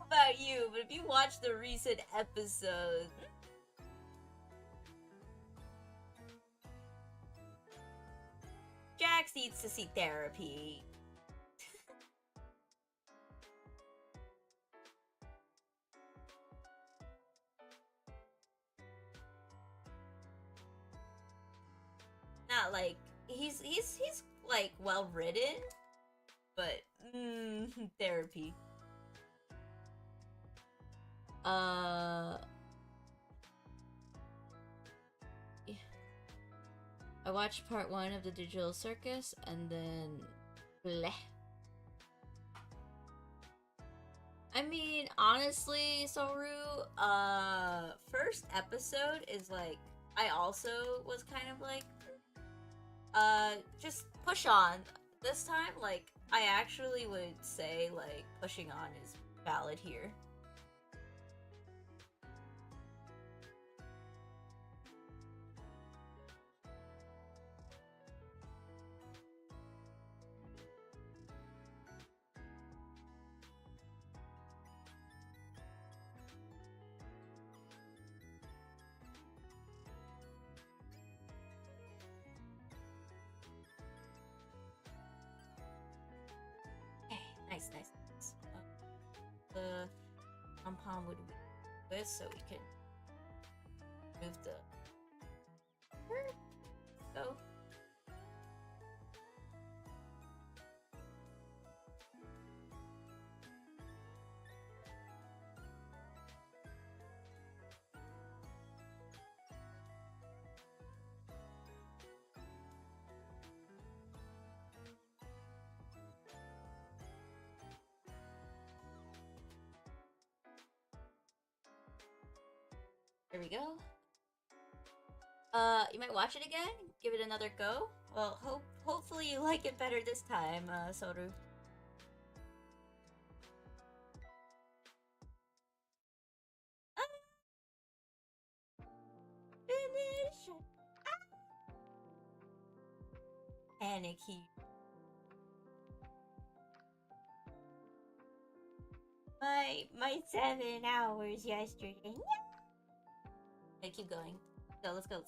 About you, but if you watch the recent episode, Jax needs to see therapy. Not like he's like well written, but therapy. I watched part 1 of the Digital Circus and then bleh. I mean, honestly, Soru, first episode is like, I also was kind of like, just push on. This time, like, I actually would say, like, pushing on is valid here. Nice. The pom-pom would be with, so we can move the... Go. There we go. You might watch it again. Give it another go. Well, hopefully you like it better this time, Soru. Finish. Panicky. My 7 hours yesterday. Okay, keep going. Let's go.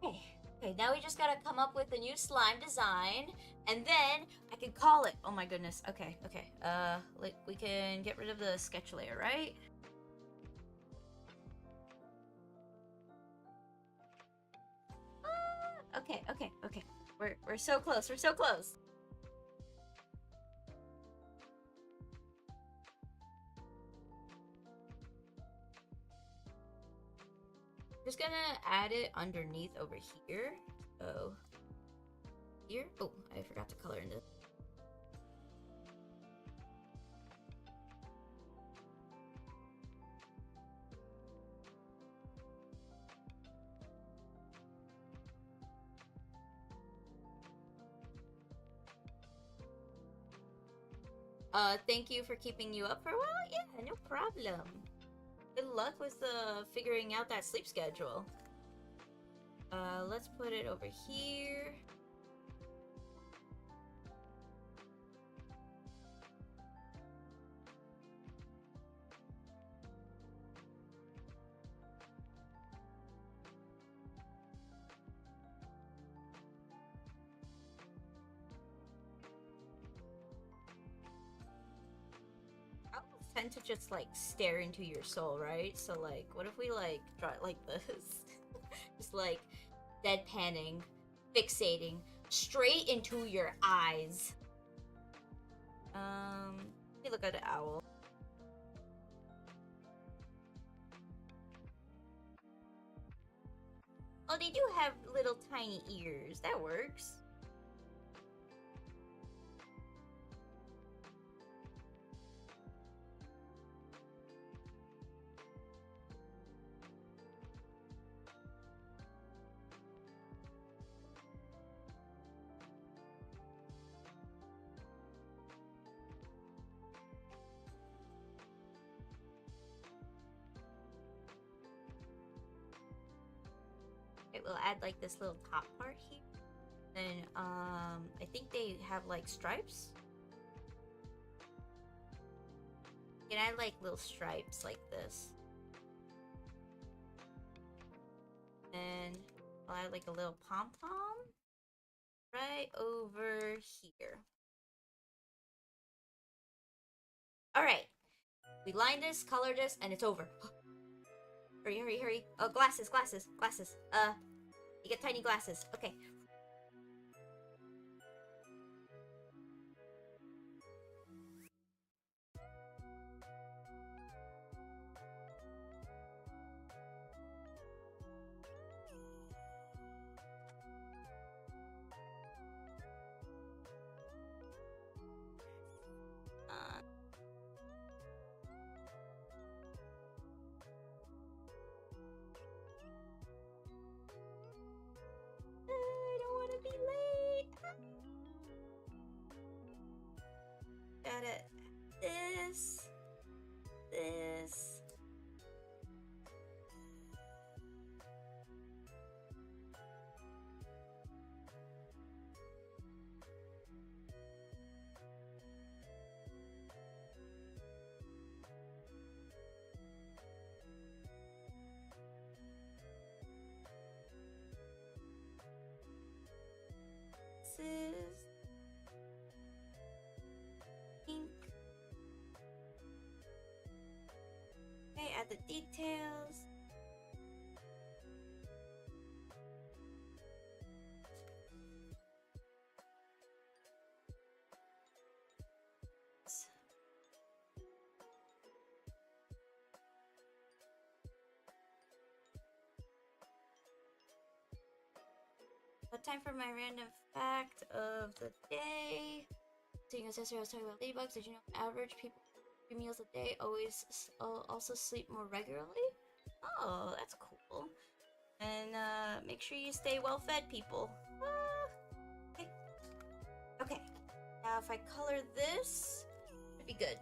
Okay, now we just gotta come up with a new slime design, and then I can call it. Oh my goodness. Okay. Like we can get rid of the sketch layer, right? Okay. We're so close. Just gonna add it underneath over here. So here. Oh, I forgot to color in this. Thank you for keeping you up for a while. Yeah, no problem. Good luck with figuring out that sleep schedule. Let's put it over here. Tend to just like stare into your soul, right? So like, what if we like draw it like this? Just like deadpanning, fixating straight into your eyes. Let me look at the owl. Oh, they do have little tiny ears. That works. Okay, we'll add like this little top part here. Then I think they have like stripes. You can add like little stripes like this. And I'll add like a little pom-pom right over here. Alright. We line this, color this, and it's over. Hurry. Oh, glasses. You get tiny glasses. Okay. I don't want to be late. Got it. This. Ink. Okay, add the details. But time for my random fact of the day. Seeing as yesterday I was talking about ladybugs, did you know average people 3 meals a day always also sleep more regularly? Oh, that's cool. And make sure you stay well fed, people. Okay. Okay. Now if I color this, it'd be good.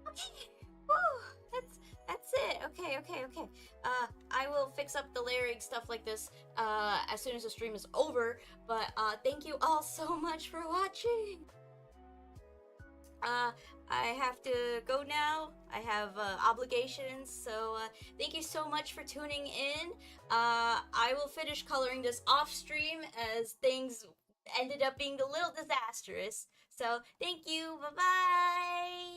Okay. Woo! That's it. Okay. I will fix up the layering stuff like this as soon as the stream is over. But thank you all so much for watching. I have to go now. I have obligations, so thank you so much for tuning in. I will finish coloring this off stream as things ended up being a little disastrous. So thank you. Bye bye.